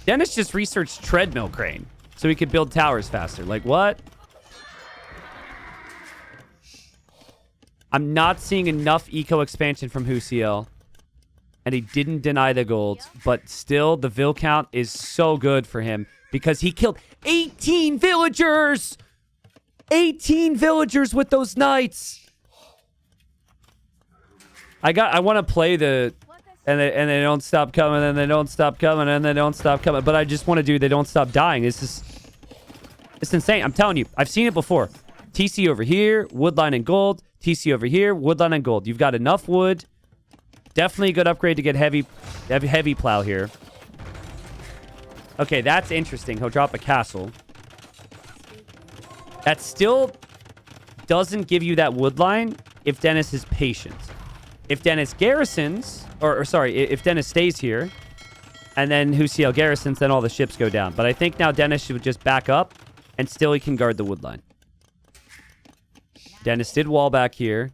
Dennis just researched treadmill crane so he could build towers faster. Like, what? I'm not seeing enough eco expansion from Whocl. And he didn't deny the gold. But still, the vill count is so good for him. Because he killed 18 villagers! 18 villagers with those knights! I want to play the... And they don't stop coming, and they don't stop coming, and they don't stop coming. But I just want to do they don't stop dying. It's insane. I'm telling you. I've seen it before. TC over here, woodline and gold. TC over here, woodline and gold. You've got enough wood. Definitely a good upgrade to get heavy plow here. Okay, that's interesting. He'll drop a castle. That still doesn't give you that wood line if Dennis is patient. If Dennis garrisons, or sorry, if Dennis stays here, and then Whocl garrisons, then all the ships go down. But I think now Dennis should just back up, and still he can guard the wood line. Dennis did wall back here.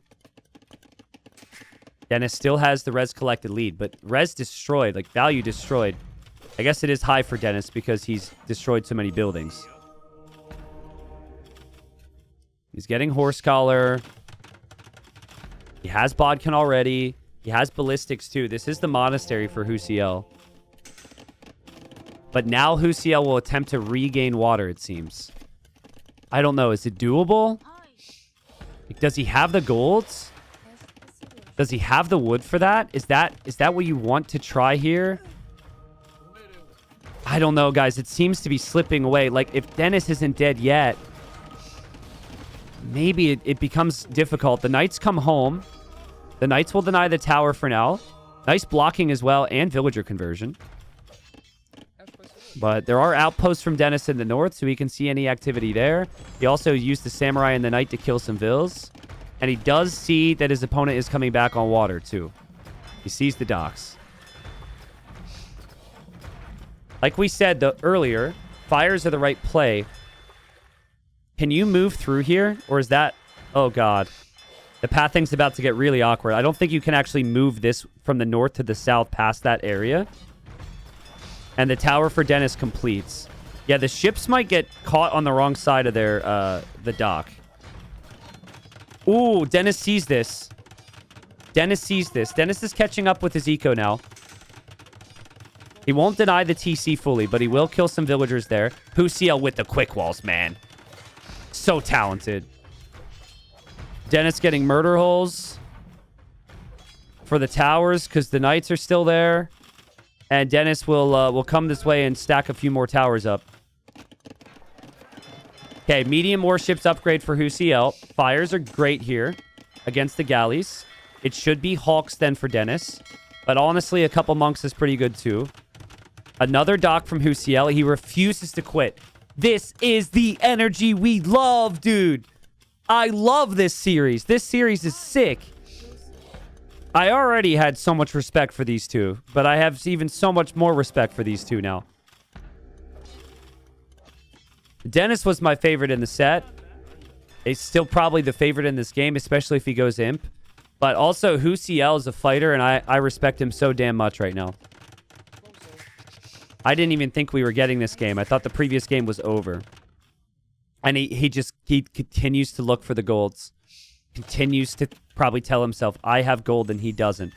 Dennis still has the res collected lead, but res destroyed, like value destroyed. I guess it is high for Dennis because he's destroyed so many buildings. He's getting horse collar. He has bodkin already. He has ballistics too. This is the monastery for Whocl. But now Whocl will attempt to regain water, it seems. I don't know. Is it doable? Does he have the golds? Does he have the wood for that? Is that what you want to try here? I don't know, guys. It seems to be slipping away. Like, if Dennis isn't dead yet, maybe it becomes difficult. The Knights come home. The Knights will deny the tower for now. Nice blocking as well, and villager conversion. But there are outposts from Dennis in the north, so he can see any activity there. He also used the Samurai and the Knight to kill some vills. And he does see that his opponent is coming back on water, too. He sees the docks. Like we said earlier, fires are the right play. Can you move through here? Or is that... Oh, God. The pathing's about to get really awkward. I don't think you can actually move this from the north to the south past that area. And the tower for Dennis completes. Yeah, the ships might get caught on the wrong side of the dock. Ooh, Dennis sees this. Dennis sees this. Dennis is catching up with his eco now. He won't deny the TC fully, but he will kill some villagers there. Whocl with the quick walls, man. So talented. Dennis getting murder holes for the towers because the Knights are still there. And Dennis will come this way and stack a few more towers up. Okay, medium warships upgrade for Whocl. Fires are great here against the galleys. It should be Hawks then for Dennis. But honestly, a couple monks is pretty good too. Another dock from Whocl. He refuses to quit. This is the energy we love, dude. I love this series. This series is sick. I already had so much respect for these two, but I have even so much more respect for these two now. Dennis was my favorite in the set. He's still probably the favorite in this game, especially if he goes imp. But also, Whocl is a fighter, and I respect him so damn much right now. I didn't even think we were getting this game. I thought the previous game was over. And he continues to look for the golds. Continues to probably tell himself, I have gold and he doesn't.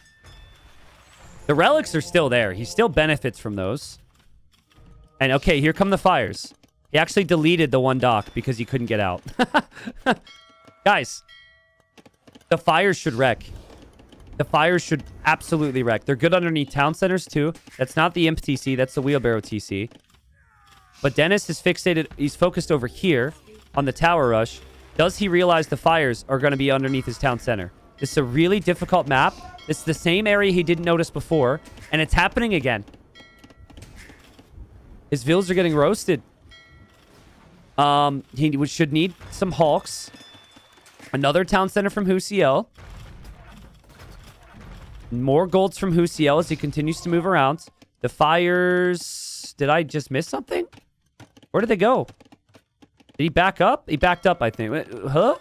The relics are still there. He still benefits from those. And okay, here come the fires. He actually deleted the one dock because he couldn't get out. Guys, the fires should wreck. The fires should absolutely wreck. They're good underneath town centers too. That's not the imp TC. That's the wheelbarrow TC. But Dennis is fixated. He's focused over here on the tower rush. Does he realize the fires are going to be underneath his town center? This is a really difficult map. It's the same area he didn't notice before. And it's happening again. His vills are getting roasted. He should need some Hawks. Another town center from Whocl. More golds from Whocl as he continues to move around. The fires... Did I just miss something? Where did they go? Did he back up? He backed up, I think. Wait, huh?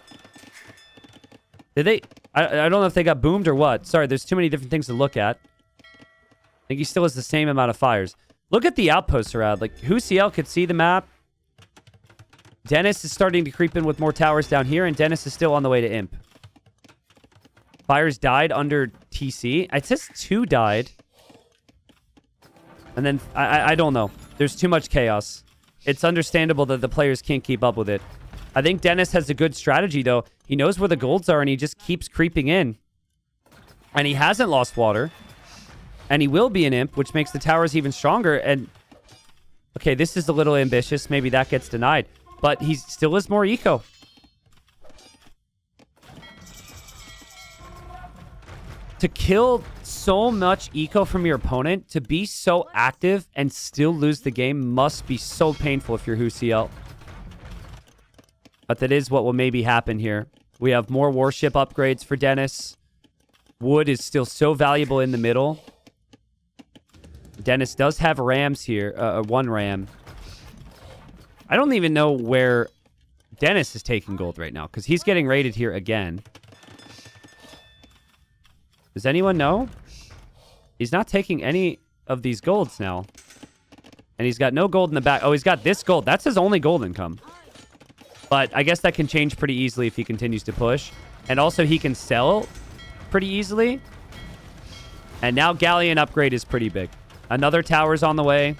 Did they... I don't know if they got boomed or what. Sorry, there's too many different things to look at. I think he still has the same amount of fires. Look at the outposts around. Like, Whocl could see the map. Dennis is starting to creep in with more towers down here, and Dennis is still on the way to Imp. Fires died under TC. It says 2 died. And then, I don't know. There's too much chaos. It's understandable that the players can't keep up with it. I think Dennis has a good strategy, though. He knows where the golds are, and he just keeps creeping in. And he hasn't lost water. And he will be an Imp, which makes the towers even stronger. And, okay, this is a little ambitious. Maybe that gets denied. But he still has more eco. To kill so much eco from your opponent, to be so active and still lose the game must be so painful if you're Whocl. But that is what will maybe happen here. We have more warship upgrades for Dennis. Wood is still so valuable in the middle. Dennis does have rams here. 1 ram. I don't even know where Dennis is taking gold right now, because he's getting raided here again. Does anyone know? He's not taking any of these golds now. And he's got no gold in the back. Oh, he's got this gold. That's his only gold income. But I guess that can change pretty easily if he continues to push. And also he can sell pretty easily. And now Galleon upgrade is pretty big. Another tower's on the way.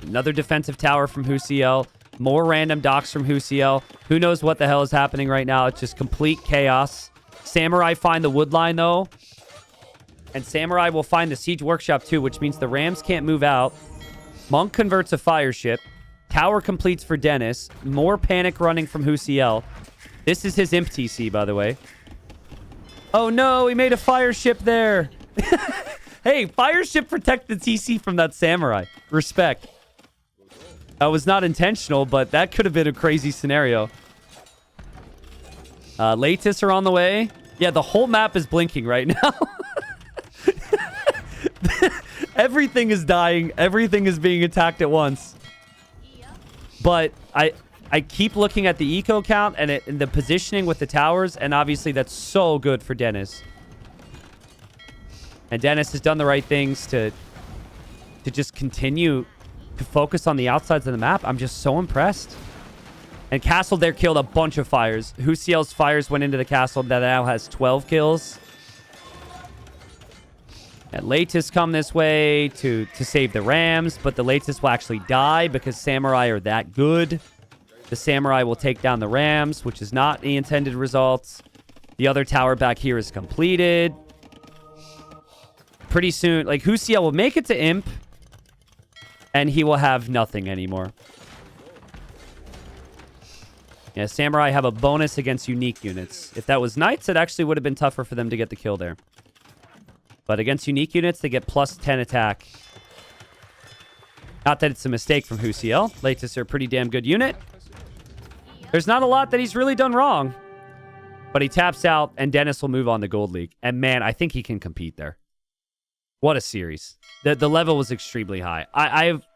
Another defensive tower from Whocl. More random docks from Whocl. Who knows what the hell is happening right now? It's just complete chaos. Samurai find the wood line, though. And Samurai will find the siege workshop, too, which means the rams can't move out. Monk converts a fire ship. Tower completes for Dennis. More panic running from Whocl. This is his Imp TC, by the way. Oh, no. He made a fire ship there. Hey, fire ship protect the TC from that Samurai. Respect. That was not intentional, but that could have been a crazy scenario. Latis are on the way. Yeah, the whole map is blinking right now. Everything is dying. Everything is being attacked at once. But I keep looking at the eco count and the positioning with the towers, and obviously that's so good for Dennis. And Dennis has done the right things to just continue to focus on the outsides of the map. I'm just so impressed. And Castle there killed a bunch of fires. Whocl's fires went into the castle that now has 12 kills. And Latis come this way to save the rams, but the Latis will actually die because Samurai are that good. The Samurai will take down the rams, which is not the intended results. The other tower back here is completed. Pretty soon, like, Whocl will make it to Imp, and he will have nothing anymore. Yeah, Samurai have a bonus against unique units. If that was Knights, it actually would have been tougher for them to get the kill there. But against unique units, they get plus 10 attack. Not that it's a mistake from Whocl. Latis are a pretty damn good unit. There's not a lot that he's really done wrong. But he taps out, and Dennis will move on to Gold League. And man, I think he can compete there. What a series. The level was extremely high. I've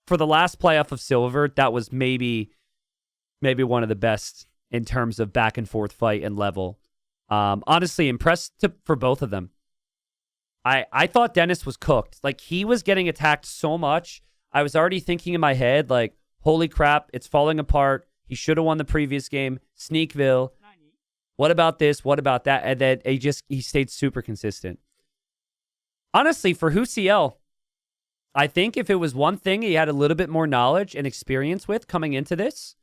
for the last playoff of Silver, that was maybe one of the best in terms of back and forth fight and level. Honestly, impressed for both of them. I thought Dennis was cooked. Like, he was getting attacked so much. I was already thinking in my head, like, holy crap, it's falling apart. He should have won the previous game. Sneakville. What about this? What about that? And then he stayed super consistent. Honestly, for Whocl, I think if it was one thing he had a little bit more knowledge and experience with coming into this,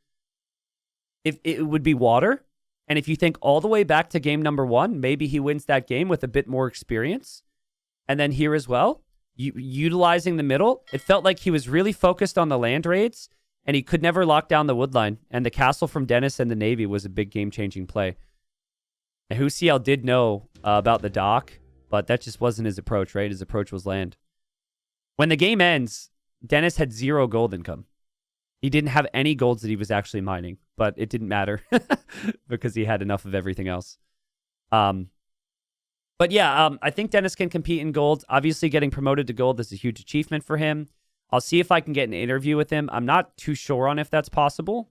if it would be water. And if you think all the way back to game number 1, maybe he wins that game with a bit more experience. And then here as well, utilizing the middle, it felt like he was really focused on the land raids, and he could never lock down the wood line. And the castle from Dennis and the Navy was a big game-changing play. And Whocl did know about the dock, but that just wasn't his approach, right? His approach was land. When the game ends, Dennis had 0 gold income. He didn't have any golds that he was actually mining, but it didn't matter because he had enough of everything else. But yeah, I think Dennis can compete in gold. Obviously, getting promoted to gold is a huge achievement for him. I'll see if I can get an interview with him. I'm not too sure on if that's possible.